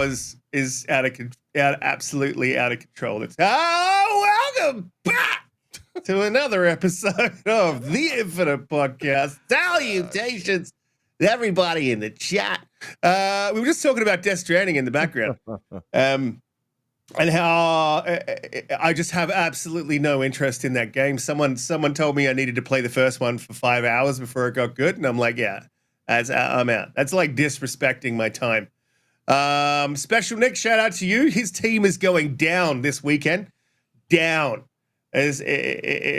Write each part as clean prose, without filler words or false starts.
is absolutely out of control. It's welcome back to another episode of the Infinite Podcast. Salutations to everybody in the chat. We were just talking about Death Stranding in the background, and how I just have absolutely no interest in that game. Someone told me I needed to play the first one for 5 hours before it got good, and I'm like, yeah, I'm out. That's like disrespecting my time. Special Nick, shout out to you. His team is going down this weekend. Down as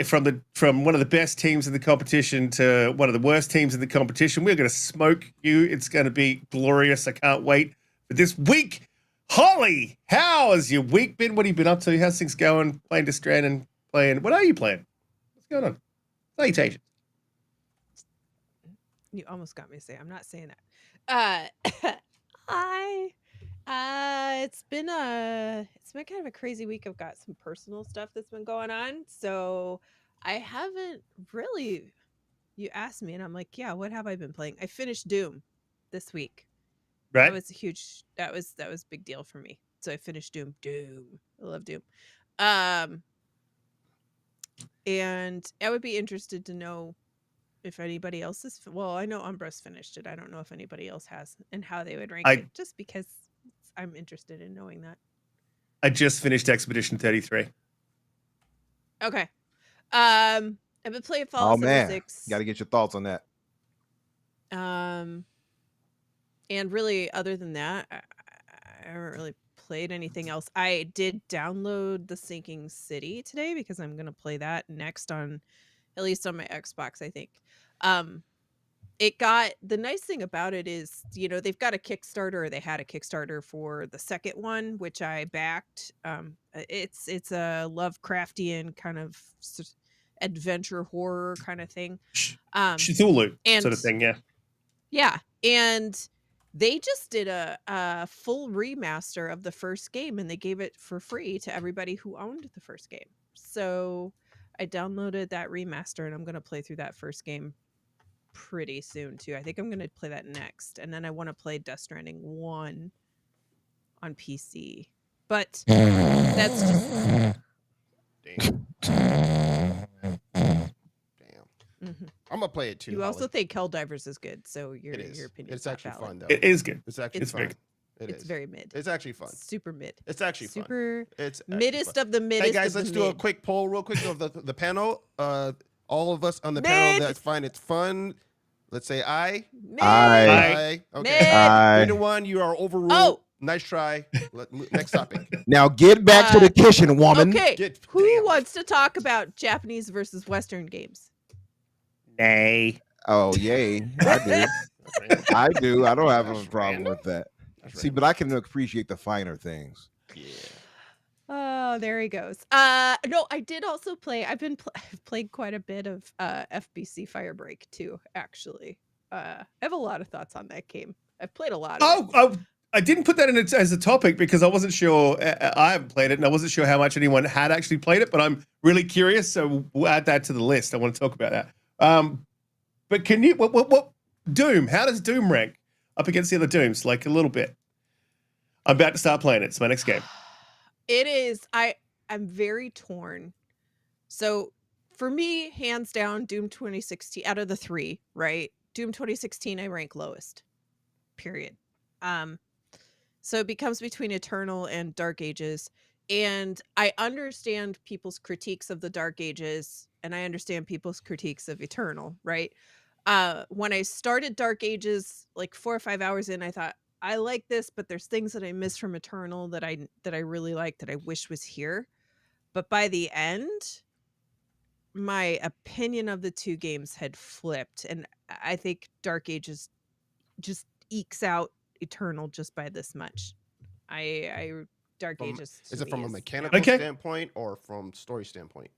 from one of the best teams in the competition to one of the worst teams in the competition. We're going to smoke you. It's going to be glorious. I can't wait for this week. Holly, how has your week been? What have you been up to? How's things going? Playing Death Stranding, playing. What are you playing? What's going on? Salutations. You almost got me to say. I'm not saying that. It's been kind of a crazy week. I've got some personal stuff that's been going on, so I haven't really. You asked me, and I'm like, yeah. What have I been playing? I finished Doom this week. Right. That was a huge. That was a big deal for me. So I finished Doom. I love Doom. And I would be interested to know if anybody else is. Well, I know Umbra's finished it. I don't know if anybody else has and how they would rank it. Just because I'm interested in knowing that. I just finished Expedition 33. Okay. I've been playing Fallout 76. Got to get your thoughts on that. And really, other than that, I haven't really played anything else. I did download The Sinking City today because I'm going to play that next on, at least on my Xbox, I think. It got, the nice thing about it is, they've got a Kickstarter, or they had a Kickstarter for the second one, which I backed. It's a Lovecraftian kind of adventure horror kind of thing. Cthulhu sort of thing, yeah. Yeah, and they just did a full remaster of the first game, and they gave it for free to everybody who owned the first game. So I downloaded that remaster, and I'm going to play through that first game pretty soon too. I think I'm going to play that next, and then I want to play Death Stranding 1 on PC. But that's just damn. Mm-hmm. I'm gonna play it too. You also think Helldivers is good, so your opinion. It's actually fun though. It is good. It's actually fun. It's very mid. It's actually fun. Super mid. It's actually fun. Super. It's middest of the middest. Hey guys, let's do a quick poll real quick of the panel. All of us on the panel that find it fun. Let's say aye. Aye. Okay. Aye. 3-1. You are overruled. Oh. Nice try. Next topic. Now get back to the kitchen, woman. Okay. Who wants to talk about Japanese versus Western games? Nay. Oh, yay. I do. I do. I don't have a problem with that. See, but I can appreciate the finer things. Yeah. Oh, there he goes. No, I did also play. I've played quite a bit of FBC Firebreak too, actually. I have a lot of thoughts on that game. I've played a lot of it. I didn't put that in as a topic because I wasn't sure. I haven't played it, and I wasn't sure how much anyone had actually played it, but I'm really curious, so we'll add that to the list. I want to talk about that. But can you, what Doom, how does Doom rank up against the other Dooms? Like a little bit. I'm about to start playing it. It's my next game. It is. I'm very torn. So for me, hands down, Doom 2016 out of the three, right? Doom 2016, I rank lowest. Period. So it becomes between Eternal and Dark Ages. And I understand people's critiques of the Dark Ages, and I understand people's critiques of Eternal, right? When I started Dark Ages, like 4 or 5 hours in, I thought, I like this, but there's things that I miss from Eternal that I really like that I wish was here. But by the end, my opinion of the two games had flipped, and I think Dark Ages just ekes out Eternal just by this much. Dark Ages. Is it from a mechanical standpoint or from story standpoint?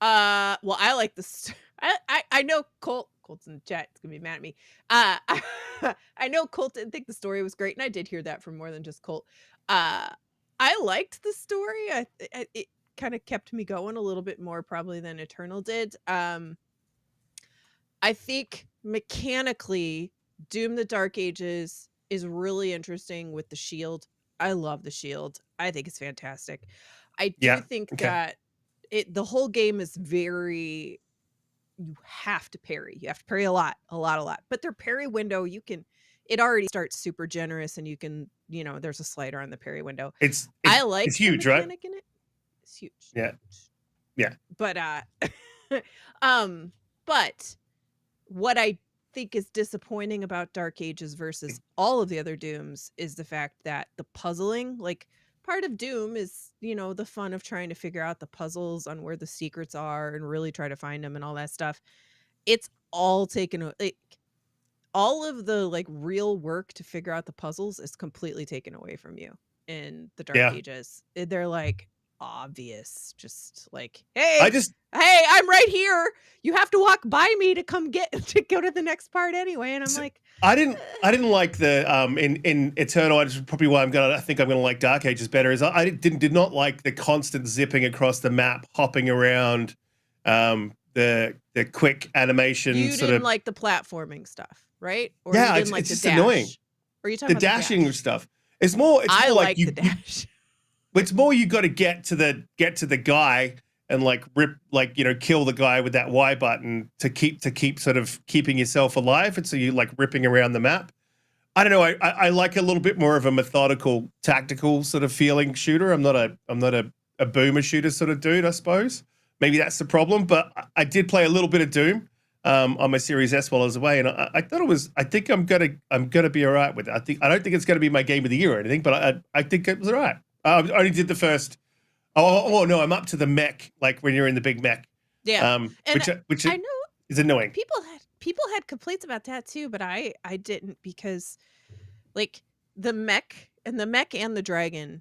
Well, I like this. I know Colt's in the chat. It's gonna be mad at me. I know Colt didn't think the story was great, and I did hear that from more than just Colt. I liked the story. It kind of kept me going a little bit more probably than Eternal did. I think mechanically, Doom: The Dark Ages is really interesting with the shield. I love the shield. I think it's fantastic. I do think that the whole game is very, you have to parry. You have to parry a lot. But their parry window, it already starts super generous, and you can, there's a slider on the parry window. I like it's huge, the right? mechanic in it. It's huge. Yeah. But but what I think is disappointing about Dark Ages versus all of the other Dooms is the fact that the puzzling, like, part of Doom is, the fun of trying to figure out the puzzles on where the secrets are and really try to find them and all that stuff. It's all taken, like, all of the, like, real work to figure out the puzzles is completely taken away from you in the Dark Ages. They're like obvious, just like, hey, I'm right here, you have to walk by me to come to go to the next part anyway. And I'm like, I didn't like the in Eternal. Which is probably why I think I'm gonna like Dark Ages better. Is I did not like the constant zipping across the map, hopping around, the quick animation. You didn't like the platforming stuff, right? Or yeah, you didn't like it's the just dash? annoying. Or are you talking the about dashing the dash? stuff? It's more. I more like the dash. It's more you got to get to the guy and like kill the guy with that Y button to keep sort of keeping yourself alive, and so you like ripping around the map. I don't know. I like a little bit more of a methodical, tactical sort of feeling shooter. I'm not a boomer shooter sort of dude, I suppose. Maybe that's the problem. But I did play a little bit of Doom on my Series S while I was away, and I thought it was. I think I'm gonna be all right with it. I don't think it's gonna be my game of the year or anything, but I think it was all right. I only did the first. Oh no, I'm up to the mech. Like when you're in the big mech. Yeah, which I know is annoying. People had complaints about that too, but I didn't, because like the mech and the dragon,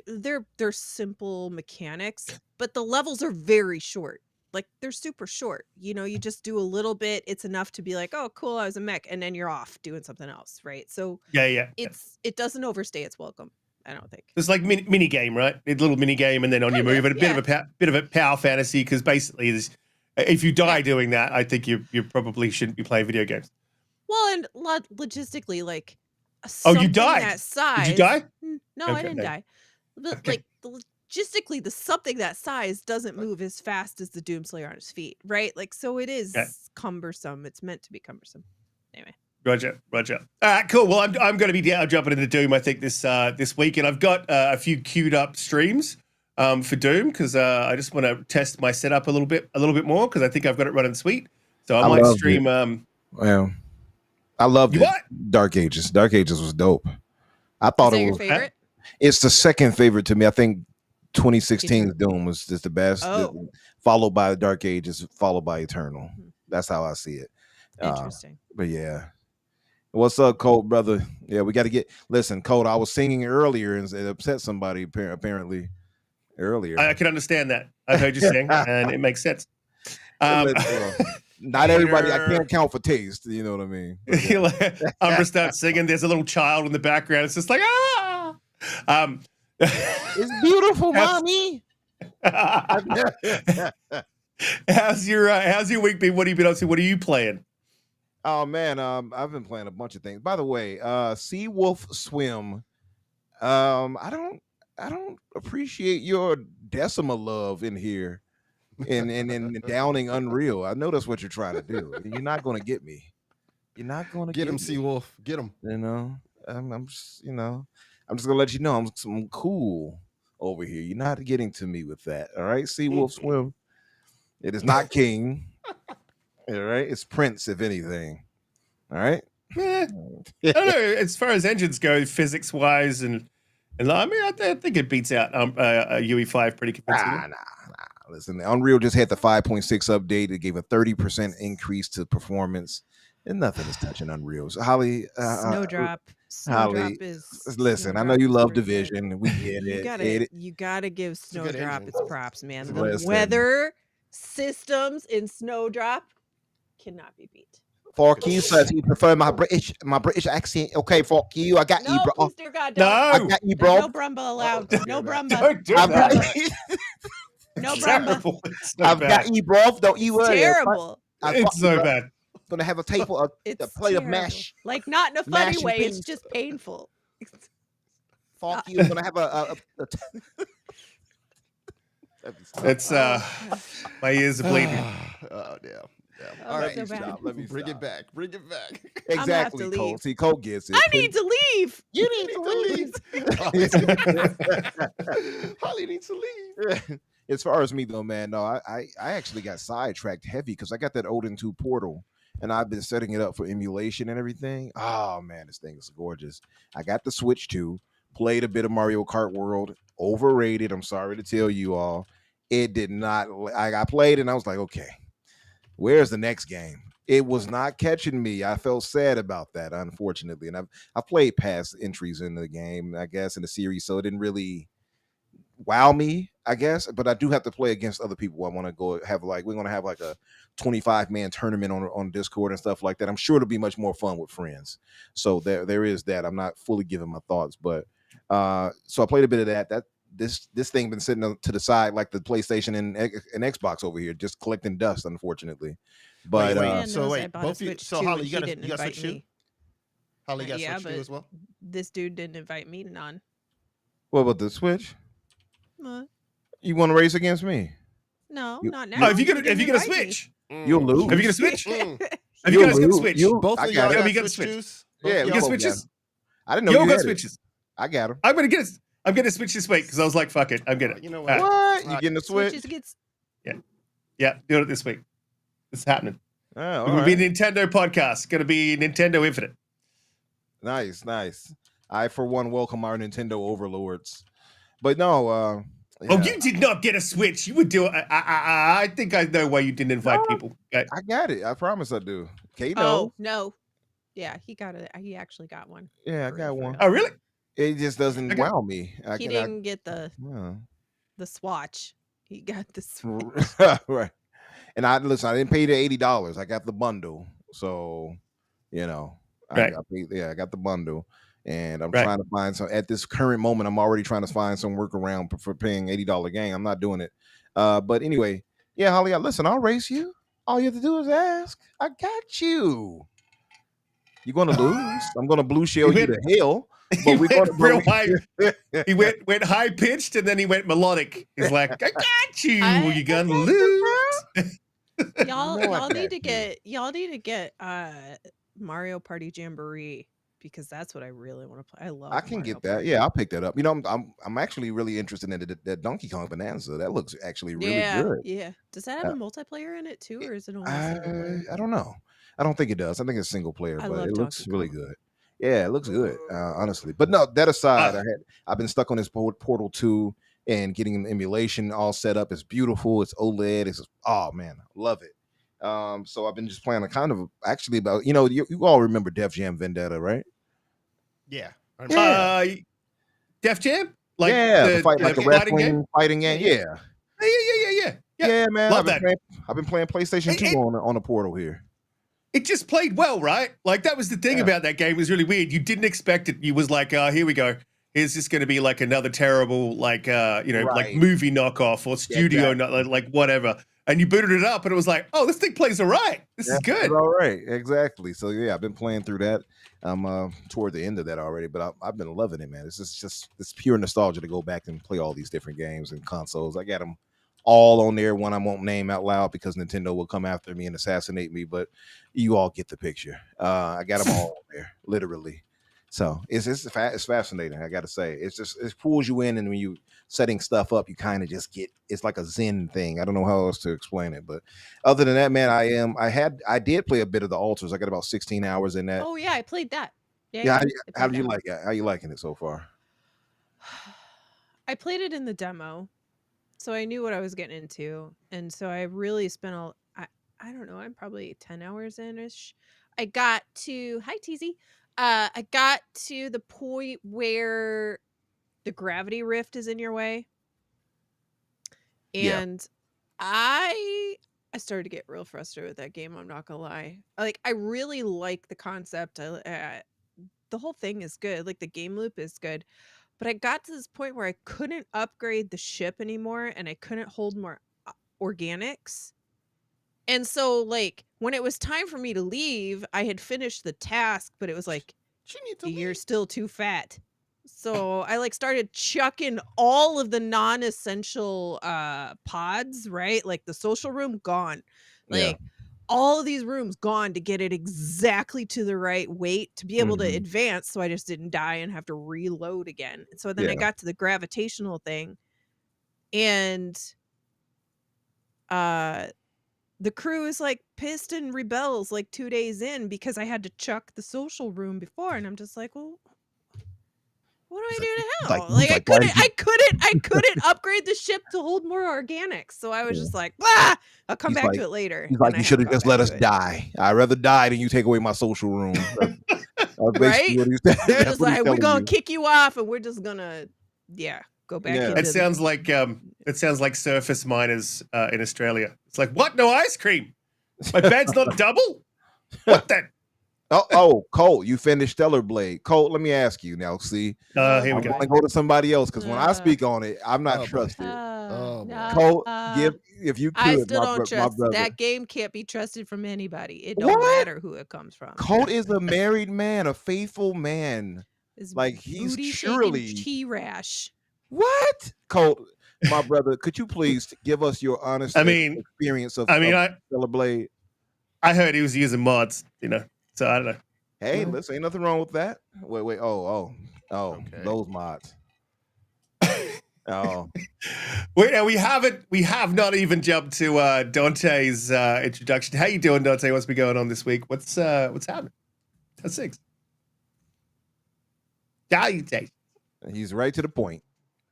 they're simple mechanics, but the levels are very short. Like they're super short. You just do a little bit. It's enough to be like, oh, cool, I was a mech, and then you're off doing something else, right? So it doesn't overstay its welcome, I don't think. It's like mini game, right? A little mini game, and then on your move, and a bit of a power fantasy, because basically, if you die doing that, I think you probably shouldn't be playing video games. Well, and logistically, like, you died. That size. Did you die? No, I didn't die. But like logistically, the something that size doesn't move as fast as the Doomslayer on his feet, right? Like, so it is cumbersome. It's meant to be cumbersome. Anyway. Roger. All right, cool. Well, I'm going to be jumping into Doom, I think, this week, and I've got a few queued up streams for Doom, because I just want to test my setup a little bit more, because I think I've got it running sweet. So I might stream. Well, I loved it. Dark Ages. Dark Ages was dope. I thought it was your favorite. It's the second favorite to me. I think 2016's Doom was just the best, followed by Dark Ages, followed by Eternal. Mm-hmm. That's how I see it. Interesting. But yeah. What's up, Colt, brother? Yeah, we got to listen, Colt, I was singing earlier and it upset somebody apparently earlier. I can understand that. I heard you sing and it makes sense. Not everybody, I can't count for taste, you know what I mean? Yeah. Umbra starts singing, there's a little child in the background. It's just like, it's beautiful, mommy. How's your week been? What have you been up to? What are you playing? Oh man, I've been playing a bunch of things. By the way, Sea Wolf Swim. I don't appreciate your decimal love in here, and downing Unreal. I know that's what you're trying to do. You're not going to get me. You're not going to get him, Sea Wolf. Get him. I'm just gonna let you know I'm cool over here. You're not getting to me with that. All right, Sea Wolf Swim. It is not King. All right, it's Prince, if anything. All right. I don't know. As far as engines go, physics wise, and I mean, I think it beats out UE5 pretty convincingly. Nah. Listen, Unreal just had the 5.6 update. It gave a 30% increase to performance, and nothing is touching Unreal. So Holly, Snowdrop. Holly, listen, I know you love Division. We get it. You gotta give Snowdrop its props, man. The Listen. weather systems in Snowdrop cannot be beat. Fuck you, sir. You prefer my British accent? Okay, fuck you. I got you, bro. Please, dear God, no, I got you, bro. No Brumba allowed. No Brumba. Don't do that. No Brumba. I've got you, bro. Don't you worry. Terrible. It's so bad. gonna have a table, a It's plate of terrible. mash. Like not in a funny mash and way. It's peas. just painful. Fuck you. I'm gonna have It's Oh, my ears are bleeding. Oh, damn. Oh, All right. so bad. Let me Bring stop. it back. Bring it back. gonna have Exactly, to Cole. leave. See, Cole gets it. I need to leave. You You need to leave. Holly needs to leave. As far as me though, man, no, I actually got sidetracked heavy because I got that Odin 2 portal and I've been setting it up for emulation and everything. Oh man, this thing is gorgeous. I got the Switch 2, played a bit of Mario Kart World, overrated. I'm sorry to tell you all. It did not. I played and I was like, okay, where's the next game? It was not catching me. I felt sad about that, unfortunately. And I've played past entries in the game, I guess, in the series, so it didn't really wow me, I guess. But I do have to play against other people. I want to go have like we're gonna have like a 25-man tournament on Discord and stuff like that. I'm sure it'll be much more fun with friends. So there is that. I'm not fully giving my thoughts, but so I played a bit of that. This thing been sitting to the side like the PlayStation and Xbox over here, just collecting dust, unfortunately. But Man so knows I wait, bought a both you. Switch So too, Holly, and you got he a didn't you got invite Switch too? me. Holly got Yeah, Switch too but as well. this dude didn't invite me to none. what about the Switch? Uh, You want to race against me? no, You- not you- now. Oh, if He you're gonna didn't invite me. switch, You'll lose. have you got a switch? Mm. Have you You'll guys got a lose. switch? Both I of got y'all it. Yeah, got we got a Switch Switch. juice. Yeah, Both we You of got y'all? both got switches? it. I didn't know You you all got had it. switches. I got them. I'm gonna switch this week because I was like, fuck it, I'm getting it. You know All what? right. What? You Alright. getting the Switch? Switches gets Yeah, doing it this week. It's happening. Oh, It all will be a right. Nintendo podcast. Gonna be Nintendo Infinite. Nice. I for one welcome our Nintendo overlords. But no, Oh, yeah, you did not get a Switch. You would do it. I think I know why you didn't invite No. people. Okay. I got it. I promise I do. Kate Oh knows. no. Yeah, he got it. He actually got one. Yeah, I For got real, for one. real. Oh, really? It just doesn't Okay. wow me. He didn't get the yeah. swatch. He got the Switch. Right. And I didn't pay the $80. I got the bundle. So, you know, Right. I got the bundle. And I'm Right. trying to find some at this current moment. I'm already trying to find some workaround for paying $80 game. I'm not doing it. But anyway, yeah, Holly, listen, I'll race you. All you have to do is ask. I got you. You're gonna lose. I'm gonna blue shell you to hell. He But we're went gonna real high. He went high pitched and then he went melodic. He's like, I got you. You're gonna lose. Y'all No, I need got to you. get Mario Party Jamboree because that's what I really want to play. I love. I can Mario get that. Party. Yeah, I'll pick that up. You know, I'm actually really interested in that Donkey Kong Bonanza. That looks actually really yeah, good. yeah. Does that have a multiplayer in it too, or is it only single player? I don't know. I don't think it does. I think it's single player, I but love it looks Donkey really Kong. good. Yeah, it looks good, honestly. But no, that aside, I've been stuck on this Portal 2 and getting an emulation all set up. It's beautiful. It's OLED. Oh man, I love it. So I've been just playing a kind of actually about you all remember Def Jam Vendetta, right? Yeah. Yeah. Def Jam? Like yeah, the fight like a fighting wrestling fighting game. Yeah, Yeah. Yeah. Yeah, man. Love that. I've been playing PlayStation 2 on the Portal here. It just played well, right? Like that was the thing Yeah. about that game. It was really weird. You didn't expect it. You was like, here we go. Is this going to be like another terrible, like like movie knockoff or studio, like whatever? And you booted it up, and it was like, oh, this thing plays all right. This is good. All right, exactly. So yeah, I've been playing through that. I'm toward the end of that already, but I've been loving it, man. It's just pure nostalgia to go back and play all these different games and consoles. I got them all on there. One I won't name out loud because Nintendo will come after me and assassinate me, but you all get the picture. I got them all on there, literally. So it's fascinating. I got to say, it pulls you in, and when you setting stuff up, you kind of just it's like a Zen thing. I don't know how else to explain it, but other than that, man, I did play a bit of the altars. I got about 16 hours in that. Oh yeah, I played that. Yeah, I how played do you that. like it? How you liking it so far? I played it in the demo, so I knew what I was getting into, and so I really spent I don't know, I'm probably 10 hours in-ish. I got to I got to the point where the gravity rift is in your way, and I started to get real frustrated with that game. I'm not gonna lie. Like, I really like the concept. The whole thing is good. Like, the game loop is good. But I got to this point where I couldn't upgrade the ship anymore, and I couldn't hold more organics. And so, like, when it was time for me to leave, I had finished the task, but it was like, She needs to you're leave. still too fat. So I like started chucking all of the non-essential pods, right? Like the social room gone. Yeah. Like all of these rooms gone to get it exactly to the right weight to be able to Mhm. advance so I just didn't die and have to reload again. So then I Yeah. got to the gravitational thing and uh the crew is like pissed and rebels like 2 days in because I had to chuck the social room before and I'm just like, well, what do I do now? Like why did you? I couldn't upgrade the ship to hold more organics. So I was Yeah. just like, "Blah! I'll come He's back like, to it later." he's like, And I you should haven't have gone just back let us to it. die. I'd rather die than you take away my social room. That's basically Right? what he said. They're That's just what he's like, "We're telling gonna you. kick you off and we're just gonna go back Yeah. It into sounds like surface miners in Australia. It's like, what? No ice cream? My bed's not double? What the? Oh, Colt, you finished Stellar Blade. Colt, let me ask you now. See, Oh, Here I'm we go. going to go to somebody else because when I Uh, speak on it, I'm not Oh, boy. trusted. Oh, boy. Colt, give if you I could, still don't my trust brother. that game can't be trusted from anybody. It don't What? matter who it comes from. Colt is a married man, a faithful man. This Like he's booty shaking surely tea rash. what? Colt, my brother, could you please give us your honest I mean, experience of I Stellar Blade? heard he was using mods, so I don't know. Hey, Mhm. listen, ain't nothing wrong with that. Wait. Oh, Okay. those mods. Oh, Wait, now we have not even jumped to Dante's introduction. How you doing, Dante? What's been going on this week? What's happening? That's six. Salutations. he's right to the point.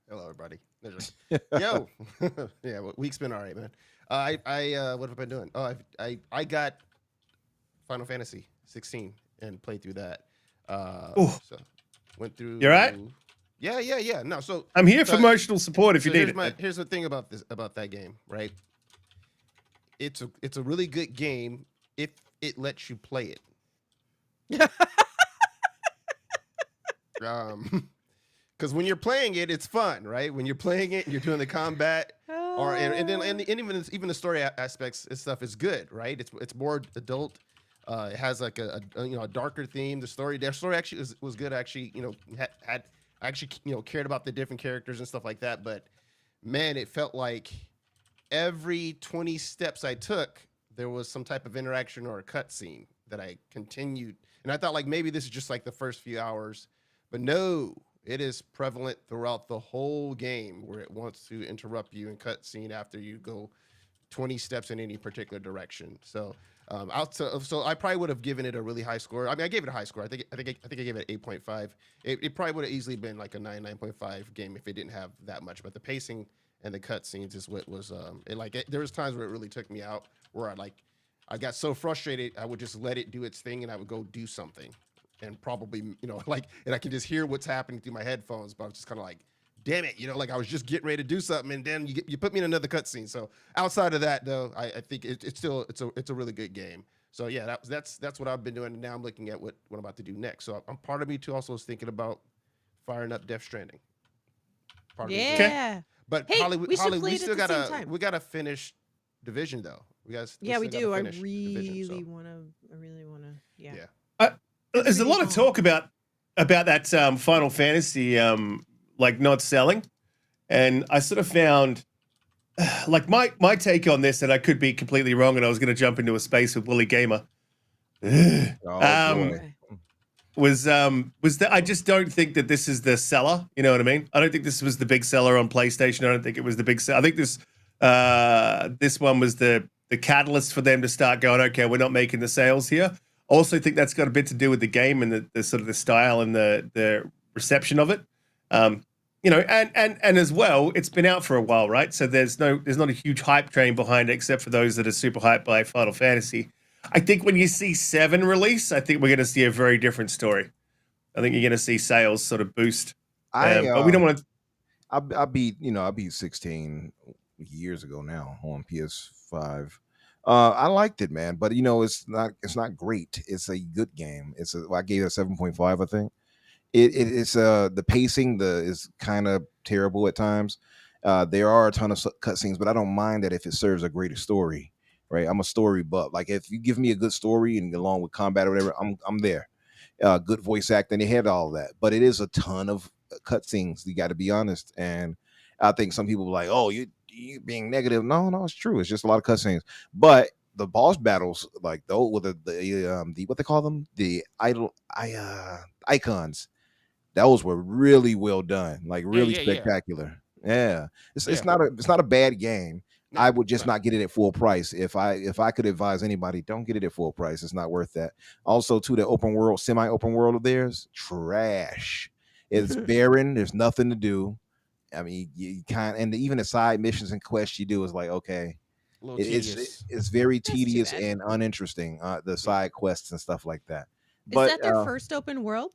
Hello, everybody. Yo. Yeah, well, week's been all right, man. What have I been doing? Oh, I got Final Fantasy 16 and played through that. Ooh. So went through. You all right? Yeah. No, so I'm here for so- emotional support if you need here's it. here's the thing about that game, right? It's a really good game if it lets you play it. Because when you're playing it, it's fun, right? When you're playing it, you're doing the combat, and even the story aspects and stuff is good, right? It's more adult. It has like a darker theme. Their story actually was good. Actually, had I actually cared about the different characters and stuff like that. But man, it felt like every 20 steps I took, there was some type of interaction or a cutscene that I continued. And I thought like maybe this is just like the first few hours, but no, it is prevalent throughout the whole game where it wants to interrupt you and cutscene after you go 20 steps in any particular direction. So so I probably would have given it a really high score. I mean, I gave it a high score. I think I gave it 8.5. It probably would have easily been like a 9.5 game if it didn't have that much. But the pacing and the cutscenes is what was there was times where it really took me out where I got so frustrated I would just let it do its thing and I would go do something and probably and I can just hear what's happening through my headphones, but I was just kind of like, damn it, like I was just getting ready to do something and then you put me in another cutscene. So outside of that though, I think it's a really good game. So yeah, that's what I've been doing, and now I'm looking at what I'm about to do next. So I'm part of me too also is thinking about firing up Death Stranding. Part of me doing that. Yeah. But Hey, Holly, we should play we it at still the same gotta time. we gotta finish Division though. We Yeah, we still do. gotta I finish Division, so, really wanna. Yeah. yeah. There's a lot of talk about that Final Fantasy not selling, and I sort of found like my take on this, and I could be completely wrong, and I was going to jump into a space with Willie Gamer. Oh, Okay. was that I just don't think that this is the seller. You know what I mean? I don't think this was the big seller on PlayStation. I don't think it was the big seller. I think this one was the catalyst for them to start going, okay, we're not making the sales here. Also think that's got a bit to do with the game and the sort of the style and the reception of it. And as well, it's been out for a while, right? So there's not a huge hype train behind it, except for those that are super hyped by Final Fantasy. I think when you see 7 release, I think we're going to see a very different story. I think you're going to see sales sort of boost. But we don't want to. I beat 16 years ago now on PS5. I liked it, man, but it's not great. It's a good game. I gave it a 7.5, I think. It's the pacing is kind of terrible at times. There are a ton of cutscenes, but I don't mind that if it serves a greater story. right? I'm a story buff. Like if you give me a good story and along with combat or whatever, I'm there. Good voice acting, they had all that, but it is a ton of cutscenes. You got to be honest, and I think some people are like, "Oh, you being negative." No, it's true. It's just a lot of cutscenes, but the boss battles, like though, with the what they call them, the icons, those were really well done, like really spectacular. Yeah, it's not a bad game. No, I would just no. not get it at full price. If I could advise anybody, don't get it at full price. It's not worth that. Also, to the open world, semi-open world of theirs, trash. It's barren. There's nothing to do. I mean, you kind and even the side missions and quests you do is like, okay, A little tedious. it's very That's too tedious bad. and uninteresting. The side quests and stuff like that. Is But that their first open world?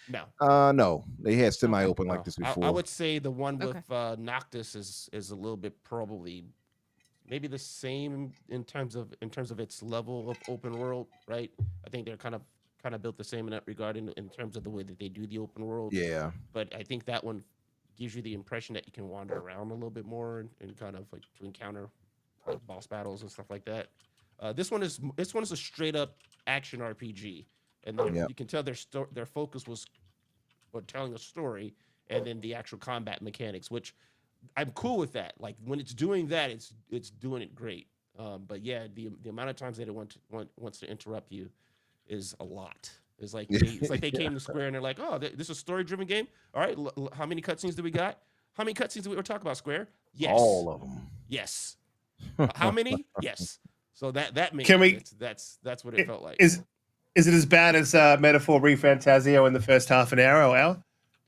No. no, they had semi-open like No. this before. I would say the one with Okay. Noctis is a little bit probably maybe the same in terms of its level of open world, right? I think they're kind of built the same in that regard in terms of the way that they do the open world. Yeah. But I think that one gives you the impression that you can wander around a little bit more and kind of like to encounter boss battles and stuff like that. This one is a straight up action RPG, and you can tell their focus was on telling a story, and then the actual combat mechanics, which I'm cool with that. Like when it's doing that, it's doing it great. But yeah, the amount of times that it wants to interrupt you is a lot. It's like they came to Square and they're like, oh, this is a story-driven game. All right, how many cutscenes do we got? How many cutscenes do we talk about, Square? Yes, all of them. Yes. How many? Yes. So that makes that's what it felt like. Is it as bad as Metaphor Re-Fantasio in the first half an hour or hour?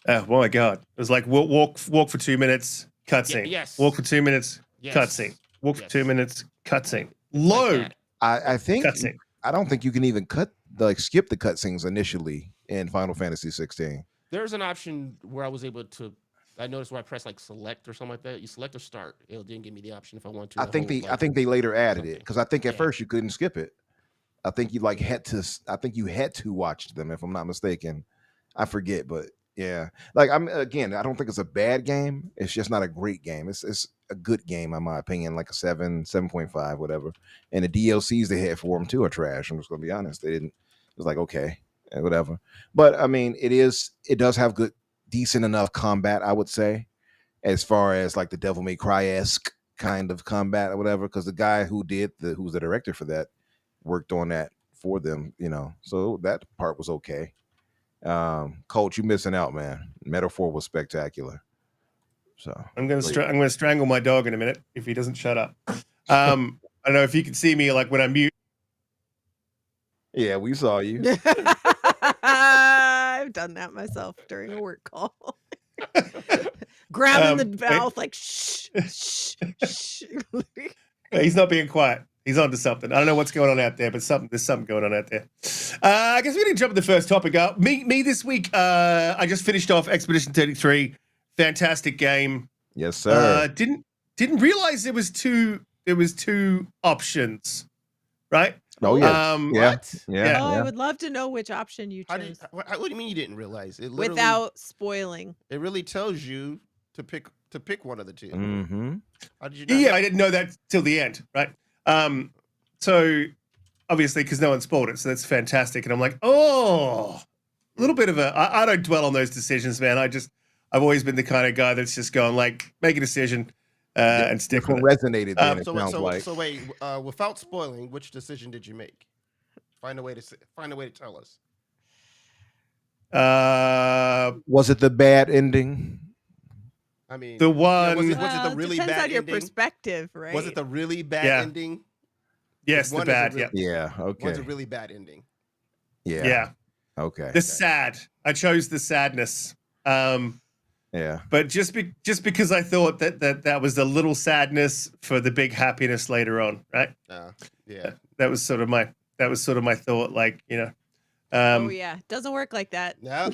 Oh my god! It was like walk for 2 minutes, cutscene. Yes. Walk for 2 minutes, Yes. cutscene. Walk for Yes. 2 minutes, cutscene. Like Load. that. I think Cutscene. I don't think you can even skip the cutscenes initially in Final Fantasy 16. There's an option where I was able to. I noticed where I pressed like select or something like that. You select or start. It didn't give me the option if I want to. I think they later added it because I think at Yeah. first you couldn't skip it. I think you had to watch them if I'm not mistaken. I forget, but yeah, like I don't think it's a bad game. It's just not a great game. It's a good game in my opinion, like a 7.5, whatever. And the DLCs they had for them too are trash. I'm just gonna be honest. They didn't. It's like okay, whatever. But I mean, it does have good, decent enough combat, I would say, as far as like the Devil May Cry-esque kind of combat or whatever. Because the guy who's the director for that worked on that for them, so that part was okay. Coach, you missing out, man. Metaphor was spectacular. So I'm gonna strangle my dog in a minute if he doesn't shut up. I don't know if you can see me like when I mute. yeah, we saw you. I've done that myself during a work call. Grabbing the mouth like shh, shh, shh. He's not being quiet. He's onto something. I don't know what's going on out there, but there's something going on out there. I guess we're going to jump to the first topic. Me this week, I just finished off Expedition 33. Fantastic game. Yes, sir. Didn't realize there was two options, right? Oh yeah. What? Yeah. Oh, I would love to know which option you How do chose what do you mean you didn't realize it? Literally, without spoiling. it really tells you to pick one of the two. Mm-hmm. How did you? Not Yeah, know? I didn't know that till the end, right? So obviously because no one spoiled it, so that's fantastic. And I'm like, oh, a little bit of I don't dwell on those decisions, man. I've always been the kind of guy that's just going like, make a decision and stick with it. Resonated then. It sounds like. So wait, without spoiling, which decision did you make? Find a way to tell us. Was it the bad ending? I mean, The one- was it Well, the really depends bad on your ending? perspective, right? Was it the really bad Yeah. ending? yes, the One is a bad, real- yeah. Yeah. Okay. One's a really bad ending. Yeah. Okay. The sad. I chose the sadness. Yeah. But just because I thought that was a little sadness for the big happiness later on, right? Yeah. That was sort of my thought, like, oh yeah, doesn't work like that. No.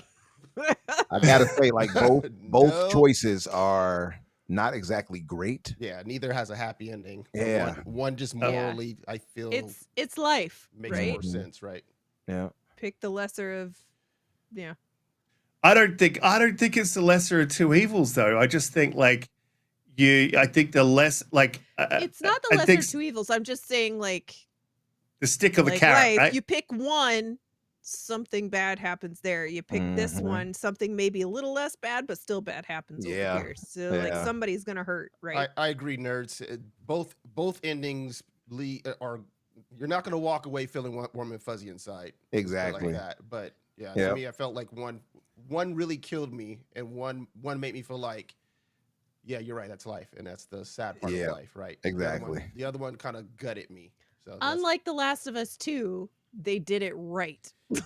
I gotta say, like both No. choices are not exactly great. Yeah. Neither has a happy ending. Yeah. One just Yeah. morally, I feel, It's life, makes right? more sense, right? Yeah. Pick the lesser of, yeah. I don't think it's the lesser of two evils, though. I just think like I think the less like It's not the I lesser think of two evils. I'm just saying, like the stick of the like carrot, life, right? you pick one, something bad happens there. You pick this Mhm. one, something maybe a little less bad, but still bad happens over Yeah. here. So like Yeah. somebody's gonna hurt, right? I agree, nerds. Both endings are you're not going to walk away feeling warm and fuzzy inside. Let's put it Exactly. like that. But yeah, Yep. to me, I felt like one really killed me, and one made me feel like, yeah, you're right. That's life, and that's the sad part Yeah, of life, right? exactly. The other one kind of gutted me. So Unlike The Last of Us 2, they did it right. Look,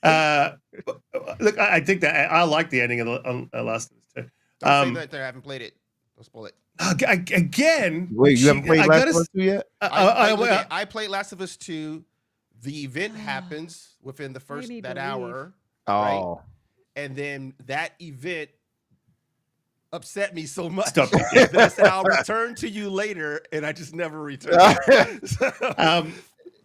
I think that I like the ending of the Last of Us too. don't say that there. I haven't played it. Don't spoil it. Again, Wait, you haven't played I Last gotta of Us 2 yet? I played Last of Us 2. The event happens within the first need that to leave. hour, Oh. and then that event upset me so much Stop that I said I'll return to you later, and I just never returned.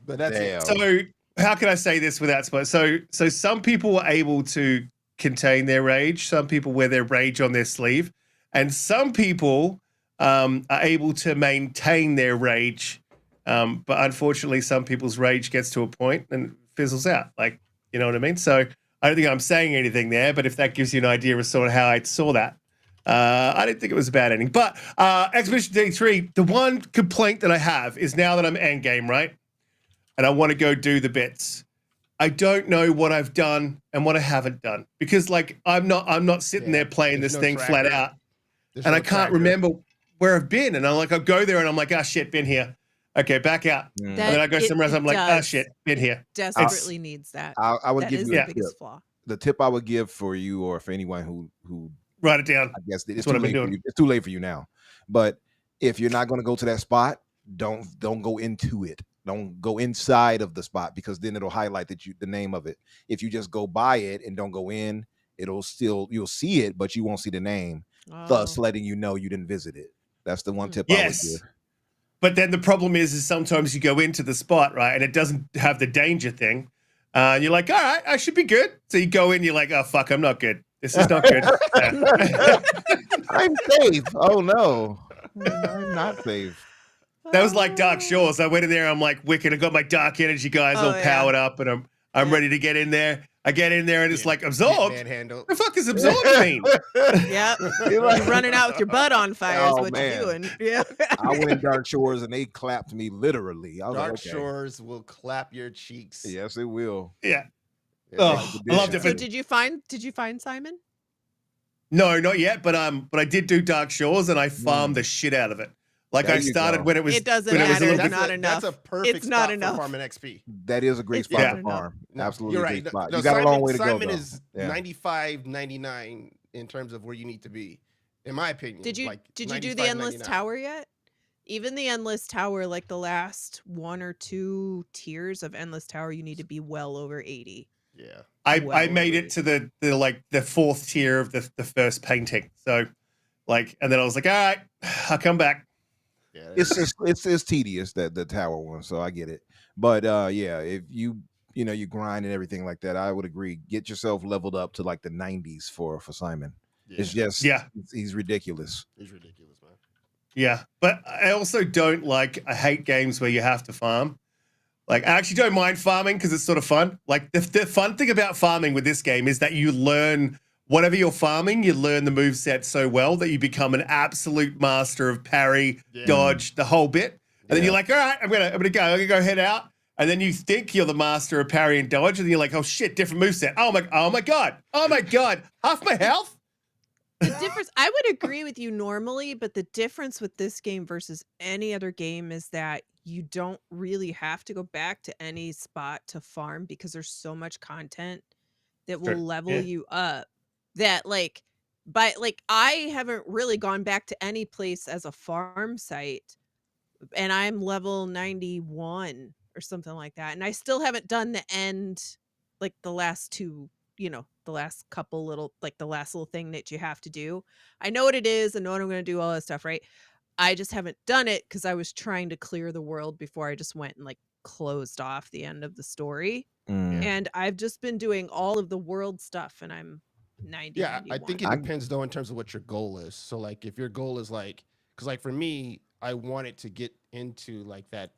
But that's it. So how can I say this without spoil? So some people were able to contain their rage. Some people wear their rage on their sleeve, and some people are able to maintain their rage. But unfortunately, some people's rage gets to a point and fizzles out. Like, you know what I mean? So I don't think I'm saying anything there, but if that gives you an idea of sort of how I saw that, I didn't think it was a bad ending. But Expedition 33, the one complaint that I have is now that I'm endgame, right? And I want to go do the bits. I don't know what I've done and what I haven't done because, like, I'm not sitting there playing there's this no thing flat tracker. out, There's and no I can't tracker. remember where I've been. And I'm like, I'll go there, and I'm like, ah, shit, been here. Okay, back out. And then I go somewhere else. I'm like, ah, shit, been here. Desperately needs that. I would That give is you the a tip. biggest flaw. The tip I would give for you or for anyone who Write it down. I guess it's That's too what I've late been for doing. you. It's too late for you now. But if you're not going to go to that spot, don't go into it. Don't go inside of the spot because then it'll highlight the name of it. If you just go by it and don't go in, you'll see it, but you won't see the name, thus letting you know you didn't visit it. That's the one tip I would give. But then the problem is sometimes you go into the spot, right, and it doesn't have the danger thing. And you're like, all right, I should be good. So you go in, you're like, oh, fuck, I'm not good. This is not good. I'm safe. Oh, no. I'm not safe. That was like Dark Shores. I went in there, I'm like wicked. I got my dark energy guys all powered up, and I'm ready to get in there. I get in there, and it's like absorbed. What the fuck is absorbed mean? Yep. You're running out with your butt on fire is what you're doing. Yeah. I went in Dark Shores, and they clapped me literally. I was Dark like, okay. Shores will clap your cheeks. Yes, it will. Yeah. Oh, I loved it. So did you find Simon? No, not yet. But I did do Dark Shores, and I farmed the shit out of it. Like There I you started go. when it was. It doesn't when it was a matter. little It's bit- not enough. That's a perfect It's not spot enough. for farming XP. That is a great It's spot not to enough. farm. No, Absolutely you're a right. great spot. No, You got a long way to go. Simon though. is Yeah. 95, 99 in terms of where you need to be, in my opinion. Did you like do the 95, Endless 99. Tower yet? Even the Endless Tower, like the last 1 or 2 tiers of Endless Tower, you need to be well over 80. Yeah. I made it to the fourth tier of the first painting. So like, and then I was like, all right, I'll come back. Yeah. It's tedious that the tower one, so I get it. But yeah, if you grind and everything like that, I would agree. Get yourself leveled up to like the 90s for Simon. It's just he's ridiculous. He's ridiculous, man. Yeah, but I also don't I hate games where you have to farm. Like, I actually don't mind farming because it's sort of fun. Like, the fun thing about farming with this game is that you learn whatever you're farming, you learn the moveset so well that you become an absolute master of parry, dodge, the whole bit. And then you're like, all right, I'm gonna go head out. And then you think you're the master of parry and dodge, and then you're like, oh shit, different moveset. Oh my god, half my health. The difference, I would agree with you normally, but the difference with this game versus any other game is that you don't really have to go back to any spot to farm because there's so much content that will level you up that I haven't really gone back to any place as a farm site, and I'm level 91 or something like that, and I still haven't done the end, like the last 2, the last couple little, like the last little thing that you have to do. I know what it is. I know what I'm going to do, all that stuff, right? I just haven't done it because I was trying to clear the world before I just went and like closed off the end of the story. And I've just been doing all of the world stuff, and I'm 90. Yeah, 91. I think it depends though in terms of what your goal is. So like if your goal is like because like for me, I wanted to get into like that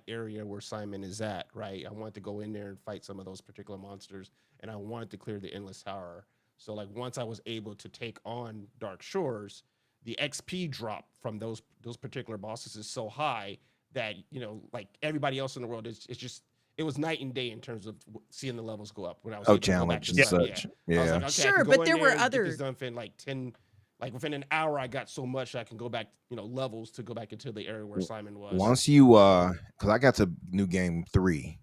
area where Simon is at, right? I wanted to go in there and fight some of those particular monsters, and I wanted to clear the Endless Tower. So like once I was able to take on Dark Shores, the XP drop from those particular bosses is so high that, you know, like everybody else in the world it's just, it was night and day in terms of seeing the levels go up when I was able to go back challenge to and Simon. such. I was Yeah. like, okay, I Sure, can go but in there were and get other- this done in like 10, like within an hour I got so much I can go back, you know, levels to go back into the area where Simon was. Once you because I got to New Game 3,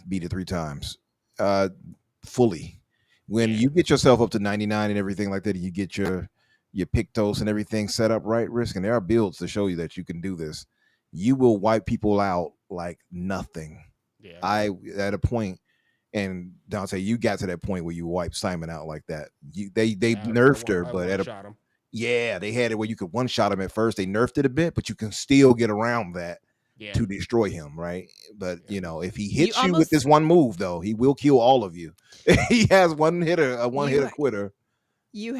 beat it 3 times, fully. When you get yourself up to 99 and everything like that, you get your Pictos and everything set up right, Risk, and there are builds to show you that you can do this. You will wipe people out like nothing. Yeah. I at a point, and Donte, you got to that point where you wiped Simon out like that. They nerfed her, but at a shot him. yeah, they had it where you could one shot him at first. They nerfed it a bit, but you can still get around that to destroy him, right? But you know, if he hits you with this one move, though, he will kill all of you. He has one hitter quitter. You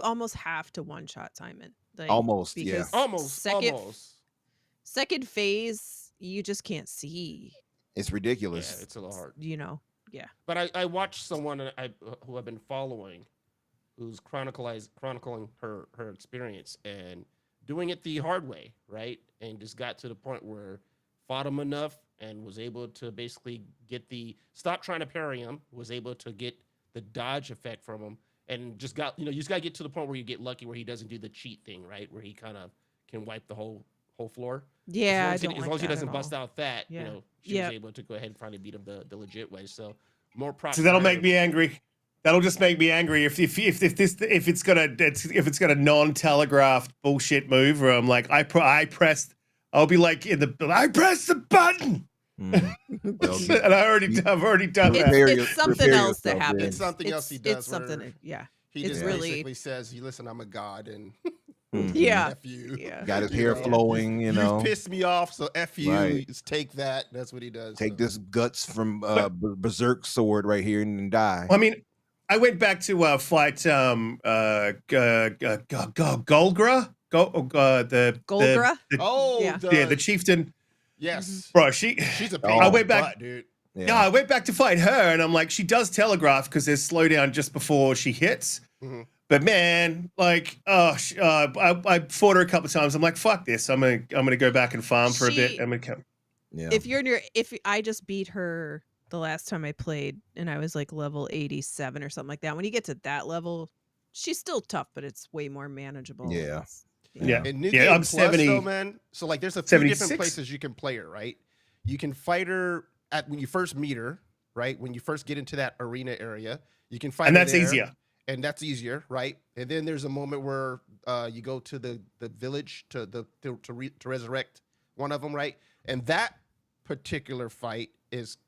almost have to one shot Simon. Like, Almost, yeah. because Almost. second phase, you just can't see. It's ridiculous. Yeah, it's a little hard. You know, yeah. But I watched someone who I've been following, who's chronicling her experience and doing it the hard way, right? And just got to the point where fought him enough and was able to basically get stop trying to parry him, was able to get the dodge effect from him, and just got, you know, you just got to get to the point where you get lucky where he doesn't do the cheat thing, right? Where he kind of can wipe the whole floor. Yeah, as long as he doesn't bust out that, Yeah. you know, she was able to go ahead and finally beat him the legit way. So more props. So that'll make me angry. That'll just make me angry if it's got a non-telegraphed bullshit move where I'm like I pressed. I'll be like I pressed the button. Mm. And I've already done that. It's something else that happens. It's something else he does. It's something. Yeah. He it's just really basically says, "Listen, I'm a god, and yeah, F you." Yeah. Got his hair flowing, you know. You pissed me off, so F you. Right. Just take that. That's what he does. Take this guts from Berserk sword right here and die. I mean, I went back to fight Golgra. Golgra? The chieftain. Yes, bro. She's a pain I went back, butt, dude. Yeah, I went back to fight her, and I'm like, she does telegraph because there's slowdown just before she hits. Mm-hmm. But man, like, I fought her a couple of times. I'm like, fuck this. I'm gonna go back and farm for a bit. I'm gonna come. Yeah. If I just beat her the last time I played, and I was like level 87 or something like that. When you get to that level, she's still tough, but it's way more manageable. Yeah. Yeah. In New Game I'm Plus, 70. though, man. So like, there's a few 76? different places you can play her, right? You can fight her when you first meet her, right? When you first get into that arena area, you can fight her that's there, easier. And that's easier, right? And then there's a moment where you go to the village to resurrect one of them, right? And that particular fight is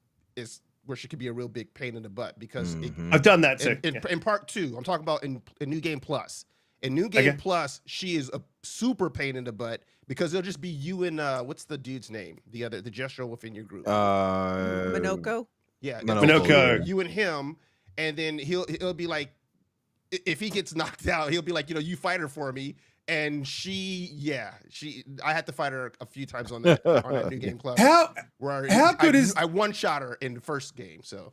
where she could be a real big pain in the butt because I've done that too. In part 2, I'm talking about in New Game Plus. In New Game Plus, she is a super pain in the butt because it'll just be you and what's the dude's name? The gesture within your group. Minoko? Yeah, Minoko. You and him, and then he'll be like, if he gets knocked out, he'll be like, you know, you fight her for me. And I had to fight her a few times on that New Game Plus. How good is I one shot her in the first game? So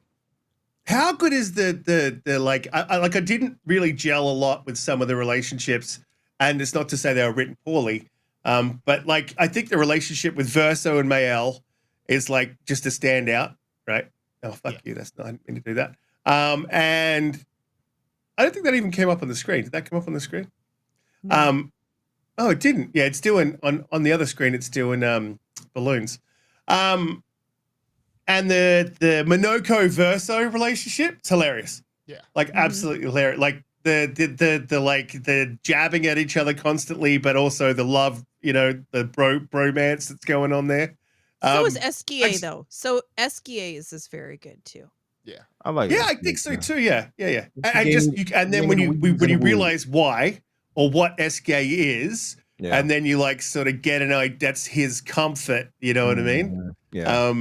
how good is the like I didn't really gel a lot with some of the relationships, and it's not to say they were written poorly, but like I think the relationship with Verso and Mael is like just a standout, right? Oh fuck you, that's not I didn't mean to do that. And I don't think that even came up on the screen. Did that come up on the screen? No. Oh, it didn't. Yeah, it's still on the other screen. It's still in balloons. And the Minoko Verso relationship, it's hilarious. Yeah, like absolutely hilarious. Like the jabbing at each other constantly, but also the love, you know, the bromance that's going on there. So is Eskia though. So Eskia is very good too. Yeah, I like. Yeah, I think so too. Yeah. And then when you realize why or what Eskia is, and then you like sort of get an idea that's his comfort. You know what I mean? Yeah.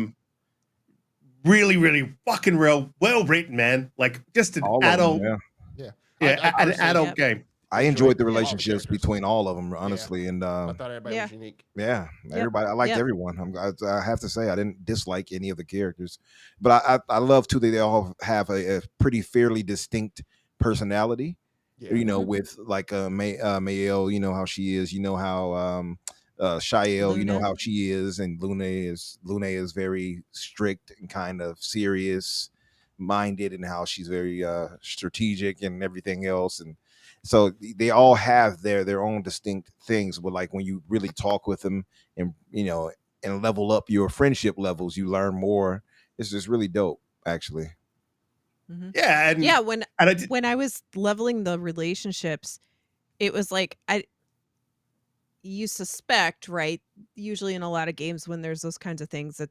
Really, really fucking well written, man. Like just an adult. Yeah. An adult game. I enjoyed the relationships between all of them, honestly, and I thought everybody was unique. Yeah, Yep. everybody. I liked Yep. everyone. I have to say, I didn't dislike any of the characters, but I love too that they all have a pretty fairly distinct personality. Yeah. You know, with like Mayel, you know how she is. You know how Shael, you know Luna. how she is, and Luna is very strict and kind of serious minded, and how she's very strategic and everything else, and so they all have their own distinct things. But like when you really talk with them and and level up your friendship levels, you learn more. It's just really dope, actually. Mhm. Yeah, and Yeah, and I did, when I was leveling the relationships, it was like you suspect, right? Usually in a lot of games when there's those kinds of things that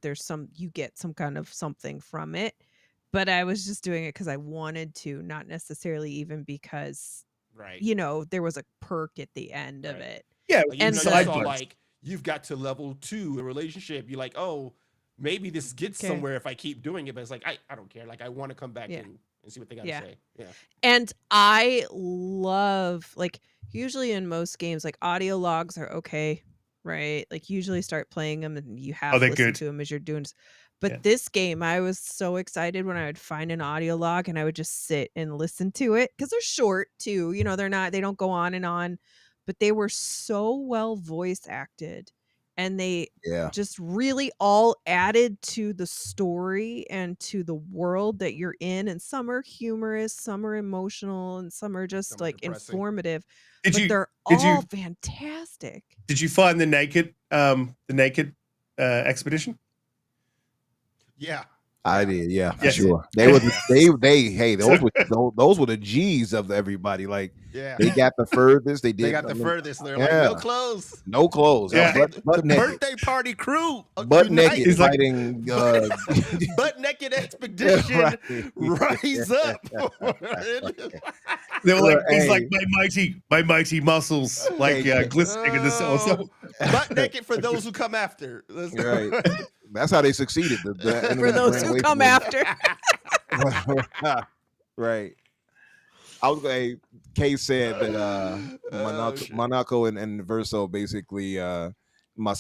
you get some kind of something from it. But I was just doing it because I wanted to, not necessarily even because Right. there was a perk at the end of Right. it. yeah, Like, you And know, the- you saw sideburns. like you've got to level 2 in a relationship. You're like, oh, maybe this gets Okay. somewhere if I keep doing it. But it's like I don't care. Like I want to come back Yeah. and see what they got to Yeah. say. Yeah. And I love, like, usually in most games, like audio logs are okay, right? Like usually start playing them and you have to they're listen good. to them as you're doing. But Yeah. this game, I was so excited when I would find an audio log and I would just sit and listen to it because they're short too. They don't go on, but they were so well voice acted and they just really all added to the story and to the world that you're in. And some are humorous, some are emotional, and some are just Some are like depressing. informative. Did But you they're did you all fantastic. did you find the naked expedition? Yeah. I did, yeah, for Yes. sure. They Yeah. were hey, those were the G's of everybody. Like Yeah. they got the furthest. They did. They got the furthest. They're like, yeah. no clothes. No clothes. Yeah. Butt The naked. birthday party crew. Butt unite. naked He's like- fighting. Butt naked expedition. Right. Rise up. They were like, Look, he's hey. like my mighty muscles, like Hey. glistening in the sun. So, Butt naked for those who come after. Right. That's how they succeeded. The For enemy those ran who away come from them. after. Right. I was going. Kay said that Oh, shit. Monaco and Verso basically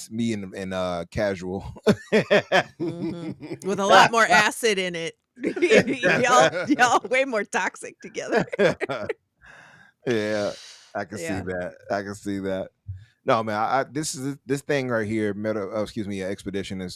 me and casual. Mhm. With a lot more acid in it. y'all way more toxic together. Yeah, I can see Yeah. that. I can see that. No, man, this thing right here, expedition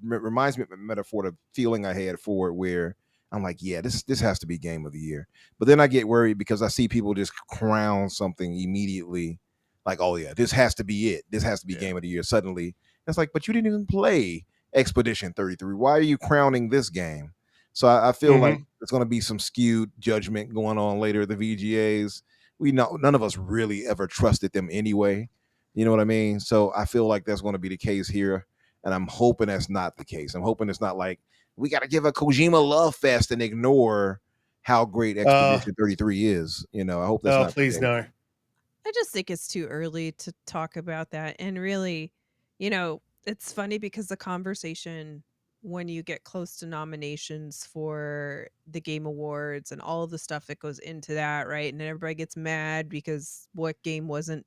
reminds me of a metaphor, the feeling I had for it, where I'm like, yeah, this has to be game of the year. But then I get worried because I see people just crown something immediately, like, oh yeah, this has to be it. This has to be game of the year. Suddenly, it's like, but you didn't even play Expedition 33. Why are you crowning this game? So I feel like there's going to be some skewed judgment going on later at the VGAs. We know none of us really ever trusted them anyway. You know what I mean? So I feel like that's going to be the case here. And I'm hoping that's not the case. I'm hoping it's not like we got to give a Kojima love fest and ignore how great Expedition 33 is. I hope that's not please the case. no. I just think it's too early to talk about that. And really, it's funny because the conversation when you get close to nominations for the Game Awards and all of the stuff that goes into that, right? And everybody gets mad because what game wasn't,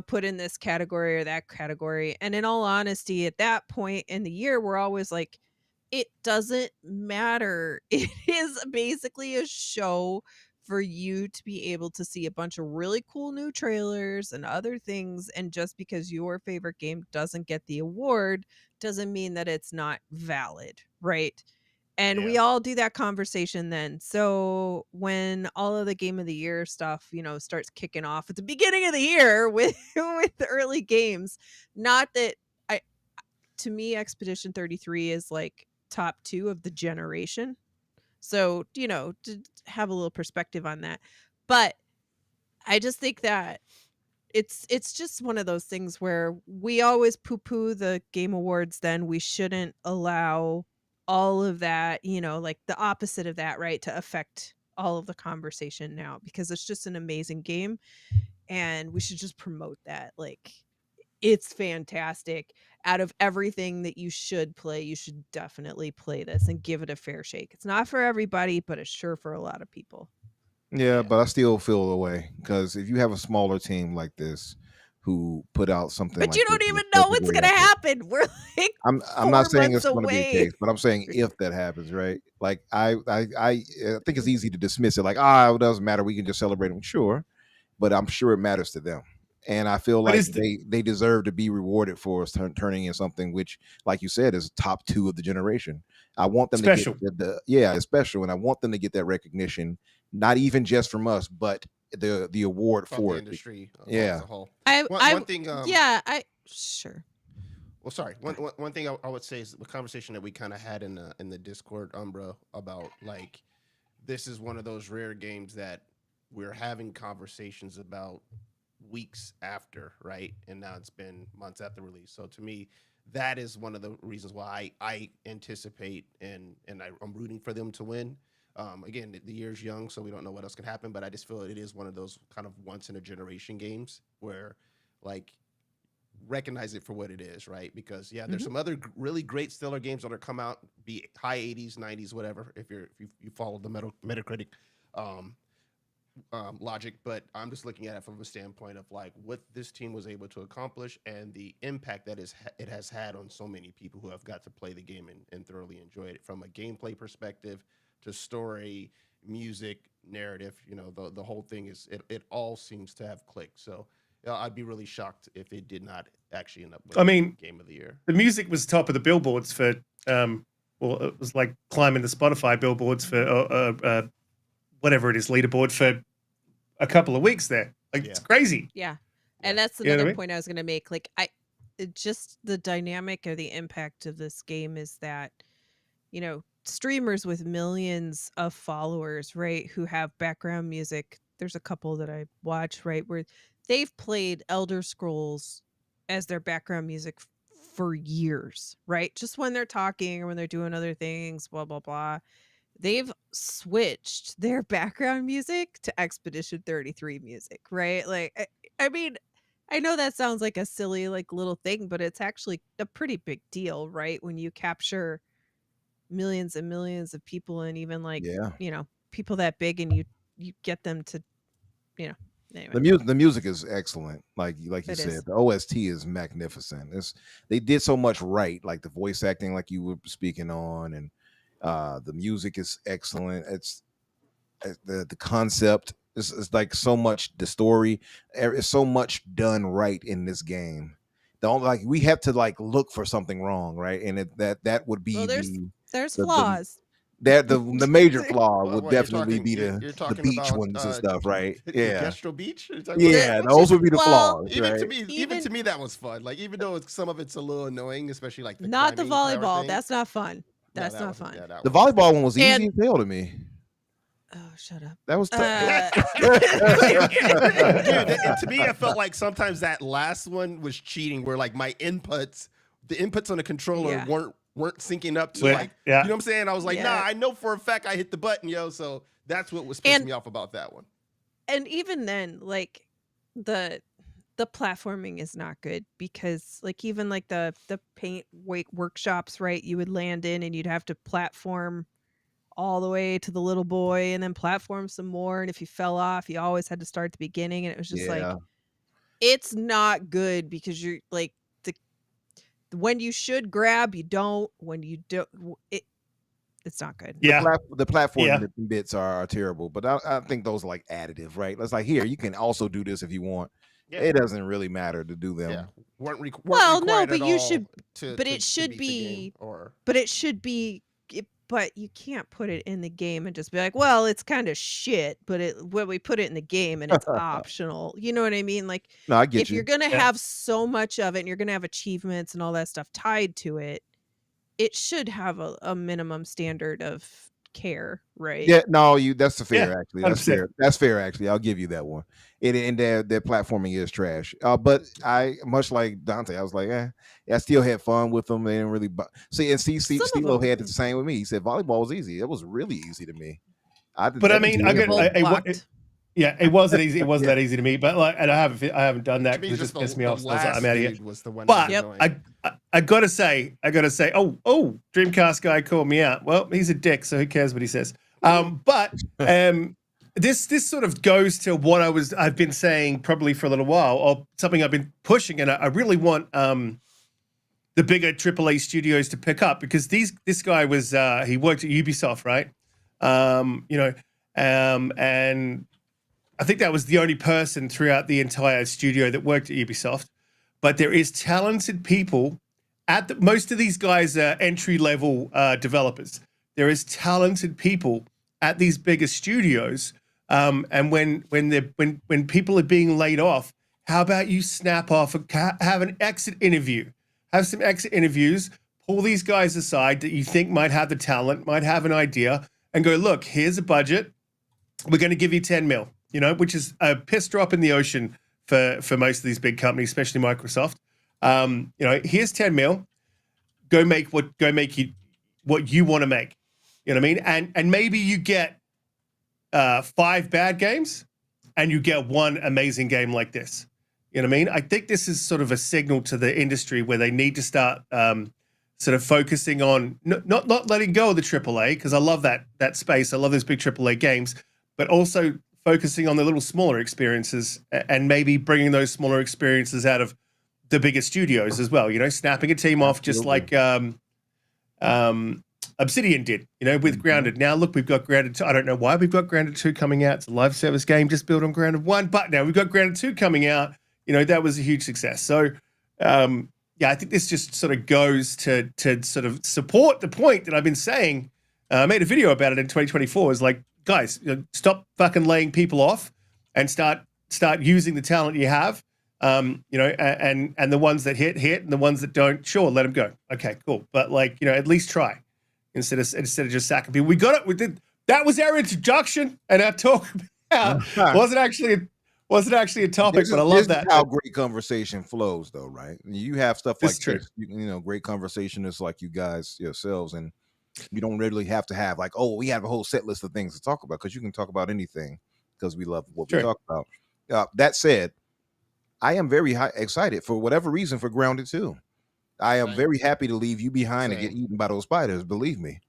put in this category or that category. And in all honesty, at that point in the year, we're always like, it doesn't matter. It is basically a show for you to be able to see a bunch of really cool new trailers and other things. And just because your favorite game doesn't get the award doesn't mean that it's not valid, right? And we all do that conversation then. So when all of the game of the year stuff, starts kicking off at the beginning of the year with the early games, not that to me, Expedition 33 is like top 2 of the generation. So, to have a little perspective on that. But I just think that it's just one of those things where we always poo-poo the Game Awards, then we shouldn't allow all of that, like the opposite of that, right, to affect all of the conversation now, because it's just an amazing game and we should just promote that. Like, it's fantastic. Out of everything that you should play, you should definitely play this and give it a fair shake. It's not for everybody, but it's sure for a lot of people. Yeah, but I still feel the way because if you have a smaller team like this who put out something But like you this don't in a even know such a what's great gonna effort, happen. We're like I'm not 4 saying months it's going to be the case, away. but I'm saying if that happens, right? Like I think it's easy to dismiss it, like it doesn't matter. We can just celebrate them, sure, but I'm sure it matters to them. And I feel But like is the, they deserve to be rewarded for us turning in something which, like you said, is top two of the generation. I want them to get special? it's special, and I want them to get that recognition, not even just from us, but the award from the for it. industry as Yeah, a whole. I One thing, yeah, I sure. well, sorry. One thing I would say is the conversation that we kind of had in the Discord, Umbra, about like this is one of those rare games that we're having conversations about weeks after, right? And now it's been months after release. So to me, that is one of the reasons why I anticipate and I'm rooting for them to win. Again, the year's young, so we don't know what else can happen. But I just feel it is one of those kind of once in a generation games where, like, recognize it for what it is, right? Because yeah, there's some other really great stellar games that are come out, be high 80s, 90s, whatever. If you follow the Metacritic um, logic, but I'm just looking at it from a standpoint of like what this team was able to accomplish and the impact that it has had on so many people who have got to play the game and thoroughly enjoy it from a gameplay perspective to story, music, narrative. You know, the whole thing is it all seems to have clicked. So I'd be really shocked if it did not actually end up I winning mean, Game of the Year. the music was top of the billboards for well, it was like climbing the Spotify billboards for whatever it is, leaderboard for a couple of weeks there. Like it's crazy. Yeah. And that's You know what I another mean? point I was going to make. Like, just the dynamic or the impact of this game is that, streamers with millions of followers, right, who have background music. There's a couple that I watch, right, where they've played Elder Scrolls as their background music for years, right? Just when they're talking or when they're doing other things, blah, blah, blah. They've switched their background music to Expedition 33 music, right? Like, I mean, I know that sounds like a silly, like, little thing, but it's actually a pretty big deal, right? When you capture millions and millions of people and even like, yeah. people that big and you get them to, anyway. The music is excellent. Like you It said, is. the OST is magnificent. They did so much right, like the voice acting, like you were speaking on, and the music is excellent. It's the concept is like so much. The story is so much done right in this game. Like we have to like look for something wrong, right? And that would be Well, there's the flaws. the major flaw would Well, you're definitely be you're the talking beach about ones and stuff, right? the Yeah, Gastro Beach. Are you talking about yeah, Which those is, would be the well, flaws, even right? to me, even to me, that was fun. Like even though some of it's a little annoying, especially like the not the climbing tower volleyball. thing. That's not fun. No, That's that not wasn't- fun. Yeah, that The wasn't. volleyball one was easy And as hell to me. oh, shut up. That was tough. Dude, and to me, I felt like sometimes that last one was cheating, where like the inputs on the controller Yeah. weren't syncing up to Yeah. like, Yeah. you know what I'm saying? I was like, Yeah. nah, I know for a fact I hit the button, yo. So that's what was pissing me off about that one. And even then, like, the platforming is not good because, like, even like the paint workshops, right, you would land in and you'd have to platform all the way to the little boy and then platform some more, and if you fell off you always had to start at the beginning, and it was just like, Yeah, it's not good because you're like, when you should grab, you don't. When you don't, it's not good. Yeah. the platform Yeah. bits are terrible, but I think those are like additive, right? It's like, here, you can also do this if you want. Yeah. It doesn't really matter to do them. Yeah, weren't Well, no, required but at you all should- to- but to- it to should beat the game, be- or But it should be. But you can't put it in the game and just be like, well, it's kind of shit, but we put it in the game and it's optional. You know what I mean? Like, No, I get if you. you're gonna Yeah. have so much of it and you're gonna have achievements and all that stuff tied to it, it should have a minimum standard of care, right? Yeah, no, that's fair. Yeah, Actually, that's 100%. fair. That's fair. Actually, I'll give you that one. And their platforming is trash. But I, much like Donte, I was like, I still had fun with them. They didn't really see. Some of Stilo them- had it the same with me. He said volleyball was easy. It was really easy to me. But I mean, it wasn't easy. It wasn't that easy to me. But like, and I haven't done that to me, because it just just pissed me the off. So I was like, last I'm out of here. dude was the one. But that was annoying. I gotta say, oh, Dreamcast guy called me out. Well, he's a dick, so who cares what he says? But this sort of goes to what I've been saying probably for a little while, or something I've been pushing, and I really want the bigger AAA studios to pick up, because this guy was he worked at Ubisoft, right? And I think that was the only person throughout the entire studio that worked at Ubisoft. But there is talented people at most of these guys are entry level developers. There is talented people at these bigger studios, and when people are being laid off, how about you snap off and have an exit interview? Have some exit interviews, pull these guys aside that you think might have the talent, might have an idea, and go, look, here's a budget. We're going to give you 10 mil, which is a piss drop in the ocean for most of these big companies, especially Microsoft. Here's 10 mil. Go make what you want to make. You know what I mean? And maybe you get 5 bad games and you get 1 amazing game like this. You know what I mean? I think this is sort of a signal to the industry where they need to start sort of focusing on not letting go of the AAA, because I love that space. I love those big AAA games, but also focusing on the little smaller experiences and maybe bringing those smaller experiences out of the bigger studios as well. Snapping a team off, just like Obsidian did, with Grounded. Now, look, we've got Grounded 2. I don't know why we've got Grounded 2 coming out. It's a live service game just built on Grounded 1, but now we've got Grounded 2 coming out. That was a huge success. So, I think this just sort of goes to sort of support the point that I've been saying. I made a video about it in 2024. Is like, guys, stop fucking laying people off and start using the talent you have. And the ones that hit, and the ones that don't, sure, let them go. Okay, cool. But at least try instead of just sacking people. We got it. We did. That was our introduction and our talk about wasn't actually a topic, but I love that. This is how great conversation flows, though, right? You have stuff like this, great conversation is like you guys yourselves, and you don't really have to have we have a whole set list of things to talk about, because you can talk about anything because we love what we talk about. That said, I am very excited for whatever reason for Grounded 2. I am very happy to leave you behind and get eaten by those spiders. Believe me.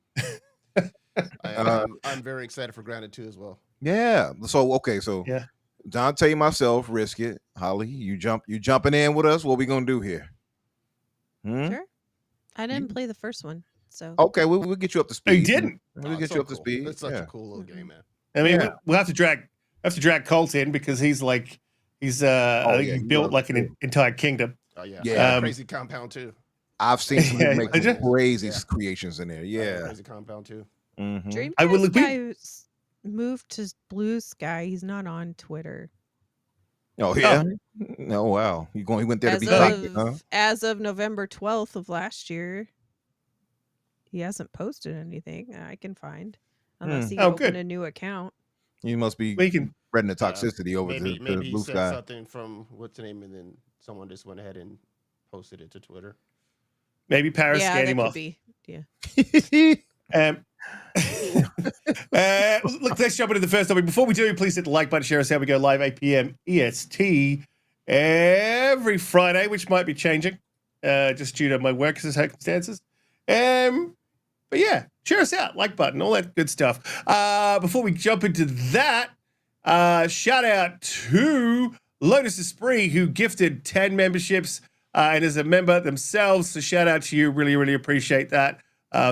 I'm very excited for Grounded 2 as well. Yeah. So Donte, myself, Riskit, Holly, you jumping in with us? What we gonna do here? Sure. I didn't play the first one, so okay, we'll get you up to speed. You didn't? We'll get you up to speed. It's such a cool little game, man. I mean, we'll have to drag Colt in, because he's I think he built like an entire kingdom. Oh yeah. Crazy Compound too. I've seen some make some crazy creations in there. Yeah. Crazy Compound too. Mm-hmm. Dreamcast guy moved to Blue Sky. He's not on Twitter. Oh yeah. Oh wow. He went there to be toxic, huh? As of November 12th of last year, he hasn't posted anything I can find, unless he opened a new account. You must be spreading the toxicity over maybe to he Blue said Sky. something from what's the name, and then someone just went ahead and posted it to Twitter. Maybe Paris scanned him off. Yeah. Look, let's jump into the first topic. Before we do, please hit the like button, share us how we go live 8 p.m. EST every Friday, which might be changing just due to my work circumstances. But yeah, share us out, like button, all that good stuff. Before we jump into that, shout out to Lotus Esprit, who gifted 10 memberships and is a member themselves. So shout out to you. Really, really appreciate that.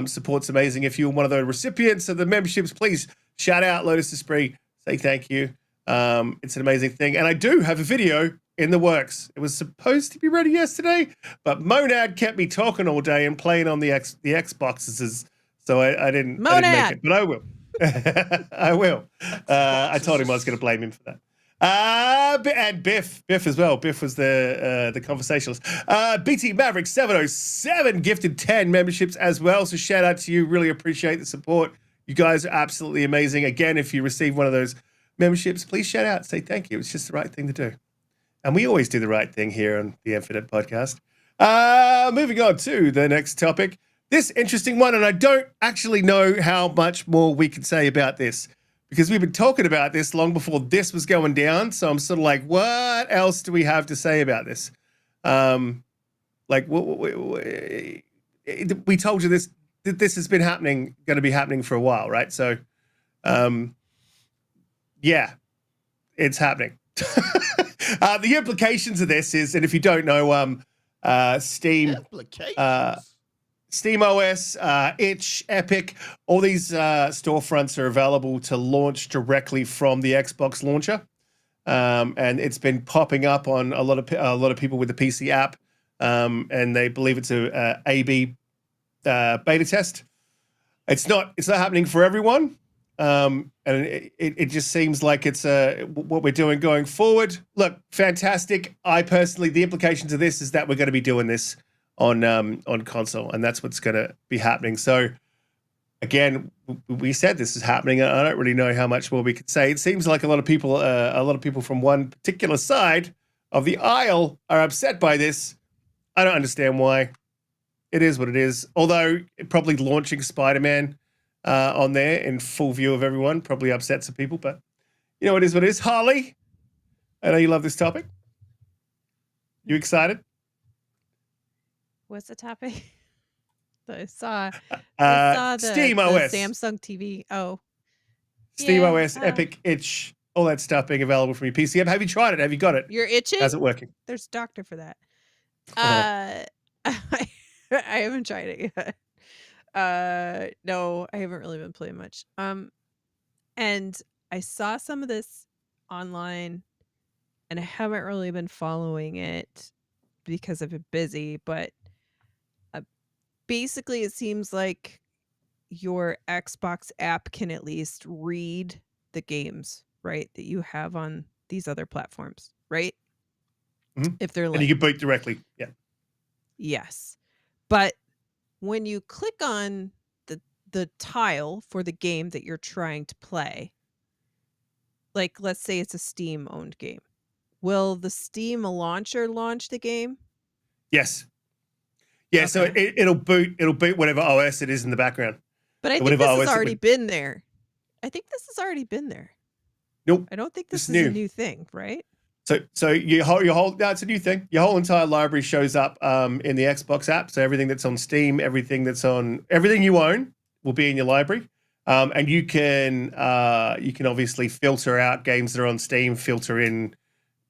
Support's amazing. If you're one of the recipients of the memberships, please shout out Lotus Esprit. Say thank you. It's an amazing thing. And I do have a video in the works. It was supposed to be ready yesterday, but Monad kept me talking all day and playing on the Xboxes. So I didn't make it, but I will. I will. I told him I was going to blame him for that. And Biff as well. Biff was the conversationalist. BT Maverick 707 gifted 10 memberships as well. So shout out to you. Really appreciate the support. You guys are absolutely amazing. Again, if you receive one of those memberships, please shout out. Say thank you. It's just the right thing to do. And we always do the right thing here on the Infinite Podcast. Moving on to the next topic. This interesting one, and I don't actually know how much more we can say about this, because we've been talking about this long before this was going down. So I'm sort of like, what else do we have to say about this? We told you this has been happening, going to be happening for a while, right? So, yeah, it's happening. The implications of this is, and if you don't know, Steam, Applications. SteamOS, Itch, Epic, all these storefronts are available to launch directly from the Xbox launcher, and it's been popping up on a lot of people with the PC app, and they believe it's a A/B beta test. It's not happening for everyone, and it just seems like it's what we're doing going forward. Look, fantastic. I personally, the implications of this is that we're going to be doing this on console, and that's what's going to be happening. So again, we said this is happening. I don't really know how much more we could say. It seems like a lot of people from one particular side of the aisle are upset by this. I don't understand why. It is what it is. Although probably launching Spider-Man on there in full view of everyone probably upsets some people, but you know, it is what it is. Harley, I know you love this topic. You excited? What's the topic? I saw the SteamOS, Samsung TV. Oh, SteamOS, yeah, Epic, Itch, all that stuff being available from your PC. Have you tried it? Have you got it? You're itching? How's it working? There's a doctor for that. Uh-huh. I haven't tried it yet. No, I haven't really been playing much. And I saw some of this online, and I haven't really been following it because I've been busy, but basically it seems like your Xbox app can at least read the games, right, that you have on these other platforms, right? Mhm. If they're And you can boot directly. Yeah. Yes. But when you click on the tile for the game that you're trying to play, like let's say it's a Steam owned game, will the Steam launcher launch the game? Yes. Yeah, so Okay. it'll boot whatever OS it is in the background. But I think Whatever this has OS it already would- been there. I think this has already been there. Nope. I don't think this It's is a new. new thing, right? So your whole no, it's a new thing. Your whole entire library shows up in the Xbox app. So everything that's on Steam, everything you own will be in your library. And you can obviously filter out games that are on Steam, filter in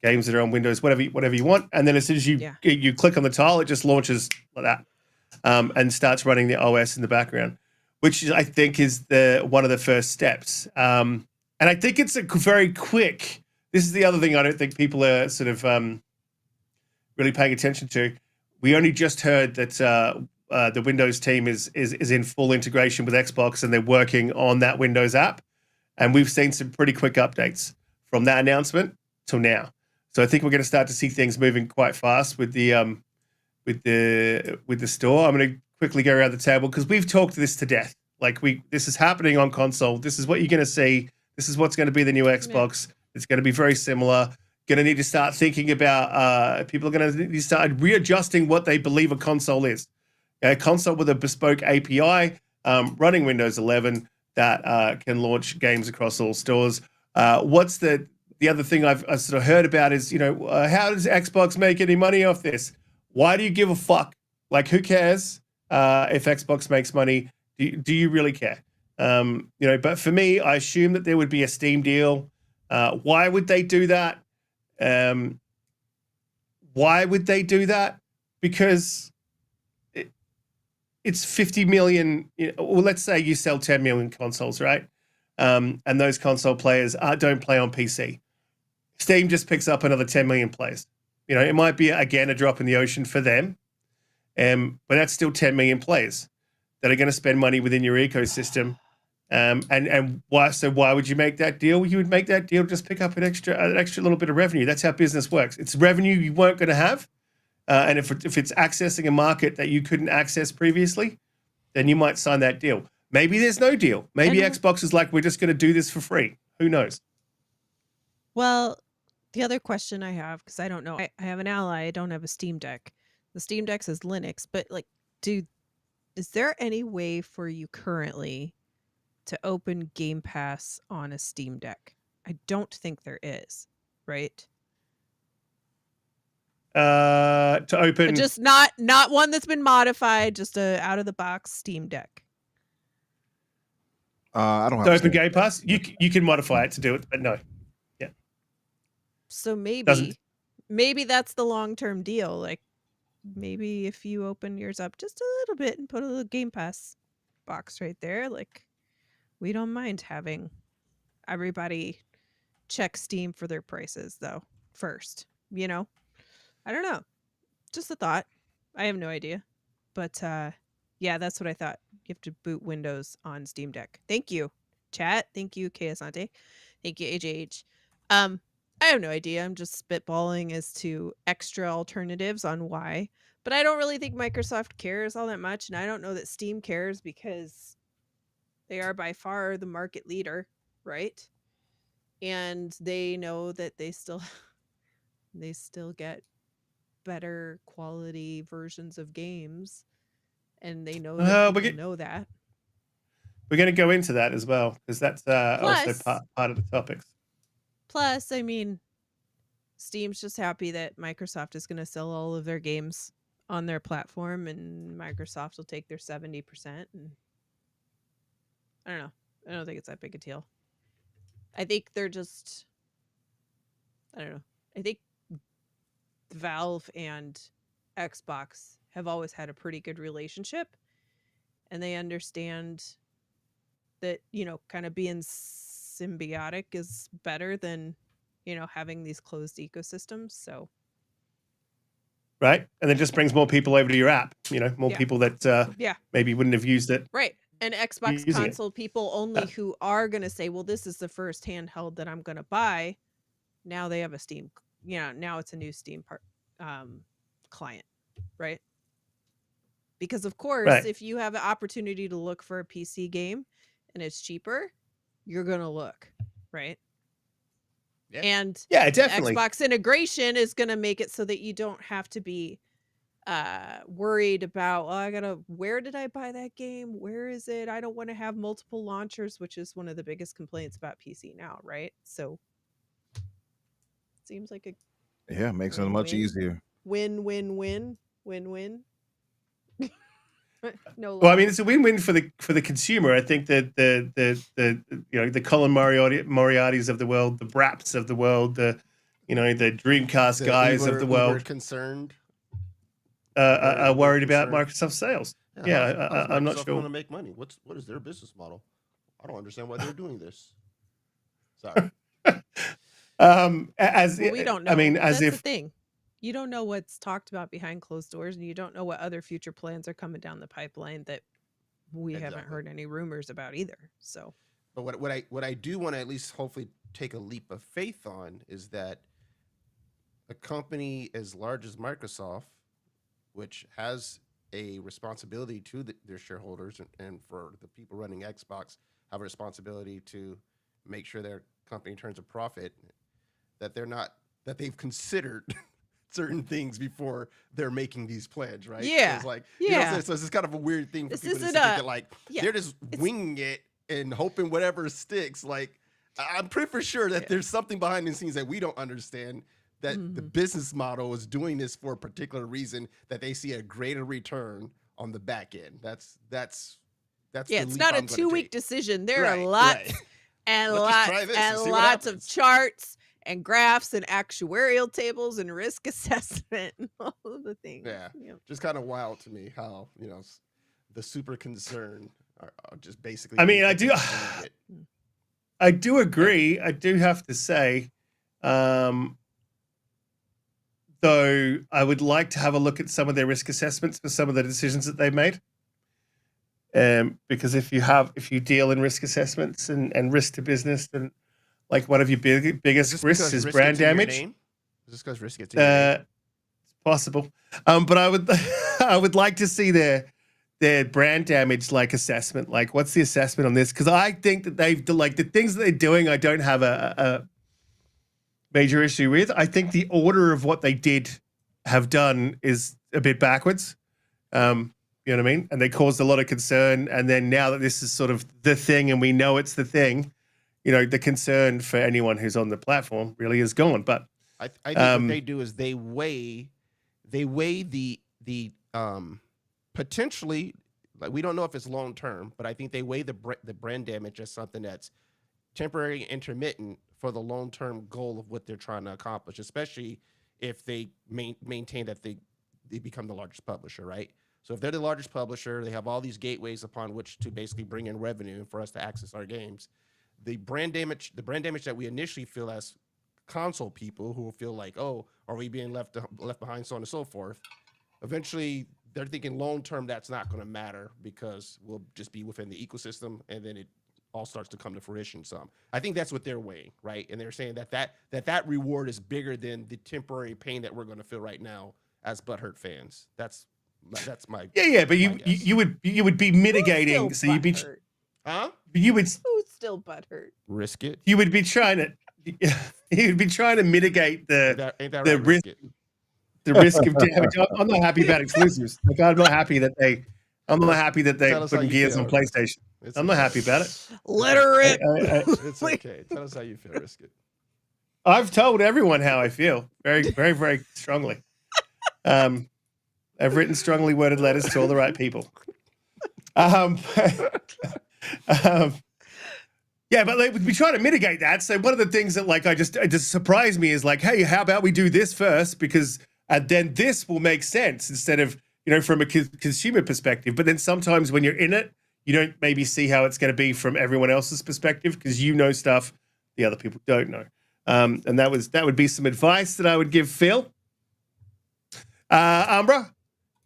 games that are on Windows, whatever you want. And then as soon as you click on the tile, it just launches like that, and starts running the OS in the background, which I think is one of the first steps. And I think it's a very quick. This is the other thing I don't think people are sort of really paying attention to. We only just heard that the Windows team is in full integration with Xbox, and they're working on that Windows app. And we've seen some pretty quick updates from that announcement till now. So I think we're going to start to see things moving quite fast with the store. I'm going to quickly go around the table because we've talked this to death. Like this is happening on console. This is what you're going to see. This is what's going to be the new Xbox. Yeah. It's going to be very similar. Going to need to start thinking about people are going to need to start readjusting what they believe a console is. A console with a bespoke API running Windows 11 that can launch games across all stores. What's the other thing I've sort of heard about is, how does Xbox make any money off this? Why do you give a fuck? Like, who cares if Xbox makes money? Do you really care? But for me, I assume that there would be a Steam deal. Why would they do that? Because it's 50 million. Well, let's say you sell 10 million consoles, right? And those console players don't play on PC. Steam just picks up another 10 million players. It might be, again, a drop in the ocean for them. But that's still 10 million players that are going to spend money within your ecosystem. And why? So why would you make that deal? You would make that deal just pick up an extra little bit of revenue. That's how business works. It's revenue you weren't going to have, and if it's accessing a market that you couldn't access previously, then you might sign that deal. Maybe there's no deal. Maybe Xbox is like, we're just going to do this for free. Who knows? Well, the other question I have, because I don't know, I have an Ally. I don't have a Steam Deck. The Steam Deck says Linux, but is there any way for you currently to open Game Pass on a Steam Deck? I don't think there is, right? To open, But just not one that's been modified, just a out of the box Steam Deck. I don't have So a open Steam Game Deck. Pass, you can modify it to do it, but no. So Doesn't- maybe that's the long-term deal. Like maybe if you open yours up just a little bit and put a little Game Pass box right there, like we don't mind having everybody check Steam for their prices though first, you know? I don't know. Just a thought. I have no idea. But yeah, that's what I thought. You have to boot Windows on Steam Deck. Thank you, chat. Thank you, Asante. Thank you, AJH. I have no idea. I'm just spitballing as to extra alternatives on why. But I don't really think Microsoft cares all that much, and I don't know that Steam cares because they are by far the market leader, right? And they know that they still get better quality versions of games, and they know that people know that. We're going to go into that as well because that's also Plus- part of the topics. Plus, I mean, Steam's just happy that Microsoft is going to sell all of their games on their platform, and Microsoft will take their 70%. And I don't know. I don't think it's that big a deal. I think they're just, I don't know. I think Valve and Xbox have always had a pretty good relationship, and they understand that, you know, kind of being symbiotic is better than, you know, having these closed ecosystems. So Right, and then just brings more people over to your app. You know, more Yeah. people that yeah, maybe wouldn't have used it. right. And Xbox Using it. console people only who are going to say, well, this is the first handheld that I'm going to buy. Now they have a Steam, you know, now it's a new Steam client, right? Because of course, Right. if you have an opportunity to look for a PC game and it's cheaper, you're going to look, right? Yeah. And Yeah, the definitely. Xbox integration is going to make it so that you don't have to be worried about, oh, where did I buy that game? Where is it? I don't want to have multiple launchers, which is one of the biggest complaints about PC now, right? So seems like a Yeah, it makes it much Win-win. easier. win-win-win. No Well, I mean, loss. it's a win-win for the consumer. I think that the you know, the Colin Moriartys of the world, the Braps of the world, the Dreamcast The guys of the world concerned. are Uber worried about concerned. Microsoft sales. How's I'm not Microsoft sure. going to make money? What is their business model? I don't understand why they're doing this. Sorry. We don't know. I mean, That's as the if thing. You don't know what's talked about behind closed doors, and you don't know what other future plans are coming down the pipeline that we haven't Exactly. heard any rumors about either. So But what I do want to at least hopefully take a leap of faith on is that a company as large as Microsoft, which has a responsibility to their shareholders and for the people running Xbox, have a responsibility to make sure their company turns a profit, that they've considered certain things before they're making these plans, right? Yeah. So it's like, you know what I'm Yeah. saying? So it's kind of a weird thing for This people to isn't think a- that like yeah, they're just it's- winging it and hoping whatever sticks. Like, I'm pretty for sure that Yeah. there's something behind the scenes that we don't understand, that the Mhm. business model is doing this for a particular reason, that they see a greater return on the back end. That's yeah, the it's leap not a I'm gonna 2-week take. decision. There are Right, lots right. and Let's just try lots this and and see what lots of happens. charts and graphs and actuarial tables and risk assessment and all of the things. Yeah. Yep. Just kind of wild to me how, you know, the super concern are just basically. I mean, think I that do- they can wing it. I do agree. I do have to say, though, I would like to have a look at some of their risk assessments for some of the decisions that they've made. Because if you deal in risk assessments and risk to business, then like one of your biggest risks is brand damage. Is this because Riskit's in your name? It's possible, but I would I would like to see their brand damage like assessment. Like, what's the assessment on this? Because I think that they've like the things that they're doing. I don't have a major issue with. I think the order of what they have done is a bit backwards. You know what I mean? And they caused a lot of concern. And then now that this is sort of the thing, and we know it's the thing, you know, the concern for anyone who's on the platform really is gone. But I think what they do is they weigh the potentially, But we don't know if it's long term. But I think they weigh the brand damage as something that's temporary and intermittent for the long term goal of what they're trying to accomplish, especially if they maintain that they become the largest publisher, right? So if they're the largest publisher, they have all these gateways upon which to basically bring in revenue for us to access our games. The brand damage that we initially feel as console people who will feel like, oh, are we being left behind, so on and so forth. Eventually, they're thinking long term that's not going to matter because we'll just be within the ecosystem, and then it all starts to come to fruition. Some, I think that's what they're weighing, right? And they're saying that reward is bigger than the temporary pain that we're going to feel right now as butthurt fans. That's my But you would be mitigating, so you'd be butthurt? you would Who's still butthurt? Riskit. You would be trying to you'd be trying to mitigate the risk. Riskit? The risk of damage. I'm not happy about exclusives. Like I'm not happy that they put Gears on PlayStation. I'm not happy about it. Let her rip. It's okay. Tell us how you feel, Riskit. I've told everyone how I feel very, very, very strongly. I've written strongly worded letters to all the right people. Yeah, but like, we try to mitigate that. So one of the things that like it just surprised me is like, hey, how about we do this first, because then this will make sense instead of, from a consumer perspective. But then sometimes when you're in it, you don't maybe see how it's going to be from everyone else's perspective because stuff the other people don't know. And that would be some advice that I would give Phil. Umbra,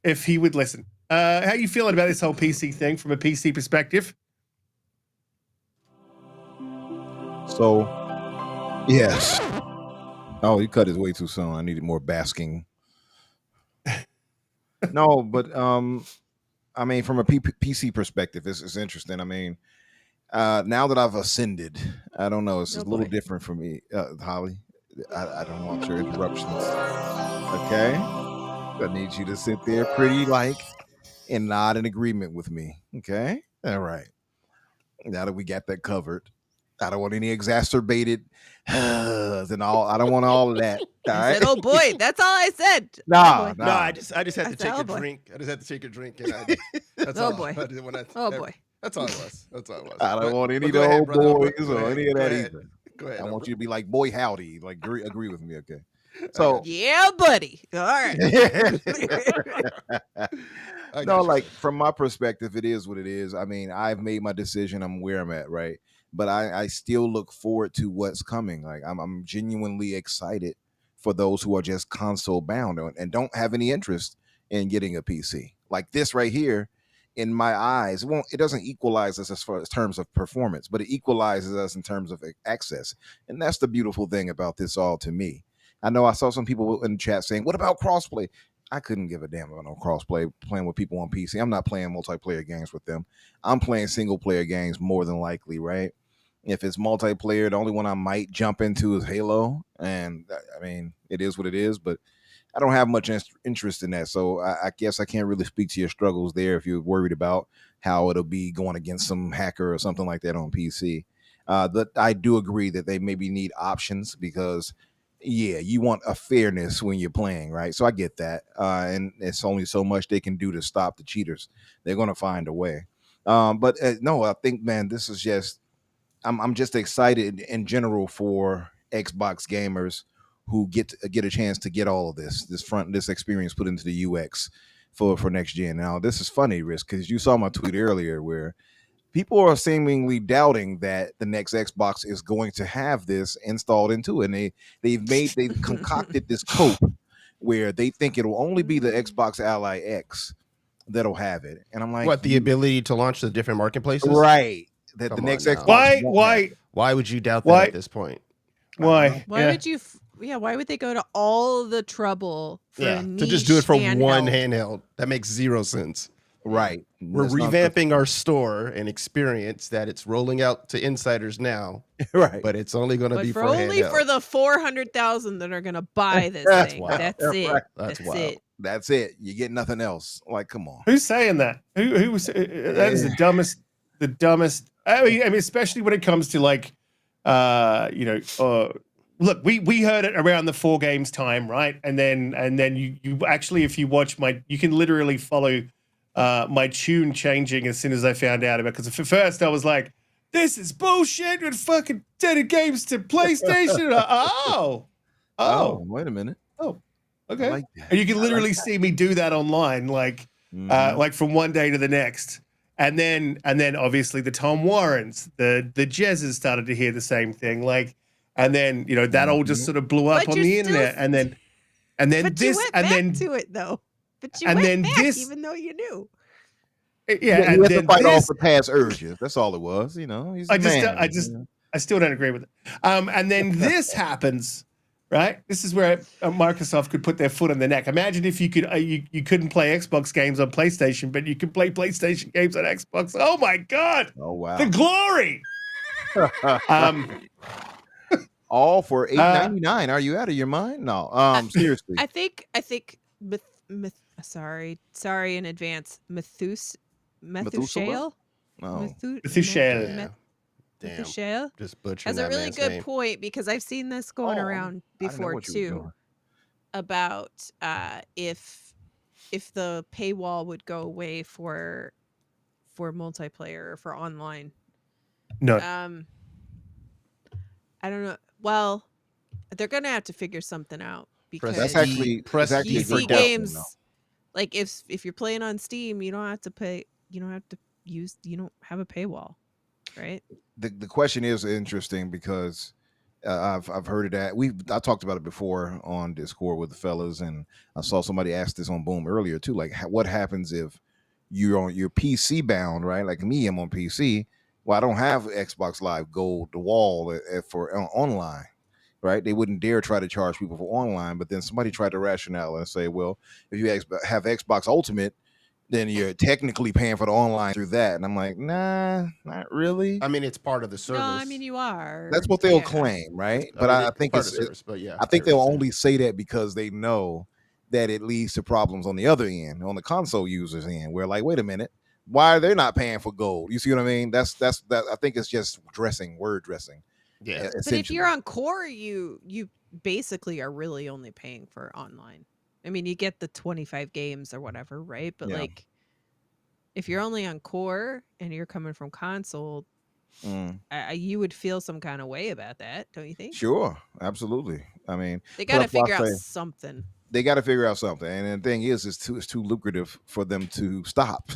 if he would listen. How you feeling about this whole PC thing from a PC perspective? So, yes. Oh, you cut his way too soon. I needed more basking. No, but I mean, from a PC perspective, it's interesting. I mean, now that I've ascended, I don't know. It's a little different for me, Holly. I don't want your interruptions. Okay, I need you to sit there, pretty and nod in agreement with me. Okay, all right. Now that we got that covered. I don't want any exacerbated and all. I don't want all of that. All right? Said, oh boy, that's all I said. No. I just had to take a drink. I just had to take a drink, and that's all. Boy. Boy. That's all it was. That's all it was. I don't want any of the old boys or any of that either. Go ahead. I want you to be like, boy, howdy. Like, agree with me, okay? So yeah, buddy. All right. No, like from my perspective, it is what it is. I mean, I've made my decision. I'm where I'm at, right? But I still look forward to what's coming. Like I'm genuinely excited for those who are just console bound and don't have any interest in getting a PC. Like this right here, in my eyes, it doesn't equalize us as far as terms of performance, but it equalizes us in terms of access. And that's the beautiful thing about this all to me. I know I saw some people in the chat saying, what about crossplay? I couldn't give a damn about no crossplay playing with people on PC. I'm not playing multiplayer games with them. I'm playing single player games more than likely, right? If it's multiplayer, the only one I might jump into is Halo. And I mean, it is what it is, but I don't have much interest in that. So I guess I can't really speak to your struggles there if you're worried about how it'll be going against some hacker or something like that on PC. But I do agree that they maybe need options because yeah, you want a fairness when you're playing, right? So I get that. And it's only so much they can do to stop the cheaters. They're going to find a way. But no, I think, man, this is just, I'm just excited in general for Xbox gamers who get a chance to get all of this experience put into the UX for next gen. Now, this is funny, Risk, because you saw my tweet earlier where people are seemingly doubting that the next Xbox is going to have this installed into it. And they've concocted this cope where they think it'll only be the Xbox Ally X that'll have it. And I'm like, what, the ability to launch the different marketplaces? Right. That the next Xbox. Why would you doubt that at this point? Why? Why would you? Why would they go to all the trouble for a to just do it for one handheld? That makes zero sense. Right. We're revamping our store and experience that it's rolling out to insiders now. Right. But it's only going to be for only handheld. for the 400,000 that are going to buy this thing. Wild. That's it. Right. That's wild. it. That's it. You get nothing else. Like, come on. Who's saying that? Who was? That is the dumbest. The dumbest. I mean, especially when it comes to like, look, we heard it around the 4 games time, right? And then you actually, if you watch you can literally follow my tune changing as soon as I found out about it. Because at first I was like, this is bullshit with fucking dedicated games to PlayStation. Oh, wait a minute. Oh, I okay. like that. And you can literally see me do that online, like from one day to the next. And then obviously the Tom Warrens, the Jezzes started to hear the same thing. Like, and then that all just sort of blew up But on you're the internet. And then but this, you went and back then to it though. But you and went then back this- even though you knew. yeah, He and has to then fight off this, the past urges. That's all it was. He's a man. I still don't agree with it. And then this happens, right? This is where Microsoft could put their foot on the neck. Imagine if you could, you couldn't play Xbox games on PlayStation, but you could play PlayStation games on Xbox. Oh my God! Oh wow! The glory. All for $8.99. Are you out of your mind? No. Seriously. I think sorry in advance. Methushale? No. Methushale. Damn. Methushale Just butchering has a that really man's good name. point because I've seen this going around I didn't know before what you were too doing. about if the paywall would go away for multiplayer or for online. No. I don't know. Well, they're gonna have to figure something out because That's actually press it's actually a PC great question, games, though. like if you're playing on Steam, you don't have to pay. You don't have a paywall, right? The question is interesting because I've heard of that. I talked about it before on Discord with the fellas, and I saw somebody ask this on Boom earlier too. Like, what happens if you're PC bound, right? Like me, I'm on PC. Well, I don't have Xbox Live Gold, the wall for online, right? They wouldn't dare try to charge people for online, but then somebody tried to rationale and say, well, if you have Xbox Ultimate, then you're technically paying for the online through that. And I'm like, nah, not really. I mean, it's part of the service. No, I mean you are. That's what they'll Yeah. claim, right? I But mean, I think part it's of the service. But yeah, I think I they'll understand. only say that because they know that it leads to problems on the other end, on the console users end, where like, wait a minute, why are they not paying for gold? You see what I mean? That's that. I think it's just word dressing. Yeah. But if you're on core, you basically are really only paying for online. I mean, you get the 25 games or whatever, right? But Yeah. like, if you're only on core and you're coming from console, you would feel some kind of way about that, don't you think? Sure, absolutely. I mean, They got to plus, like figure I out say, something. they got to figure out something. And the thing is, it's too lucrative for them to stop.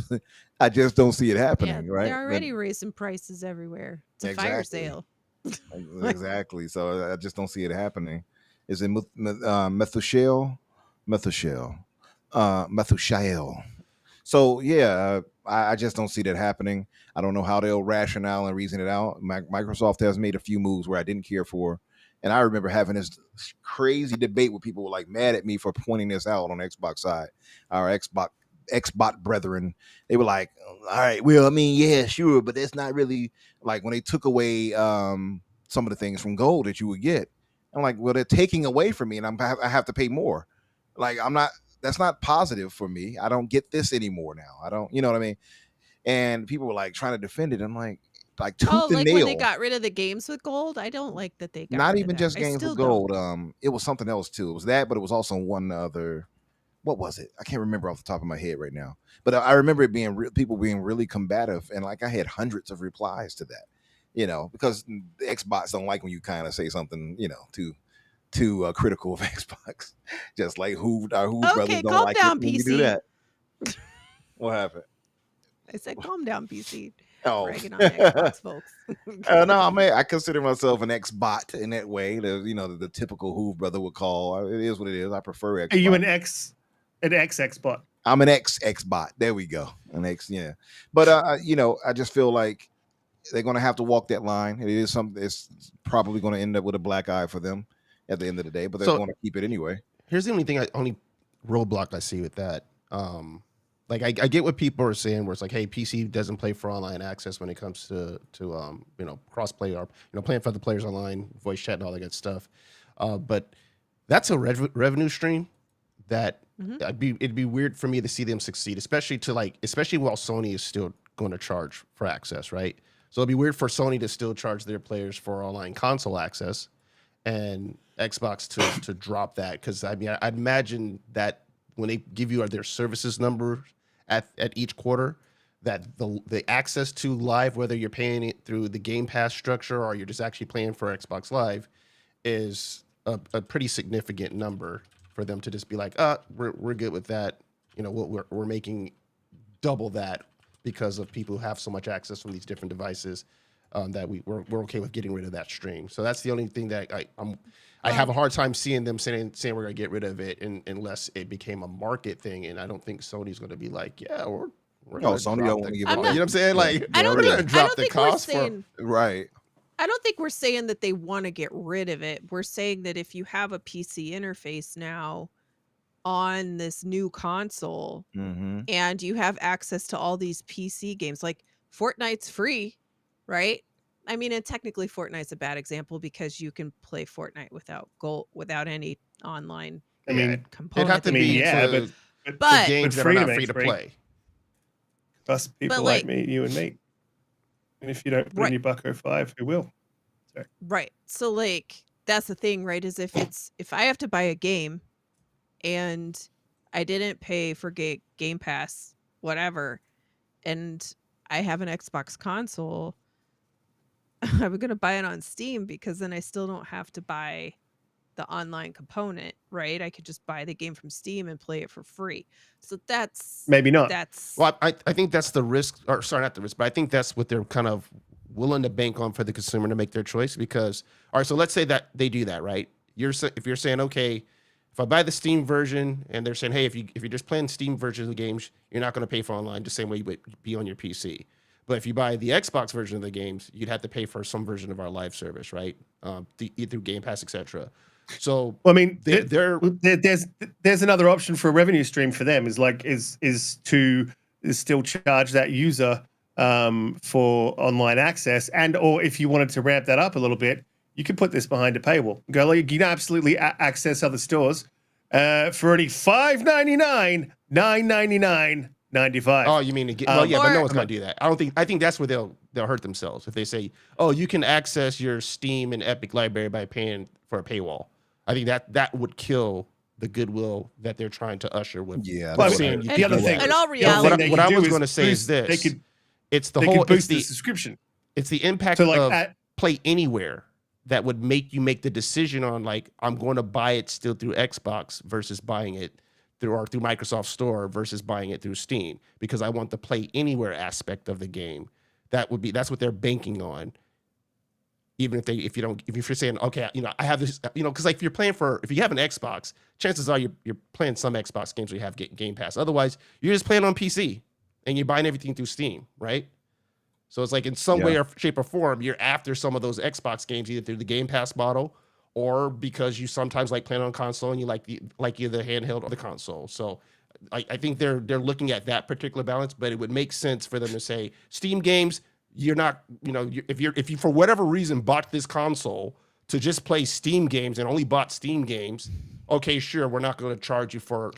I just don't see it happening, Yeah, right? they're already raising prices everywhere. It's a fire Exactly. sale. Exactly. So I just don't see it happening. Is it Methushale? Methushale. So yeah, I just don't see that happening. I don't know how they'll rationale and reason it out. Microsoft has made a few moves where I didn't care for, and I remember having this crazy debate where people were like mad at me for pointing this out on the Xbox side. Our Xbot brethren, they were like, all right, well, I mean, yeah, sure, but that's not really like when they took away some of the things from gold that you would get. I'm like, well, they're taking away from me, and I have to pay more. Like, that's not positive for me. I don't get this anymore now. I don't, you know what I mean? And people were like trying to defend it. I'm like tooth and like nail. when they got rid of the games with gold. I don't like that they got Not rid even of that. just I games still with don't. gold. It was something else too. It was that, but it was also one other. What was it? I can't remember off the top of my head right now. But I remember it being people being really combative, and like I had hundreds of replies to that. You know, because the Xbox don't like when you kind of say something, you know, too critical of Xbox. Just like who brothers don't calm like down, it when you do PC. that. What happened? I said, calm down, PC. Oh, Bragging on Xbox, folks. no, I mean, I consider myself an X-bot in that way. The typical Hoove brother would call. It is what it is. I prefer X. Are you an Xbot? I'm an X-bot. There we go. An X, yeah. But I just feel like they're going to have to walk that line. It is something. It's probably going to end up with a black eye for them at the end of the day. But they're going to keep it anyway. Here's the only roadblock I see with that. Like I get what people are saying, where it's like, hey, PC doesn't play for online access when it comes to cross-play or playing for other players online, voice chat, and all that good stuff. But that's a revenue stream that it'd be weird for me to see them succeed, especially while Sony is still going to charge for access, right? So it'd be weird for Sony to still charge their players for online console access, and Xbox to drop that, because I mean I'd imagine that when they give you their services number at each quarter, that the access to live, whether you're paying it through the Game Pass structure or you're just actually playing for Xbox Live, is a pretty significant number for them to just be like, we're good with that. You know, we're making double that because of people who have so much access from these different devices, that we're okay with getting rid of that stream. So that's the only thing that I have a hard time seeing them saying we're gonna get rid of it unless it became a market thing. And I don't think Sony's gonna be like, yeah, we're No, Sony don't want to give it you know up. what I'm saying? Like, I don't we're think- gonna I drop don't the think we're cost for saying- Right. I don't think we're saying that they want to get rid of it. We're saying that if you have a PC interface now on this new console Mm-hmm. and you have access to all these PC games, like Fortnite's free, right? I mean, and technically Fortnite's a bad example because you can play Fortnite without any online I mean, it'd component. have to I mean, be yeah, to but But- the games that are freedom not ain't free to free. play. us people like- like me, you and me. And if you don't put in Right. your $1.05, who will? Right. So like that's the thing, right? Is if I have to buy a game and I didn't pay for Game Pass, whatever, and I have an Xbox console, I'm gonna buy it on Steam because then I still don't have to buy the online component, right? I could just buy the game from Steam and play it for free. So that's Maybe not. Well, I think that's the risk, or sorry, not the risk, but I think that's what they're kind of willing to bank on for the consumer to make their choice. Because, all right, so let's say that they do that, right? If you're saying, okay, if I buy the Steam version, and they're saying, hey, if you're just playing Steam versions of games, you're not going to pay for online the same way you would be on your PC. But if you buy the Xbox version of the games, you'd have to pay for some version of our live service, right? Through Game Pass, etc. So, Well, I mean, there's another option for a revenue stream for them is to still charge that user for online access, and or if you wanted to ramp that up a little bit, you could put this behind a paywall. Go, like, you can absolutely access other stores for only $5.99, $9.99, $95. oh, you mean to get? Well, yeah, but no Or- one's gonna do that. I think that's where they'll hurt themselves if they say, oh, you can access your Steam and Epic library by paying for a paywall. I think that would kill the goodwill that they're trying to usher with. Yeah. Well, that's I mean, what And- the other thing, in all the other reality- thing they what could I do was is going to say is boost- this: they could it's the they whole could boost the it's subscription. the impact So like of Play Anywhere that would make you make the decision on, like, I'm going to buy it still through Xbox versus buying it through Microsoft Store versus buying it through Steam, because I want the Play Anywhere aspect of the game. That's what they're banking on. Even if you're saying, okay, I have this, because like if you have an Xbox, chances are you're playing some Xbox games where you have Game Pass. Otherwise, you're just playing on PC and you're buying everything through Steam, right? So it's like in some way or shape or form, you're after some of those Xbox games either through the Game Pass model or because you sometimes like playing on console and you like either the handheld or the console. So I think they're looking at that particular balance, but it would make sense for them to say Steam games, you're not, if you for whatever reason bought this console to just play Steam games and only bought Steam games, okay, sure, we're not going to charge you for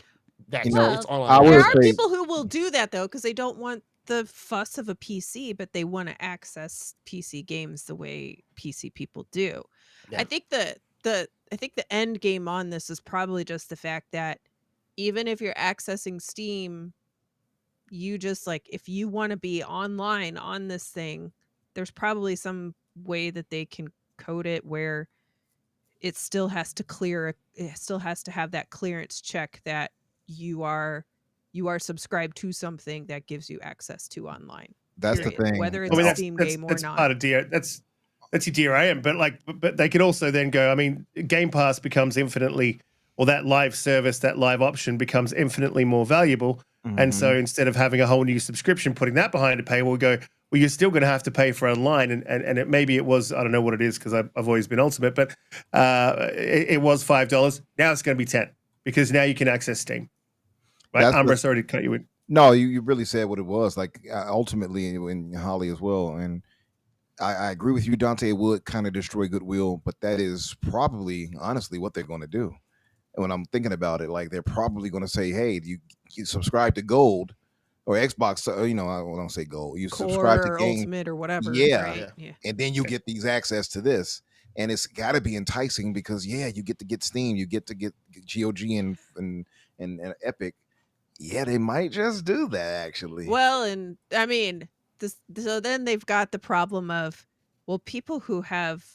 that. It's online. I would There are say- people who will do that though because they don't want the fuss of a PC, but they want to access PC games the way PC people do. Yeah. I think the end game on this is probably just the fact that even if you're accessing Steam, you just like if you want to be online on this thing, there's probably some way that they can code it where it still has to have that clearance check that you are subscribed to something that gives you access to online. That's the period, thing. whether it's I mean, a that's, Steam that's, game or that's not. part of that's your DRM, but they could also then go, I mean, Game Pass becomes infinitely, or that live service, that live option becomes infinitely more valuable. And so instead of having a whole new subscription, putting that behind a paywall, we go, well, you're still going to have to pay for online. And maybe it was, I don't know what it is because I've always been Ultimate, but it was $5. Now it's going to be 10 because now you can access Steam. Right? That's Umbra, sorry to cut you in. No, you really said what it was. Like ultimately, in Holly as well, and I agree with you, Donte. It would kind of destroy goodwill, but that is probably, honestly, what they're going to do. And when I'm thinking about it, like they're probably going to say, "Hey, you subscribe to Gold or Xbox? I don't say Gold. You Core subscribe to or Game, Ultimate or whatever. Yeah. Right? Yeah. and then you get these access to this." And it's got to be enticing because you get to get Steam, you get to get GOG and Epic. Yeah, they might just do that actually. Well, and I mean, so then they've got the problem of, well, people who have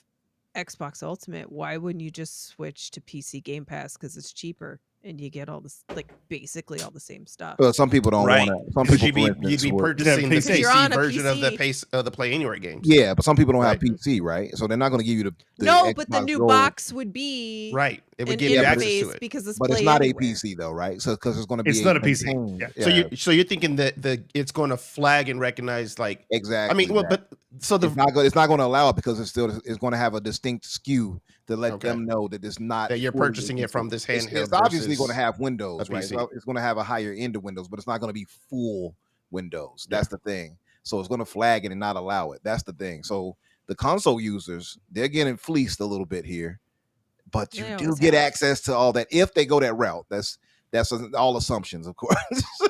Xbox Ultimate, why wouldn't you just switch to PC Game Pass because it's cheaper and you get all this, like, basically all the same stuff. Well, some people don't Right. want to. Some 'Cause people, you'd be for instance, would- purchasing the PC. You're on PC a version of the PC. the Play Anywhere games. Yeah, but some people don't have Right. PC, right? So they're not going to give you the No, but the Xbox new Gold. box would be Right. It would an give you access to interface it. because it's But it's Play not Anywhere. a PC though, right? So because it's going to be It's not a PC, contained- yeah. So you're thinking that it's going to flag and recognize, like, exactly. I mean, well, that. but so the it's not good. It's not going to allow it because it's going to have a distinct SKU to let Okay. them know that it's not that you're fully purchasing it from this It's, handheld. it's obviously versus going to have Windows, a right? PC. So it's going to have a higher end of Windows, but it's not going to be full Windows. That's the thing. So it's going to flag it and not allow it. That's the thing. So the console users, they're getting fleeced a little bit here, but you They do always get have. access to all that if they go that route. That's all assumptions, of course.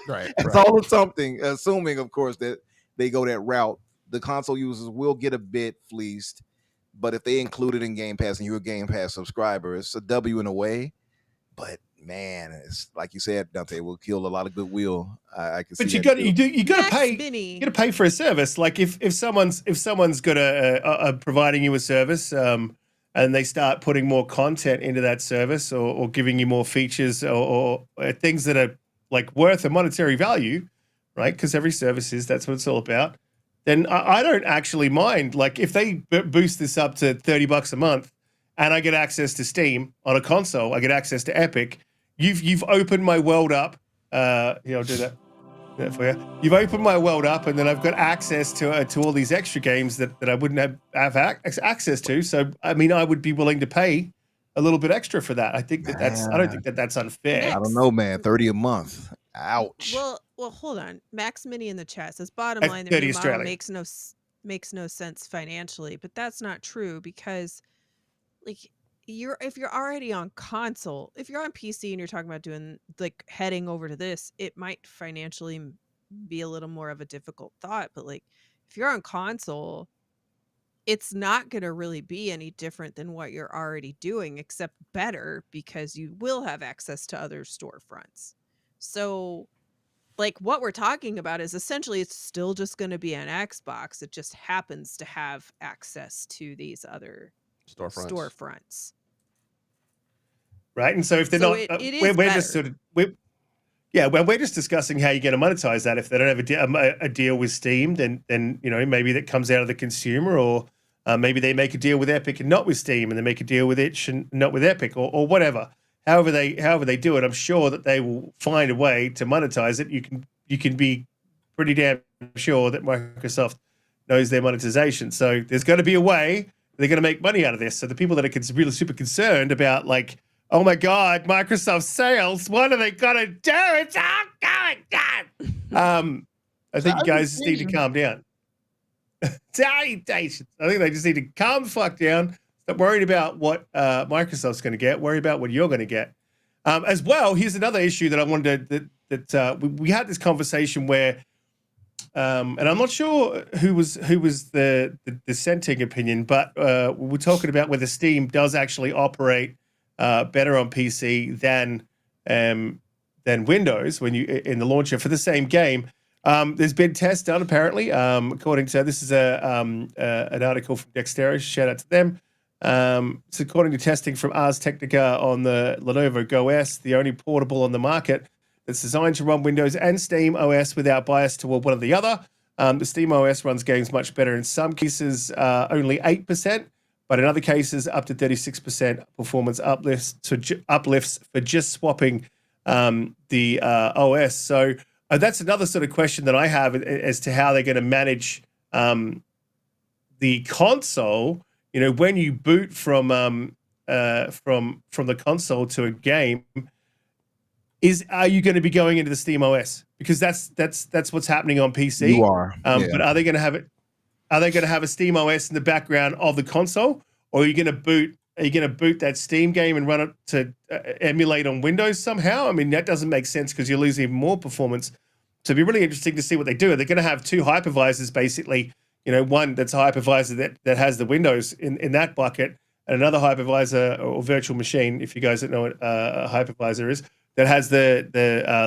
Right. It's right. all assuming, of course, that they go that route. The console users will get a bit fleeced, but if they include it in Game Pass and you're a Game Pass subscriber, it's a W in a way. But man, it's like you said, Donte, will kill a lot of goodwill. I can see. But you that got too. you got to Max pay. Mini. You got to pay for a service. Like if someone's got a providing you a service, and they start putting more content into that service, or giving you more features, or things that are like worth a monetary value, right? Because every service is, that's what it's all about. Then I don't actually mind. Like if they boost this up to $30 a month, and I get access to Steam on a console, I get access to Epic. You've opened my world up. Here, I'll do that for you. You've opened my world up, and then I've got access to all these extra games that I wouldn't have access to. So I mean, I would be willing to pay a little bit extra for that. I think that's. I don't think that's unfair. I don't know, man. 30 a month. Ouch. Well, hold on. Max Mini in the chat says, bottom That's line, the 30 new model Australian. makes no sense financially, but that's not true because, like, if you're already on console, if you're on PC and you're talking about doing, like, heading over to this, it might financially be a little more of a difficult thought. But, like, if you're on console, it's not going to really be any different than what you're already doing, except better because you will have access to other storefronts. So, like, what we're talking about is essentially it's still just going to be an Xbox. It just happens to have access to these other storefronts. Right, and so if they're So not, it is we're just better. we're just discussing how you're going to monetize that. If they don't have a deal with Steam, then maybe that comes out of the consumer, or maybe they make a deal with Epic and not with Steam, and they make a deal with Itch and not with Epic, or whatever. However they do it, I'm sure that they will find a way to monetize it. You can be pretty damn sure that Microsoft knows their monetization. So there's going to be a way they're going to make money out of this. So the people that are really super concerned about, like, oh my God, Microsoft sales, what are they gonna do? It's all going down. I think you guys just need to calm down. Salutations. I think they just need to calm the fuck down. Stop worried about what Microsoft's going to get. Worry about what you're going to get. As well, here's another issue that I wanted we had this conversation where, and I'm not sure who was the dissenting opinion, but we were talking about whether Steam does actually operate better on PC than Windows when you in the launcher for the same game. There's been tests done apparently. According to this is an article from Dexterous. Shout out to them. So according to testing from Ars Technica on the Lenovo Go S, the only portable on the market that's designed to run Windows and Steam OS without bias toward one or the other. The Steam OS runs games much better. In some cases, only 8%. But in other cases, up to 36% performance uplifts for just swapping the OS. So that's another sort of question that I have as to how they're going to manage the console. You know, when you boot from the console to a game, are you going to be going into the Steam OS? Because that's what's happening on PC. You are. But are they going to have it? Are they going to have a Steam OS in the background of the console, or are you going to boot? Are you going to boot that Steam game and run it to emulate on Windows somehow? I mean, that doesn't make sense because you lose even more performance. So it'd be really interesting to see what they do. They're going to have two hypervisors, basically. You know, one that's a hypervisor that has the Windows in that bucket, and another hypervisor or virtual machine, if you guys don't know what a hypervisor is, that has the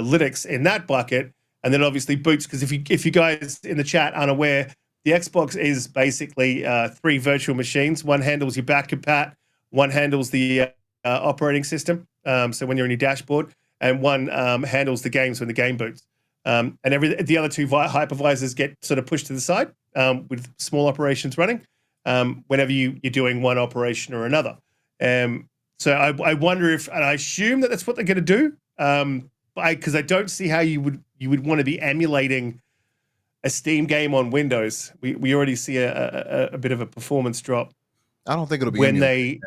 Linux in that bucket, and then obviously boots. Because if you guys in the chat aren't aware, the Xbox is basically 3 virtual machines. One handles your back compat, one handles the operating system, so when you're in your dashboard, and one handles the games when the game boots. And the other 2 hypervisors get sort of pushed to the side with small operations running whenever you're doing one operation or another. So I wonder if, and I assume that that's what they're going to do, because I don't see how you would want to be emulating a Steam game on Windows. We already see a bit of a performance drop. I don't think it'll be when emulation.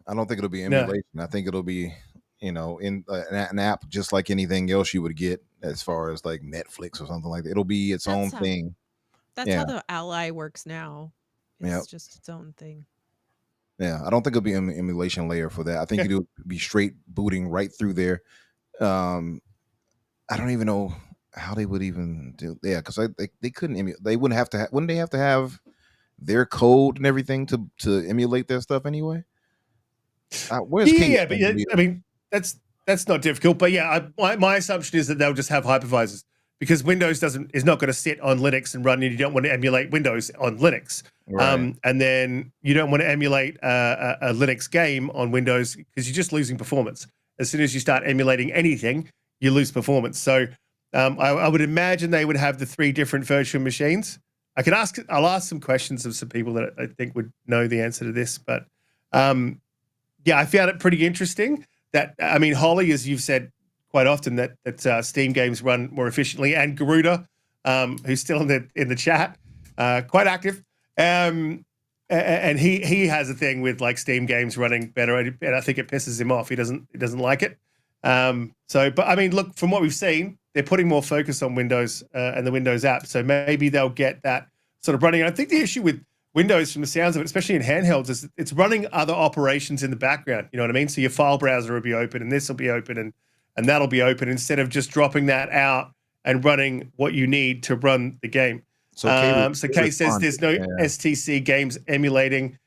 I don't think it'll be No. emulation. I think it'll be, in an app just like anything else you would get as far as like Netflix or something like that. It'll be its own thing. That's how the Ally works now. It's just its own thing. Yeah, I don't think it'll be an emulation layer for that. I think it'll be straight booting right through there. I don't even know how they would even do. Yeah, because they couldn't emulate. They wouldn't have to. Wouldn't they have to have their code and everything to emulate their stuff anyway? Where's But I mean that's not difficult. But yeah, my assumption is that they'll just have hypervisors because Windows is not going to sit on Linux and run, and you don't want to emulate Windows on Linux. Right. And then you don't want to emulate a Linux game on Windows because you're just losing performance. As soon as you start emulating anything, you lose performance. So I would imagine they would have the 3 different virtual machines. I'll ask some questions of some people that I think would know the answer to this. But yeah, I found it pretty interesting that, I mean, Holly, as you've said quite often, that Steam games run more efficiently, and Garuda, who's still in the chat, quite active. And he has a thing with like Steam games running better, and I think it pisses him off. He doesn't like it. But I mean, look, from what we've seen, they're putting more focus on Windows and the Windows app. So maybe they'll get that sort of running. And I think the issue with Windows, from the sounds of it, especially in handhelds, is it's running other operations in the background. You know what I mean? So your file browser will be open, and this will be open, and that'll be open, instead of just dropping that out and running what you need to run the game. So Kay says there's no STC games emulating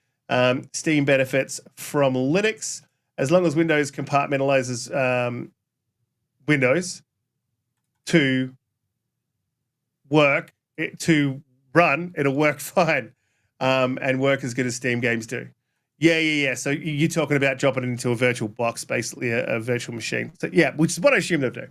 Steam benefits from Linux. As long as Windows compartmentalizes Windows to run, it'll work fine and work as good as Steam games do. Yeah. So you're talking about dropping it into a virtual box, basically a virtual machine. So yeah, which is what I assume they'll do.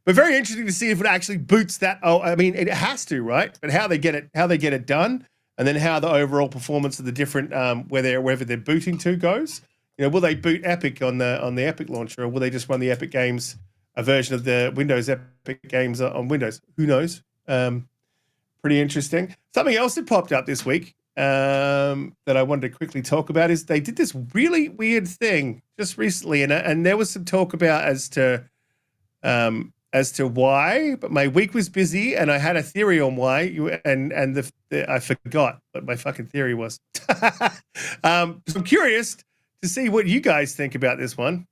But very interesting to see if it actually boots that. Oh, I mean, it has to, right? But how they get it done, and then how the overall performance of the different wherever they're booting to goes. You know, will they boot Epic on the Epic launcher, or will they just run the Epic games, a version of the Windows Epic games on Windows? Who knows? Pretty interesting. Something else that popped up this week that I wanted to quickly talk about is they did this really weird thing just recently, and there was some talk about as to why, but my week was busy and I had a theory on why, and I forgot what my fucking theory was. So I'm curious to see what you guys think about this one.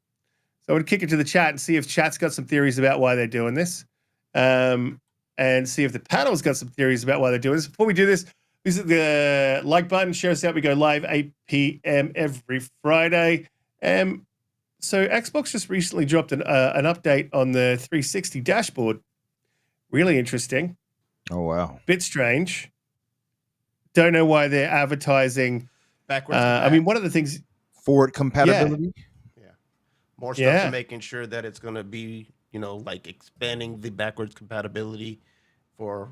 So I would kick it to the chat and see if chat's got some theories about why they're doing this, and see if the panel's got some theories about why they're doing this. Before we do this, visit the like button, share us out. We go live 8 p.m. every Friday. So Xbox just recently dropped an update on the 360 dashboard. Really interesting. Oh, wow. Bit strange. Don't know why they're advertising. Backwards. I mean, one of the things... Forward compatibility? Yeah. More stuff to making sure that it's going to be, like expanding the backwards compatibility for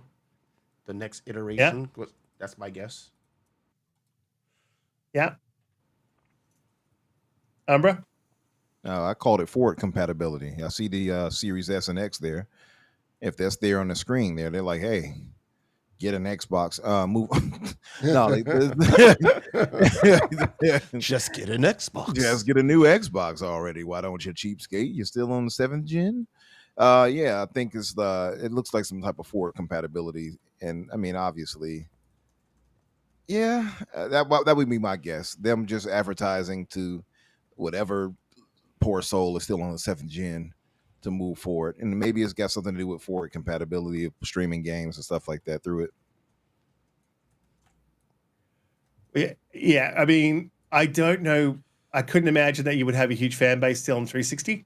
the next iteration. Yeah. That's my guess. Yeah. Umbra? I called it forward compatibility. I see the Series S and X there. If that's there on the screen there, they're like, hey, get an Xbox. Move. No, just get an Xbox. Just get a new Xbox already. Why don't you, cheapskate? You're still on the 7th gen? Yeah, I think it looks like some type of forward compatibility. And I mean, obviously, yeah, that would be my guess. Them just advertising to whatever poor soul is still on the 7th gen to move forward, and maybe it's got something to do with forward compatibility of streaming games and stuff like that through it. Yeah. I mean, I don't know. I couldn't imagine that you would have a huge fan base still on 360.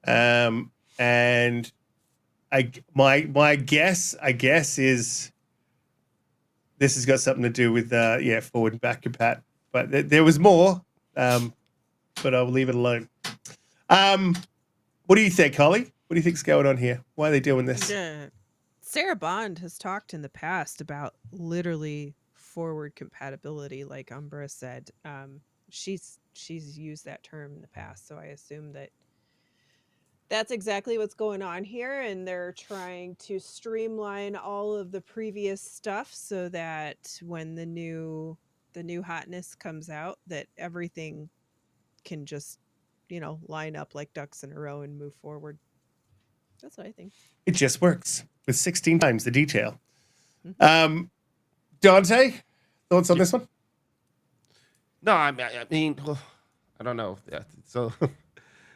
And my guess, is this has got something to do with forward and back compat. But there was more, but I'll leave it alone. What do you think, Holly? What do you think's going on here? Why are they doing this? Sarah Bond has talked in the past about literally forward compatibility, like Umbra said. She's used that term in the past, so I assume that's exactly what's going on here, and they're trying to streamline all of the previous stuff so that when the new hotness comes out, that everything can just, line up like ducks in a row and move forward. That's what I think. It just works with 16 times the detail. Mm-hmm. Donte, thoughts on this one? No, I mean, I don't know. Yeah, so,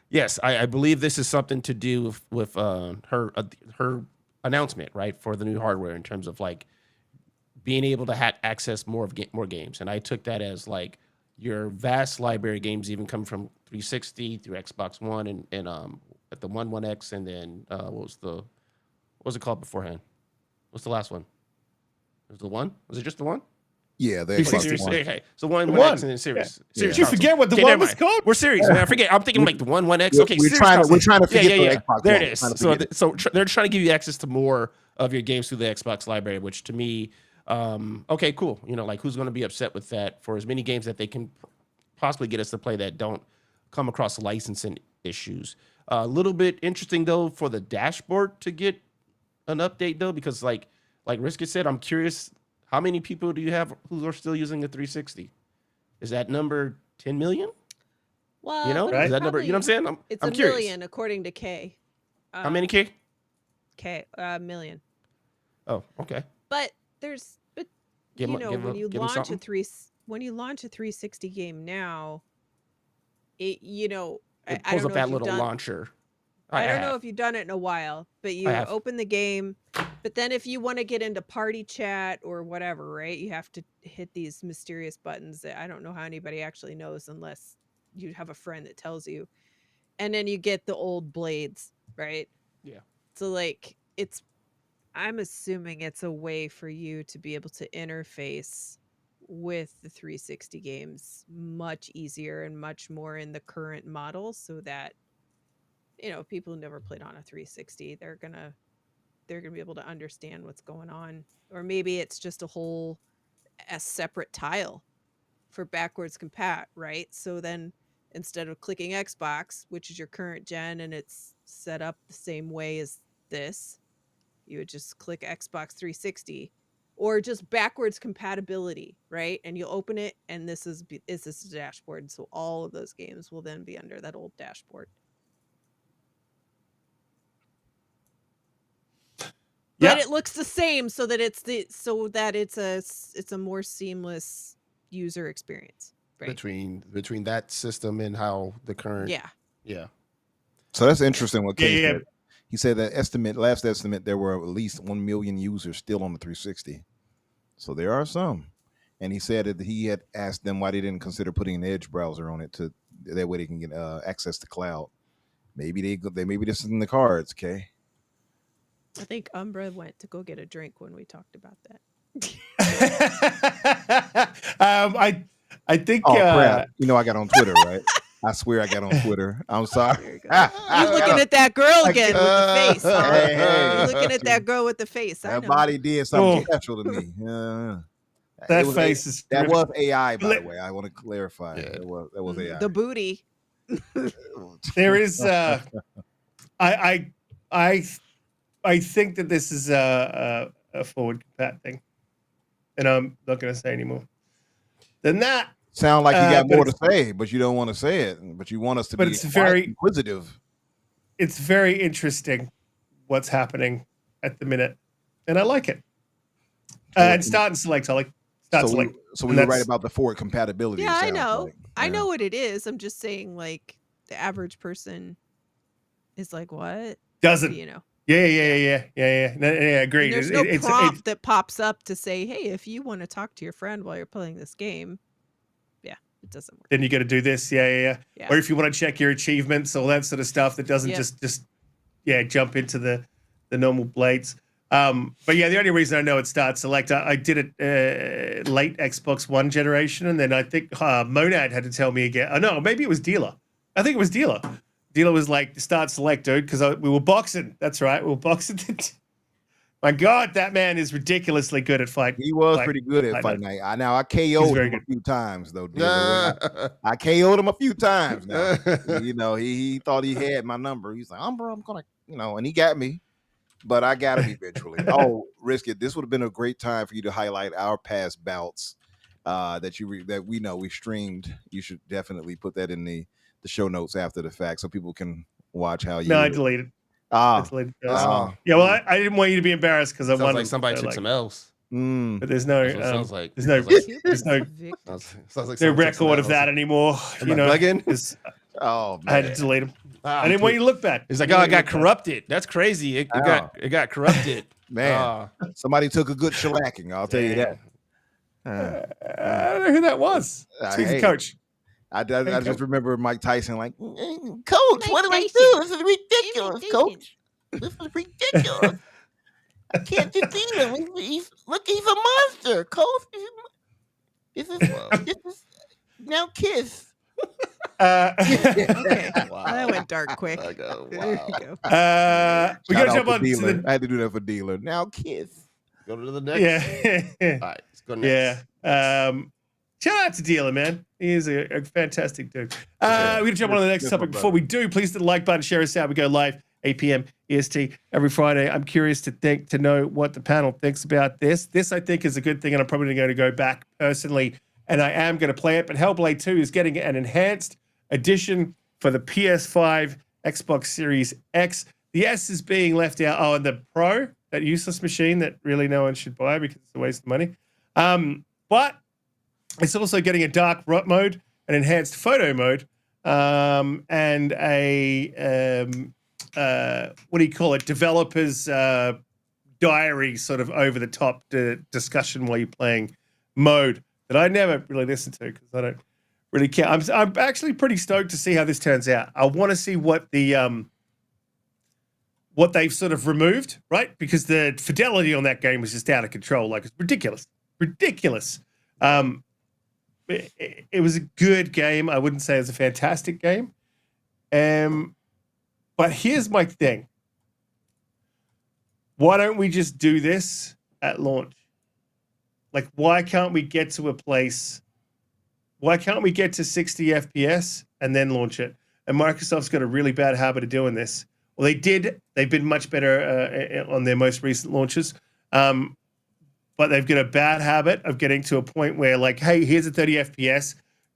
yes, I believe this is something to do with her announcement, right, for the new hardware in terms of like being able to access more games. And I took that as like your vast library of games even come from 360 through Xbox One and at the One X, and then what was it called beforehand? What's the last one? Was the one? Was it just the one? Yeah, the Xbox Series. One. Okay, so One X and then Series. Yeah. Series Did you console. forget what the Okay, one never was mind. called? We're Series, man. I forget. I'm thinking like the One X. Okay, We're Series trying to console. forget the Xbox There One. it is. We're trying to So, forget it. they're trying to give you access to more of your games through the Xbox library, which to me, okay, cool. Like who's going to be upset with that for as many games that they can possibly get us to play that don't come across licensing issues. A little bit interesting though for the dashboard to get an update though, because like Riskit said, I'm curious, how many people do you have who are still using the 360? Is that number 10 million? Well, but Right? Is that number? You know what I'm saying? It's I'm a curious. million according to K. How many K? K, million. Oh, okay. But Give 'em- give when 'em- you give 'em launch something? a 360 game now, it It I pulls don't up know if that you've little done. launcher. I don't know have. if you've done it in a while, but you have. open the game, but then if you want to get into party chat or whatever, right, you have to hit these mysterious buttons that I don't know how anybody actually knows unless you have a friend that tells you. And then you get the old blades, right? Yeah. So like I'm assuming it's a way for you to be able to interface with the 360 games much easier and much more in the current model, so that people who never played on a 360, they're gonna be able to understand what's going on. Or maybe it's just a separate tile for backwards compat, right? So then instead of clicking Xbox, which is your current gen and it's set up the same way as this, you would just click Xbox 360, or just backwards compatibility, right? And you'll open it, and this is the dashboard. So all of those games will then be under that old dashboard. Yeah. But it looks the same, so that it's a more seamless user experience, right? Between that system and how the current. Yeah. So that's interesting what Kay Yeah. said. He said that last estimate, there were at least 1 million users still on the 360. So there are some. And he said that he had asked them why they didn't consider putting an Edge browser on it that way they can get access to cloud. Maybe this is in the cards, Kay. I think Umbra went to go get a drink when we talked about that. I think. Oh crap! I got on Twitter, right? I swear I got on Twitter. I'm sorry. There you go. You looking at that girl again with the face. Huh? Hey. You looking at that girl with the face. I That know. body did something Oh. special to me. That It was face is that terrific. was AI, by the way. I want to clarify. Yeah. That was AI. The booty. There is. I think that this is a forward compat thing, and I'm not going to say any more than that. Sound like you got but more to say, but you don't want to say it. But you want us to but be it's very- inquisitive. It's very interesting what's happening at the minute, and I like it. And start and select, Holly. Start and select. So And we were right that's- about the forward compatibility. Yeah, it I sounds know. like. I Yeah. know what it is. I'm just saying, like, the average person is like, what? Doesn't. Yeah. Agreed. And there's no prompt that pops up to say, hey, if you want to talk to your friend while you're playing this game. Yeah. It doesn't work. Then you got to do this. Yeah. Or if you want to check your achievements, all that sort of stuff that doesn't just jump into the normal blades. But yeah, the only reason I know it's start select, I did it late Xbox One generation, and then I think Monad had to tell me again. Oh no, maybe it was Dealer. I think it was Dealer. Dealer was like, start select, dude, because we were boxing. That's right, we were boxing. My God, that man is ridiculously good at fight. He was pretty good at Fight Night. I KO'd him a few times though. I KO'd him a few times now. He thought he had my number. He's like, Umbra, I'm gonna, and he got me, but I got him eventually. Oh, Riskit, this would have been a great time for you to highlight our past bouts that we know we streamed. You should definitely put that in the show notes after the fact so people can watch how you. No, I deleted. Yeah, well, I didn't want you to be embarrassed because I wanted. Like somebody took some L's. But there's no record of that anymore. Plugging? I had to delete him. I didn't want you to look bad. It's like, I got corrupted. That's crazy. It got corrupted. Man, somebody took a good shellacking. I'll tell you that. I don't know who that was. Speak to coach. I just remember Mike Tyson like, Coach, what do I do? This is ridiculous, Coach. This is ridiculous. I can't defeat him. He's a monster, Coach. This is now kiss. Okay. Wow. That went dark quick. Wow. There you go. We gotta jump on Dealer. I had to do that for Dealer. Now kiss. Go to the next. Yeah. All right, let's go next. Yeah. Shout out to Dealer, man. He is a fantastic dude. We're going to jump on to the next topic. Before we do, please hit the like button, share us out. We go live 8 p.m. EST every Friday. I'm curious to know what the panel thinks about this. This, I think, is a good thing, and I'm probably going to go back personally, and I am going to play it. But Hellblade 2 is getting an enhanced edition for the PS5, Xbox Series X. The S is being left out. Oh, and the Pro, that useless machine that really no one should buy because it's a waste of money. But it's also getting a dark mode, an enhanced photo mode, and a what do you call it? Developers diary, sort of over the top discussion while you're playing mode that I never really listen to because I don't really care. I'm actually pretty stoked to see how this turns out. I want to see what what they've sort of removed, right? Because the fidelity on that game was just out of control. Like, it's ridiculous. It was a good game. I wouldn't say it was a fantastic game. But here's my thing. Why don't we just do this at launch? Like, why can't we get to a place? Why can't we get to 60 FPS and then launch it? And Microsoft's got a really bad habit of doing this. Well, they did. They've been much better on their most recent launches. But they've got a bad habit of getting to a point where, like, hey, here's a 30 FPS.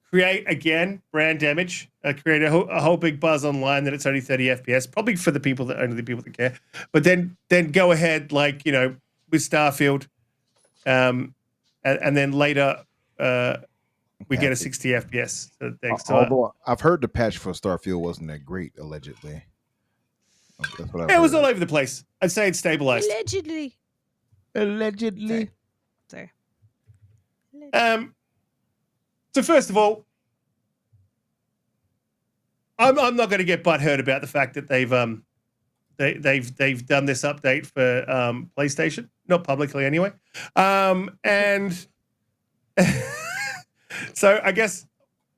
Create, again, brand damage. Create a whole big buzz online that it's only 30 FPS, probably for the people that care. But then go ahead, like, with Starfield. And then later we get a 60 FPS. So thanks to although I've heard the patch for Starfield wasn't that great, allegedly. That's what it was all over the place. I'd say it's stabilized. Allegedly. Sorry. So first of all, I'm not going to get butthurt about the fact that they've done this update for PlayStation, not publicly anyway. And so I guess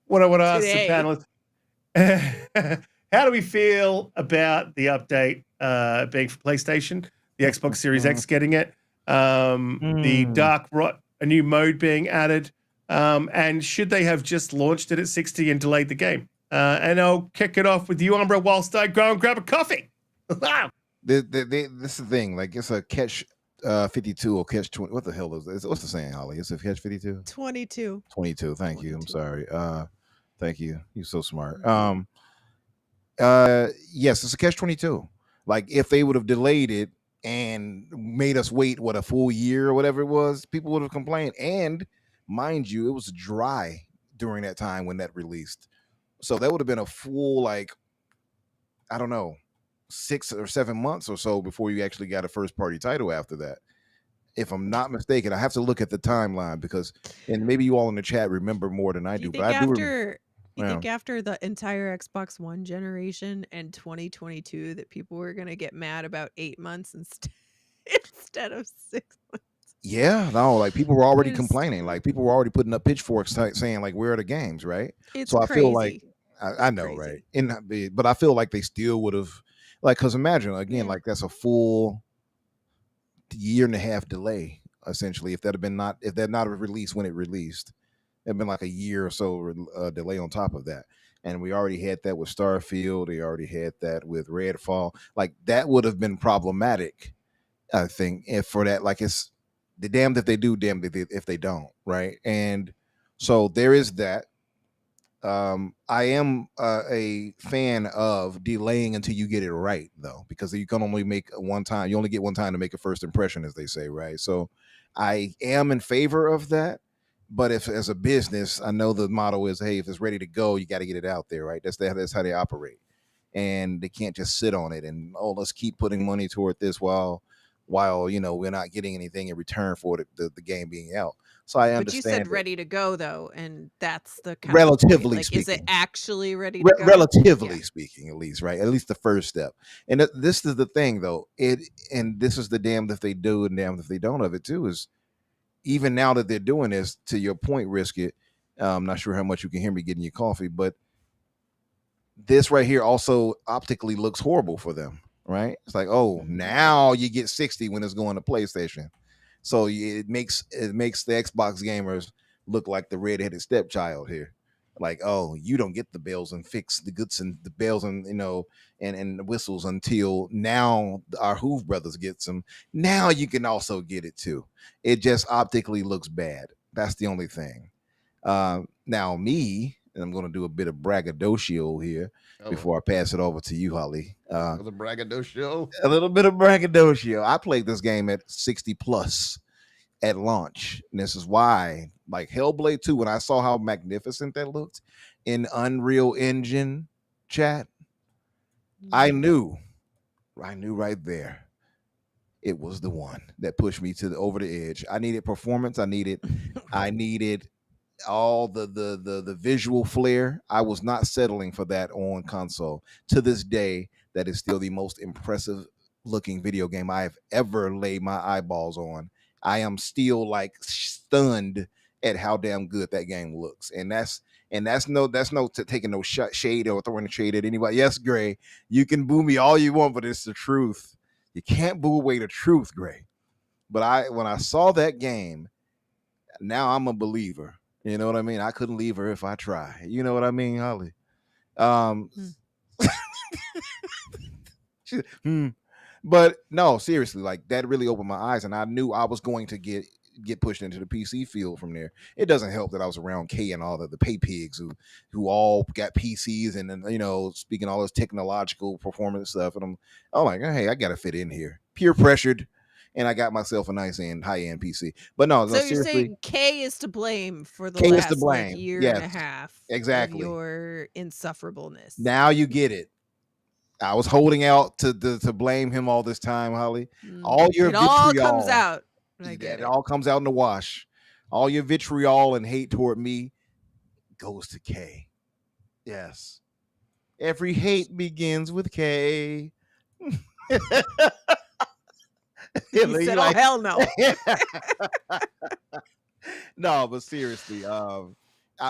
what I want to ask the panelists, how do we feel about the update being for PlayStation, the Xbox Series X getting it, the Dark Rot, a new mode being added, and should they have just launched it at 60 and delayed the game? And I'll kick it off with you, Umbra, whilst I go and grab a coffee. This is the thing. Like, it's a catch 52 or catch 20. What the hell is this? What's the saying, Holly? It's a catch 52? 22. 22. Thank you. I'm sorry. Thank you. You're so smart. Yes, it's a catch 22. Like, if they would have delayed it and made us wait, a full year or whatever it was, people would have complained. And mind you, it was dry during that time when that released. So that would have been a full, like, I don't know, 6 or 7 months or so before you actually got a first party title after that. if I'm not mistaken. I have to look at the timeline because, and maybe you all in the chat remember more than I Do you do, but think I do. after you Yeah. think after the entire Xbox One generation and 2022 that people were gonna get mad about 8 months instead of 6 months? Yeah, no, like people were already It's complaining. Like people were already putting up pitchforks saying like, "Where are the games?" Right. it's So I feel like crazy. I know, right? And but I feel like they still would have, like, because imagine again, Yeah. like that's a full year and a half delay essentially. If that had been not, if that not have released when it released, it'd been like a year or so delay on top of that. And we already had that with Starfield. They already had that with Redfall. Like that would have been problematic, I think, if for that. Like it's the damned if they do, damned if they don't, right? And so there is that. I am a fan of delaying until you get it right, though, because you can only make one time. You only get one time to make a first impression, as they say, right? So I am in favor of that. But if, as a business, I know the motto is, hey, if it's ready to go, you got to get it out there, right? That's how they operate, and they can't just sit on it and let's keep putting money toward this while we're not getting anything in return for the game being out. So I But you said understand it. ready to go though, and that's the kind of point. Relatively Like, is it speaking. actually ready to go? Relatively Yeah. speaking, at least, right? At least the first step. And this is the thing, though. And this is the damned if they do and damned if they don't of it too. Is even now that they're doing this, to your point, Riskit. I'm not sure how much you can hear me getting your coffee, but this right here also optically looks horrible for them, right? It's like, oh, now you get 60 when it's going to PlayStation. So it makes the Xbox gamers look like the redheaded stepchild here. Like, oh, you don't get the bells and fix the goods and the bells and and the whistles until now our Hoove brothers gets them. Now you can also get it too. It just optically looks bad. That's the only thing. Now me, and I'm going to do a bit of braggadocio here before I pass it over to you, Holly. The braggadocio. A little bit of braggadocio. I played this game at 60 plus at launch. And this is why, like Hellblade 2, when I saw how magnificent that looked in Unreal Engine chat, I knew right there. It was the one that pushed me to over the edge. I needed performance. I needed all the visual flair. I was not settling for that on console. To this day, that is still the most impressive looking video game I have ever laid my eyeballs on. I am still like stunned at how damn good that game looks. And that's no taking no shade or throwing a shade at anybody. Yes, Gray, you can boo me all you want, but it's the truth. You can't boo away the truth, Gray. But when I saw that game, now I'm a believer. You know what I mean? I couldn't leave her if I try. You know what I mean, Holly? But no, seriously, like that really opened my eyes, and I knew I was going to get pushed into the PC field from there. It doesn't help that I was around K and all the pay pigs who all got PCs and speaking all this technological performance stuff, and I'm like, hey, I gotta fit in here, peer pressured. And I got myself a nice high-end PC. But no, So you're seriously, saying K is to blame for the K is last to blame. year Yes, and a half exactly. of your insufferableness. Now you get it. I was holding out to blame him all this time, Holly. All your it all vitriol comes out. I get it it. all comes out in the wash. All your vitriol and hate toward me goes to K. Yes. Every hate begins with K. He said, like, oh, hell no. No, but seriously,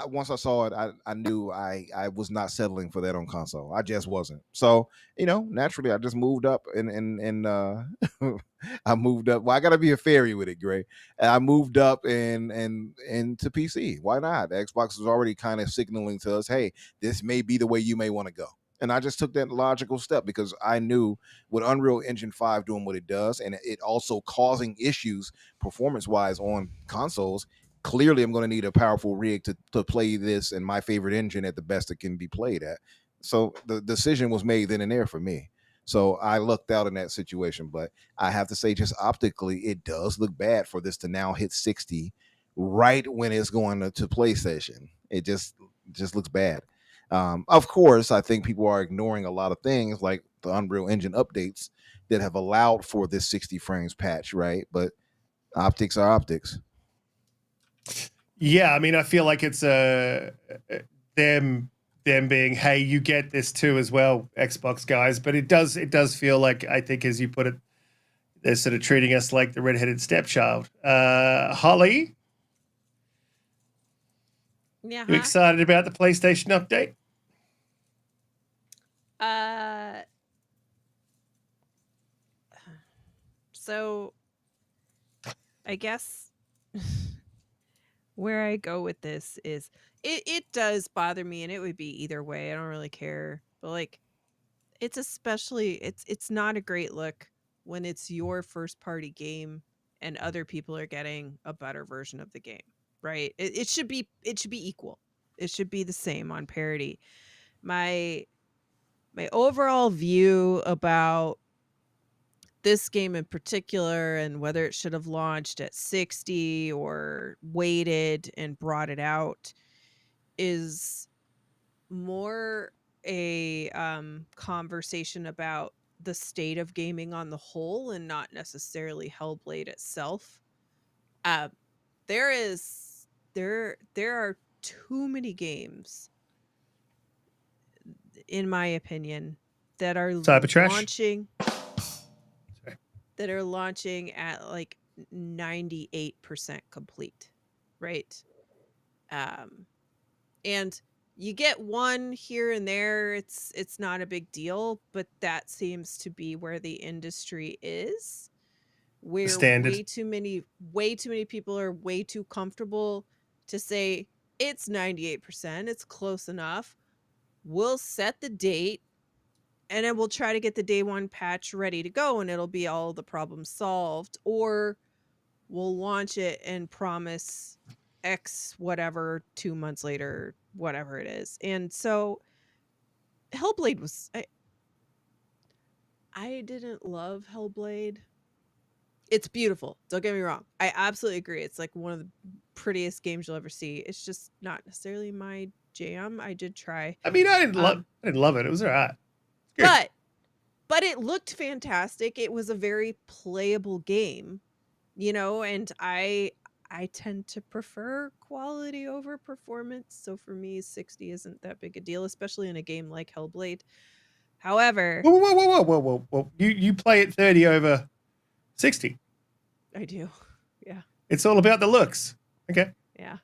once I saw it, I knew I was not settling for that on console. I just wasn't. So, naturally, I just moved up and I moved up. Well, I got to be a fairy with it, Gray. And I moved up and to PC. Why not? The Xbox was already kind of signaling to us, hey, this may be the way you may want to go. And I just took that logical step because I knew with Unreal Engine 5 doing what it does and it also causing issues performance-wise on consoles, clearly I'm going to need a powerful rig to play this in my favorite engine at the best it can be played at. So the decision was made then and there for me. So I lucked out in that situation. But I have to say, just optically, it does look bad for this to now hit 60 right when it's going to PlayStation. It just looks bad. Of course, I think people are ignoring a lot of things like the Unreal Engine updates that have allowed for this 60 frames patch, right? But Optics are optics. Yeah, I mean, I feel like it's them being, hey, you get this too as well, Xbox guys. But it does feel like, I think, as you put it, they're sort of treating us like the redheaded stepchild. Holly, Yeah. you excited about the PlayStation update? So I guess where I go with this is it does bother me, and it would be either way. I don't really care. But like, it's not a great look when it's your first party game and other people are getting a better version of the game, right? It should be equal. It should be the same on parity. My overall view about this game in particular, and whether it should have launched at 60 or waited and brought it out, is more a conversation about the state of gaming on the whole, and not necessarily Hellblade itself. There are too many games, in my opinion, that are Cybertrash? launching Sorry. that are launching at like 98% complete, right? And you get one here and there, it's not a big deal, but that seems to be where the industry is, where Standard. way too many people are way too comfortable to say it's 98%, it's close enough. We'll set the date, and then we'll try to get the day one patch ready to go, and it'll be all the problems solved. Or we'll launch it and promise X whatever 2 months later, whatever it is. And so Hellblade was, I didn't love Hellblade. It's beautiful, don't get me wrong. I absolutely agree. It's like one of the prettiest games you'll ever see. It's just not necessarily my jam. I did try. I mean, I didn't love it. It was all right. Good. But it looked fantastic. It was a very playable game, and I tend to prefer quality over performance. So for me, 60 isn't that big a deal, especially in a game like Hellblade. However, Whoa. You play it 30 over 60. I do. Yeah. It's all about the looks. Okay. Yeah.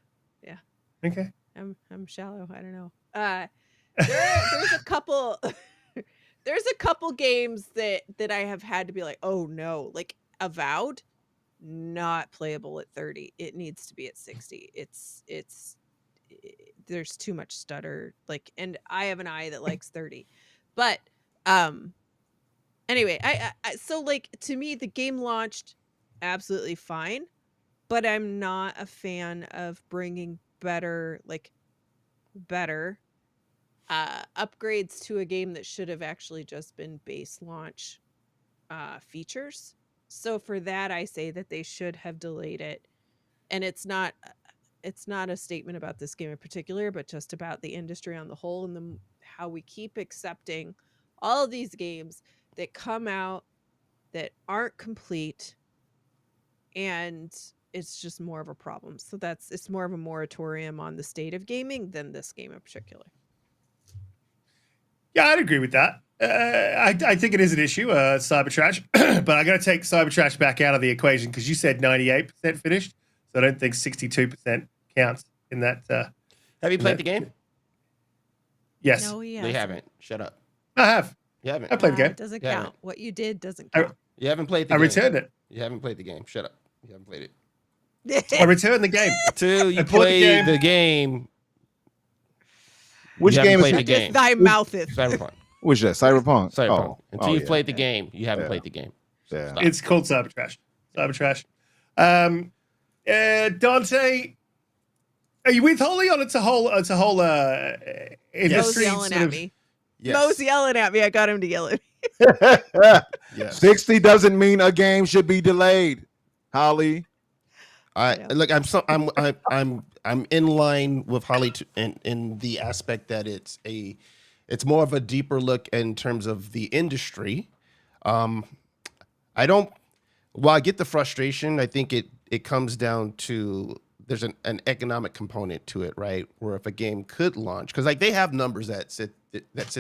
Okay. I'm shallow. I don't know. There's a couple there's a couple games that I have had to be like, oh no, like Avowed, not playable at 30. It needs to be at 60. There's too much stutter. Like, and I have an eye that likes 30. But anyway, I so like, to me the game launched absolutely fine, but I'm not a fan of bringing better upgrades to a game that should have actually just been base launch features. So for that, I say that they should have delayed it. And it's not a statement about this game in particular, but just about the industry on the whole, and how we keep accepting all of these games that come out that aren't complete, and it's just more of a problem. So it's more of a moratorium on the state of gaming than this game in particular. Yeah, I'd agree with that. I think it is an issue, Cybertrash, but I got to take Cybertrash back out of the equation because you said 98% finished, so I don't think 62% counts in that. Have you played the game? Yes. No, he They hasn't. haven't. Shut up. I have. You haven't. I played the game. It doesn't Yeah, count. What you did doesn't I- count. You haven't played the I game. returned it. You haven't played the game. Shut up. You haven't played it. I returned the game. Till you I bought the play game. the game. Which You haven't game is played it? the game. Thy moutheth. Cyberpunk. Which is that? Cyberpunk. Cyberpunk. Until you've yeah. played the game, you haven't Yeah. played the game. Yeah. Stop. It's called Cybertrash. Cybertrash. Donte, are you with Holly on it's a whole Mo's industry yelling sort at of- me. Yes. Mo's yelling at me. I got him to yell at me. Yes. 60 doesn't mean a game should be delayed, Holly. Yeah. Look. I'm in line with Holly in the aspect that it's more of a deeper look in terms of the industry. While I get the frustration, I think it comes down to there's an economic component to it, right? Where if a game could launch, because like they have numbers that sit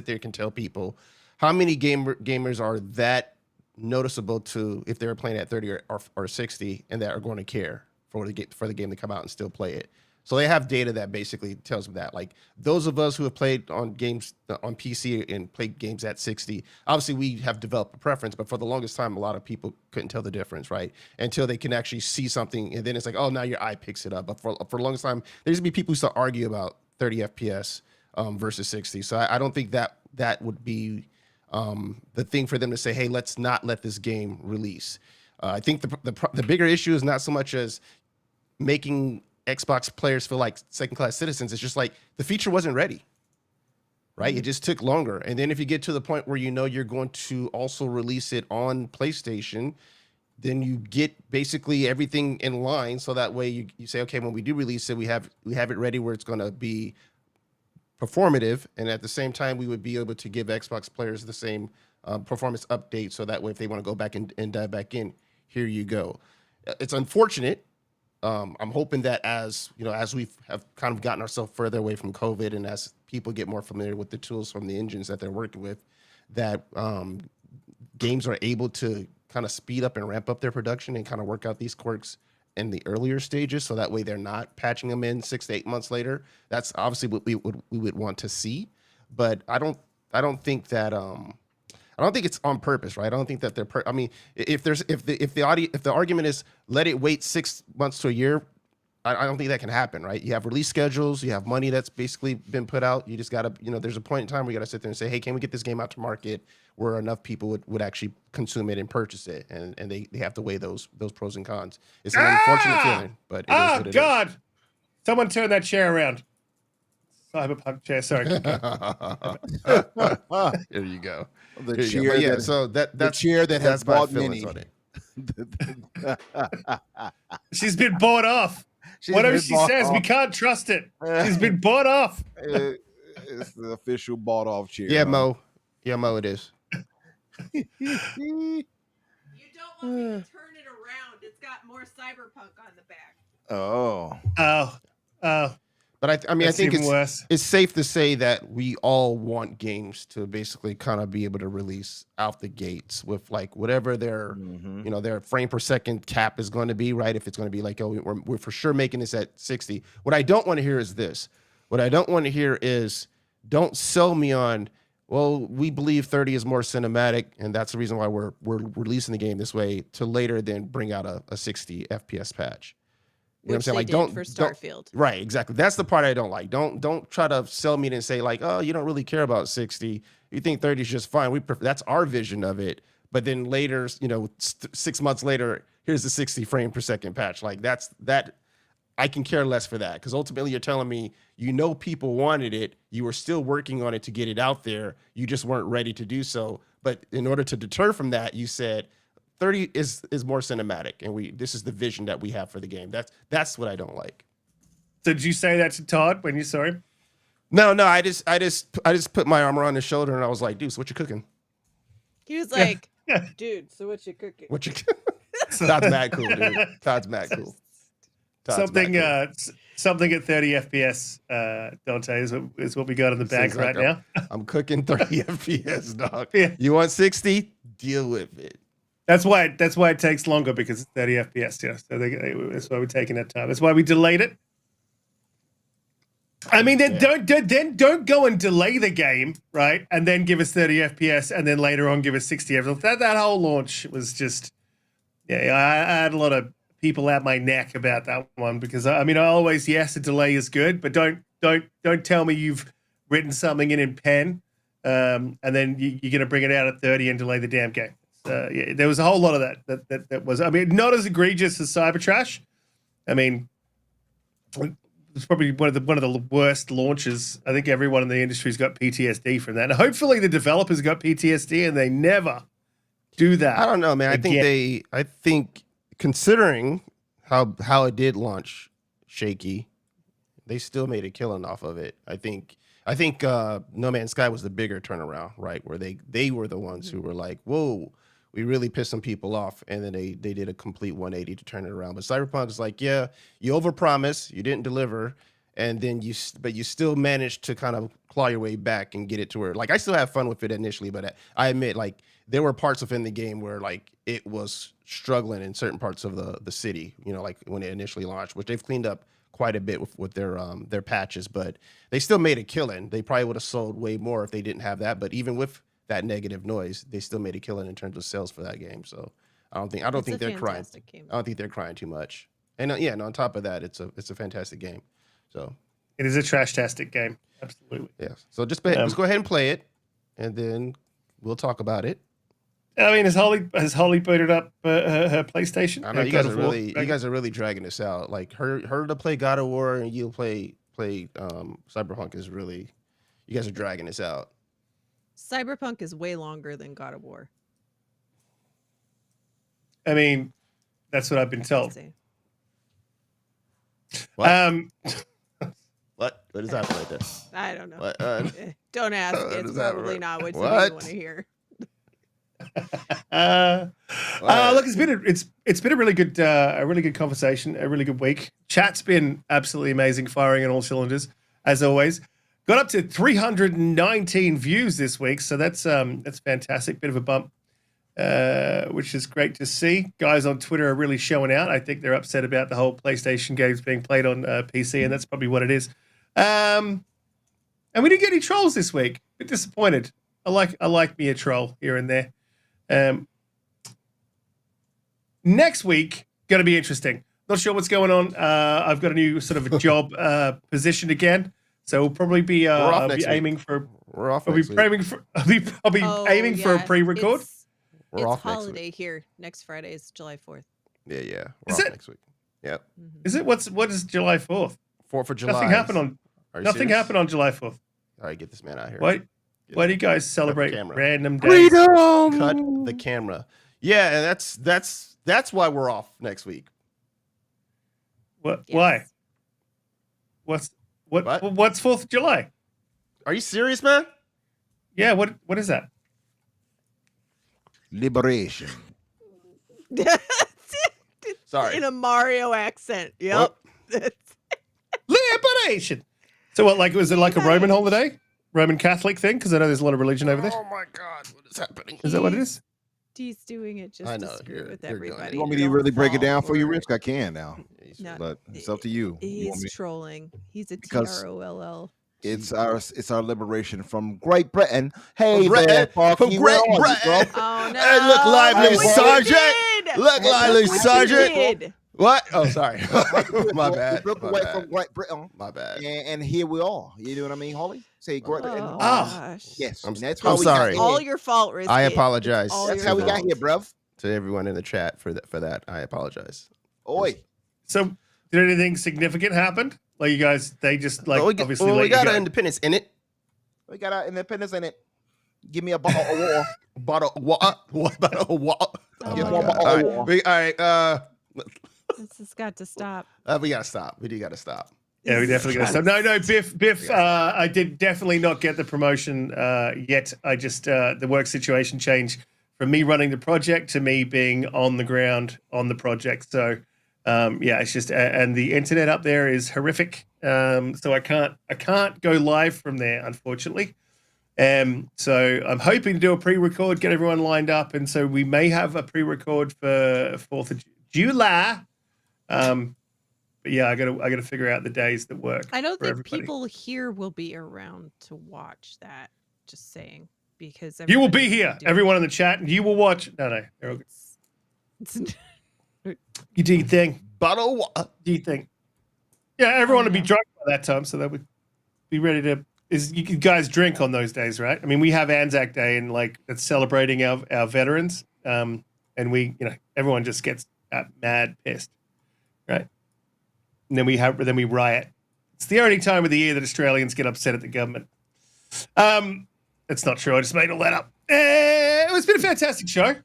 there can tell people how many gamers are that noticeable to if they're playing at 30 or 60 and that are going to care for the game to come out and still play it. So they have data that basically tells them that, like those of us who have played on games on PC and played games at 60, obviously we have developed a preference, but for the longest time, a lot of people couldn't tell the difference, right? Until they can actually see something, and then it's like, oh, now your eye picks it up. But for the longest time, there used to be people who used to argue about 30 FPS versus 60. So I don't think that would be the thing for them to say, hey, let's not let this game release. I think the bigger issue is not so much as making Xbox players feel like second-class citizens. It's just like the feature wasn't ready, right? It just took longer. And then if you get to the point where you know you're going to also release it on PlayStation, then you get basically everything in line. So that way you say, okay, when we do release it, we have it ready where it's going to be performative. And at the same time, we would be able to give Xbox players the same performance update. So that way, if they want to go back and dive back in, here you go. It's unfortunate. I'm hoping that as we have kind of gotten ourselves further away from COVID and as people get more familiar with the tools from the engines that they're working with, that games are able to kind of speed up and ramp up their production and kind of work out these quirks in the earlier stages. So that way they're not patching them in 6 to 8 months later. That's obviously what we would want to see. But I don't think that I don't think it's on purpose, right? I don't think that they're. I mean, if the argument is let it wait 6 months to a year, I don't think that can happen, right? You have release schedules, you have money that's basically been put out. You just gotta, there's a point in time where you gotta sit there and say, hey, can we get this game out to market where enough people would actually consume it and purchase it, and they have to weigh those pros and cons. It's an unfortunate feeling, but it is what it God! is. Someone turn that chair around. Cyberpunk chair, sorry. There you go. The Here you go. chair, But yeah, that, so the that's chair that has that's my bought feelings many. on it. She's been bought off. She's Whatever been she bought says, we off. can't trust it. She's been bought off. It's the official bought off chair. Yeah, huh? Mo. Yeah, Mo, it is. You don't want me to turn it around. It's got more cyberpunk on the back. Oh. Oh. But I mean, That's I think even worse. it's safe to say that we all want games to basically kind of be able to release out the gates with like whatever their their frame per second cap is going to be, right? If it's going to be like, oh, we're for sure making this at 60. What I don't want to hear is this. What I don't want to hear is don't sell me on, well, we believe 30 is more cinematic, and that's the reason why we're releasing the game this way, to later then bring out a 60 FPS patch. You know what I'm saying? Like, don't for Starfield. Right, exactly. That's the part I don't like. Don't try to sell me and say like, oh, you don't really care about 60. You think 30 is just fine. That's our vision of it. But then later, 6 months later, here's the 60 frame per second patch. Like that. I can care less for that, because ultimately you're telling me people wanted it. You were still working on it to get it out there. You just weren't ready to do so. But in order to deter from that, you said 30 is more cinematic, and this is the vision that we have for the game. That's what I don't like. So did you say that to Todd when you saw him? No, I just put my arm around his shoulder and I was like, dude, so what you cooking? He was like, Yeah. dude, so what you cooking? What you Todd's mad cool, dude. Todd's mad cool. Something at 30 FPS, Donte, is what we got in the bag right now. I'm cooking 30 FPS, dog. Yeah. You want 60? Deal with it. That's why it takes longer, because it's 30 FPS. Yeah, so that's why we're taking that time. That's why we delayed it. I mean, then don't go and delay the game, right? And then give us 30 FPS, and then later on give us 60 FPS. That whole launch was just, I had a lot of people at my neck about that one, because I always, yes, a delay is good, but don't tell me you've written something in pen, and then you're going to bring it out at 30 and delay the damn game. There was a whole lot of that was, not as egregious as Cybertrash. It's probably one of the worst launches. I think everyone in the industry's got PTSD from that. And hopefully the developers got PTSD and they never do that. I don't know, man. I think considering how it did launch shaky, they still made a killing off of it. I think No Man's Sky was the bigger turnaround, right? Where they were the ones who were like, whoa, we really pissed some people off, and then they did a complete 180 to turn it around. But Cyberpunk is like, yeah, you overpromised, you didn't deliver, and then you still managed to kind of claw your way back and get it to where, like, I still have fun with it initially, but I admit, like, there were parts within the game where, like, it was struggling in certain parts of the city, you know, like when it initially launched, which they've cleaned up quite a bit with their patches, but they still made a killing. They probably would have sold way more if they didn't have that, but even with that negative noise, they still made a killing in terms of sales for that game. So I don't think they're crying. Game. I don't think they're crying too much. And yeah, and on top of that, it's a fantastic game. So it is a trash-tastic game. Absolutely. Yeah. So just go ahead and play it, and then we'll talk about it. I mean, has Holly booted up her PlayStation? I know you guys are really dragging this out. Like her to play God of War and you play Cyberpunk is really, you guys are dragging this out. Cyberpunk is way longer than God of War. I mean, that's what I've been told. What? What is that right there? I don't know. What, don't ask. It's probably not what you want to hear. Look, it's been a really good conversation, a really good week. Chat's been absolutely amazing, firing on all cylinders as always. Got up to 319 views this week, so that's fantastic. Bit of a bump, which is great to see. Guys on Twitter are really showing out. I think they're upset about the whole PlayStation games being played on PC, and that's probably what it is. And we didn't get any trolls this week. Bit disappointed. I like me a troll here and there. Next week, going to be interesting. Not sure what's going on. I've got a new sort of a job position again, so we'll probably be aiming for. We're off. I'll be aiming for a pre-record. It's holiday here. Next Friday is July 4th. Yeah. Is it next week? Yep. Mm-hmm. Is it? What is July 4th? 4th of July. Nothing happened on July 4th. All right, get this man out here. Why do you guys celebrate random days? Freedom! Cut the camera. Yeah, and that's why we're off next week. What? Yes. Why? What's 4th of July? Are you serious, man? Yeah. What is that? Liberation. Sorry. In a Mario accent. Yep. Liberation. So what? Like, was it like a Roman holiday? Roman Catholic thing? Because I know there's a lot of religion over there. Oh my God, what is happening? Is that what it is? He's doing it just to screw with everybody. You want me to really break it down for you, Risk? I can now. No, but it's up to you. He's trolling. He's a TROLL. It's our liberation from Great Britain. Hey, from there, Great Britain. Oh no! Hey, look, lively sergeant. Look, lively sergeant. What? Oh, sorry. My bad. We broke away from Great Britain. My bad. And here we are. You know what I mean, Holly? Say Great Britain. Gosh. Yes. I'm sorry. All your fault, Riskit. I apologize. That's how we got here, bruv. To everyone in the chat for that. I apologize. Oi. So, did anything significant happen? Like you guys, they just like obviously. We got our independence in it. We got our independence in it. Give me a bottle of water. Bottle of water. What bottle of water? Oh All right. This has got to stop. We gotta stop. We do gotta stop. Yeah, we definitely gotta stop. No, Biff. I did definitely not get the promotion yet. I just the work situation changed from me running the project to me being on the ground on the project. So yeah, it's just and the internet up there is horrific. So I can't go live from there, unfortunately. So I'm hoping to do a pre-record, get everyone lined up, and so we may have a pre-record for 4th of July. But yeah, I gotta figure out the days that work. I don't think everybody. people here will be around to watch that. Just saying, because You will be here, everyone in the chat, and you will watch. No, you do your thing. Bottle of water. Do your thing. Yeah, everyone will be drunk by that time, so that would be ready to. You guys drink on those days, right? I mean, we have Anzac Day, and like it's celebrating our veterans, and we, everyone just gets mad pissed, right? And then we riot. It's the only time of the year that Australians get upset at the government. That's not true. I just made all that up. It's been a fantastic show.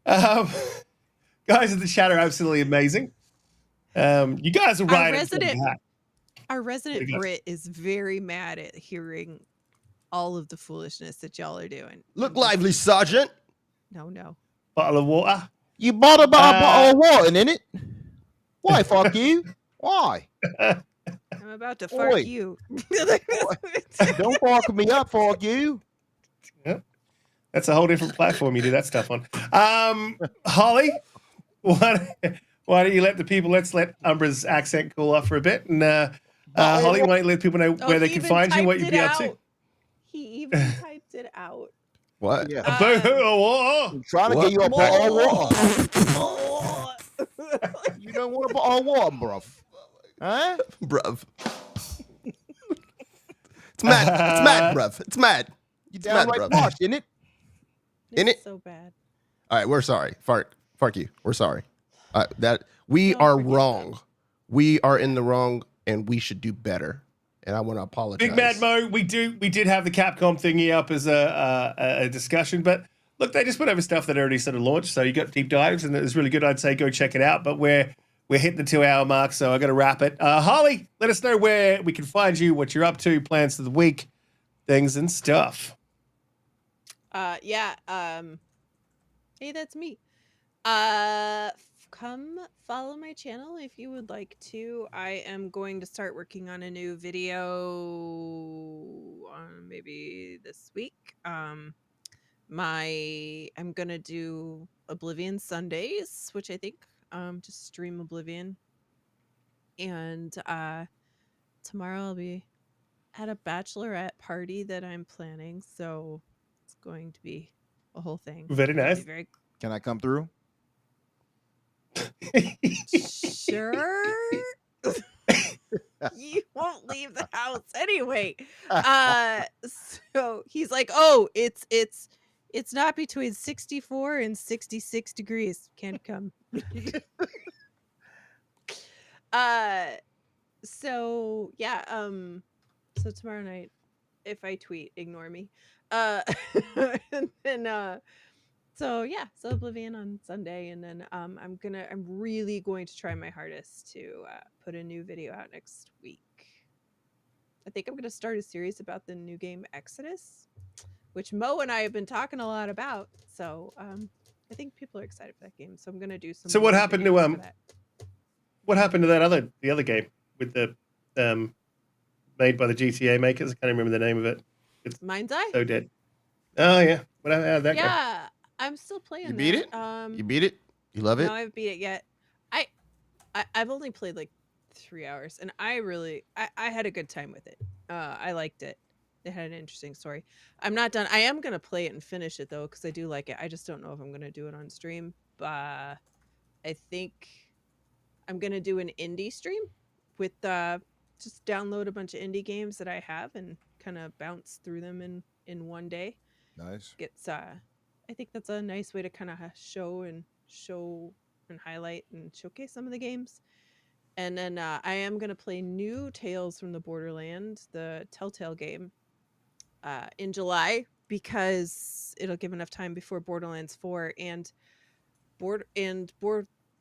Guys in the chat are absolutely amazing. You guys are rioting. Our resident Brit is very mad at hearing all of the foolishness that y'all are doing. Look lively, Sergeant. No. bottle of water. You bought a bottle of water in it. Why, fuck you? Why? I'm about to Boy. fart you. Don't fuck me up, fuck you. Yep. That's a whole different platform you do that stuff on. Holly, why don't you let the people, let's let Umbra's accent cool off for a bit. And Holly, why don't you let people know where they can find you, what you'd be up to? He even typed it out. What? Yeah. Boo-hoo. I'm trying to get you a bottle of water. More. You don't want a bottle of water, bruv. Huh? Bruv. It's mad. It's mad, bruv. It's mad. You It's mad, downright bruv. harsh, isn't it? In It's it? so bad. All right, we're sorry. Fuck you. We're sorry. That we Don't are forget wrong. We are in the wrong, and we should do better. And I want to apologize. Big Mad Mo, we did have the Capcom thingy up as a discussion, but look, they just put over stuff that already sort of launched, so you got deep dives, and it was really good. I'd say go check it out, but we're hitting the 2-hour mark, so I got to wrap it. Holly, let us know where we can find you, what you're up to, plans for the week, things and stuff. Yeah. Hey, that's me. Come follow my channel if you would like to. I am going to start working on a new video maybe this week. I'm gonna do Oblivion Sundays, which I think just stream Oblivion. And tomorrow I'll be at a bachelorette party that I'm planning, so it's going to be a whole thing. Very It'll be nice. very Can I come through? sure. You won't leave the house anyway. So he's like, "Oh, it's not between 64 and 66 degrees. Can't come." So yeah, so tomorrow night, if I tweet, ignore me. And then so yeah, so Oblivion on Sunday, and then I'm really going to try my hardest to put a new video out next week. I think I'm gonna start a series about the new game Exodus, which Mo and I have been talking a lot about. So I think people are excited for that game. So I'm gonna do some. So what more happened to videos for that. what happened to the other game with the made by the GTA makers? I can't remember the name of it. It's Mind's Eye? so dead. Oh yeah, what how'd that go? Yeah, I'm still playing. You beat it? You beat it? You love it? No, I haven't beat it yet. I've only played like 3 hours, and I had a good time with it. I liked it. It had an interesting story. I'm not done. I am gonna play it and finish it though, because I do like it. I just don't know if I'm gonna do it on stream. But I think I'm gonna do an indie stream with just download a bunch of indie games that I have and kind of bounce through them in one day. Nice. I think that's a nice way to kind of show and highlight and showcase some of the games. And then I am going to play new Tales from the Borderland, the Telltale game, in July, because it'll give enough time before Borderlands 4 and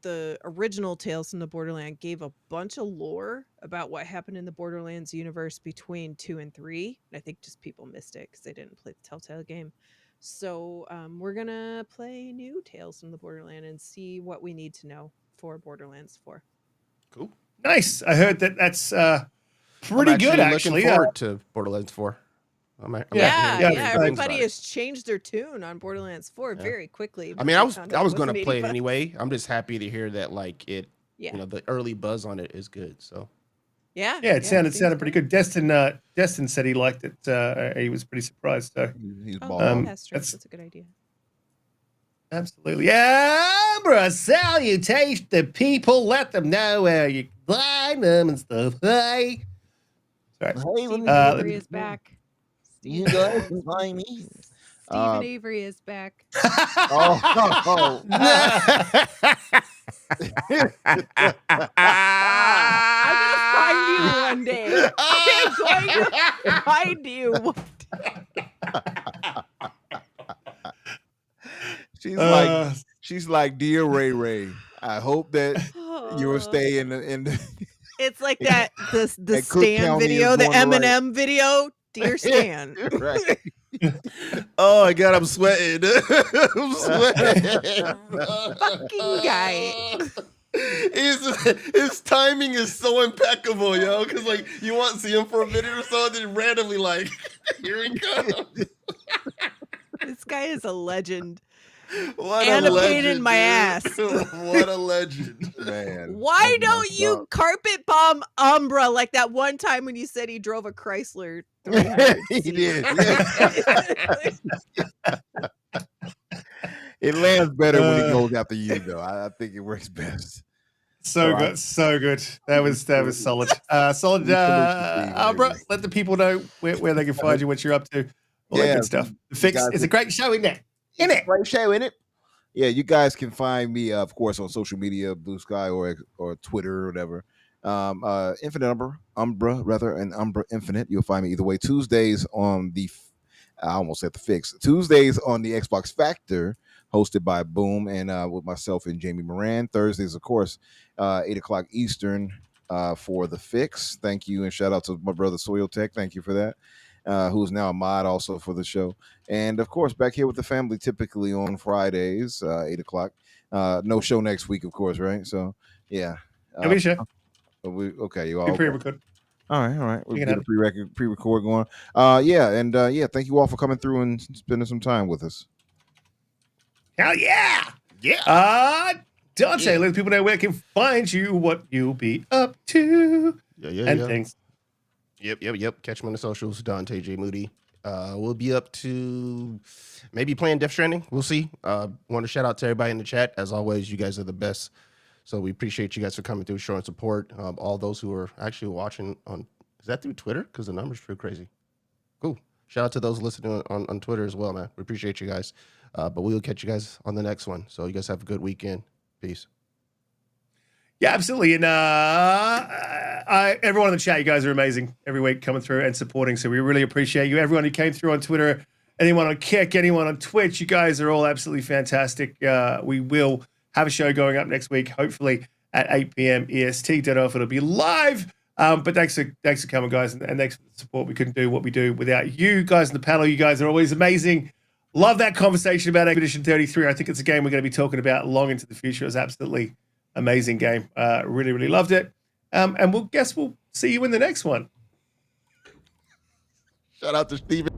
the original Tales from the Borderland gave a bunch of lore about what happened in the Borderlands universe between 2 and 3. And I think just people missed it because they didn't play the Telltale game. So we're going to play new Tales from the Borderland and see what we need to know for Borderlands 4. Cool. Nice. I heard that's pretty I'm good, Looking actually. forward to Borderlands 4. Yeah, yeah, everybody has changed their tune on Borderlands 4 very quickly. I mean, I was going to play it 85. anyway. I'm just happy to hear that the early buzz on it is good. So Yeah, it sounded pretty good. Destin said he liked it. He was pretty surprised. So He's Oh, bald. that's a good idea. absolutely, yeah, bro. Salutation to people. Let them know where you can find them and stuff. Hey, sorry. Hey, let Stephen me Avery is back. You guys can find me. Stephen Avery is back. Oh. I'm gonna find you one day. I'm going to find you one day. She's like, dear Ray Ray, I hope that you will stay in the It's like the Cook Stan County video, is the going right. Eminem video. Dear Stan. right. Oh my god, I'm sweating. I'm sweating. Fucking guy. His timing is so impeccable, yo. Because like you want to see him for a minute or so, and then randomly like, here he comes. This guy is a legend. What And a pain legend, in my dude. ass. What a legend. Man. Why that's don't messed you up. carpet bomb Umbra like that one time when you said he drove a Chrysler 300? He did. It lands better when he goes after you, though. I think it works best. So So I- good, so good. That was solid. Solid. We salute you, Abra, Avery. let the people know where they can find you, what you're up to, all that Yeah, good stuff. The you Fix guys is a great show, isn't it? It's a great show, isn't it? Yeah, you guys can find me, of course, on social media, Blue Sky or Twitter or whatever. Infinite Umbra, and Umbra Infinite. You'll find me either way. Tuesdays on I almost said the Fix. Tuesdays on the Xbox Factor, hosted by Boom and with myself and Jamie Moran. Thursdays, of course, 8:00 Eastern for the Fix. Thank you, and shout out to my brother Soil Tech. Thank you for that. Who's now a mod also for the show. And of course, back here with the family, typically on Fridays, 8:00. No show next week, of course, right? So, yeah. It'll be a show. Okay, you Be all. pre-record. All right. We'll can get have a pre-record going. Yeah, thank you all for coming through and spending some time with us. Hell yeah! Yeah. Donte, Yeah. let people know where they can find you, what you'll be up to, Yeah. and things. Yep. Catch me on the socials, Donte J Moody. We'll be up to maybe playing Death Stranding. We'll see. Want to shout out to everybody in the chat. As always, you guys are the best. So we appreciate you guys for coming through, showing support. All those who are actually watching is that through Twitter? Because the number's pretty crazy. Cool. Shout out to those listening on Twitter as well, man. We appreciate you guys. But we will catch you guys on the next one. So you guys have a good weekend. Peace. Yeah, absolutely. And everyone in the chat, you guys are amazing every week coming through and supporting. So we really appreciate you. Everyone who came through on Twitter, anyone on Kick, anyone on Twitch, you guys are all absolutely fantastic. We will have a show going up next week, hopefully at 8 p.m. EST. Don't know if it'll be live. But thanks for coming, guys, and thanks for the support. We couldn't do what we do without you guys in the panel. You guys are always amazing. Love that conversation about Expedition 33. I think it's a game we're going to be talking about long into the future. It was absolutely amazing game. Really, really loved it. And we'll see you in the next one. Shout out to Steven.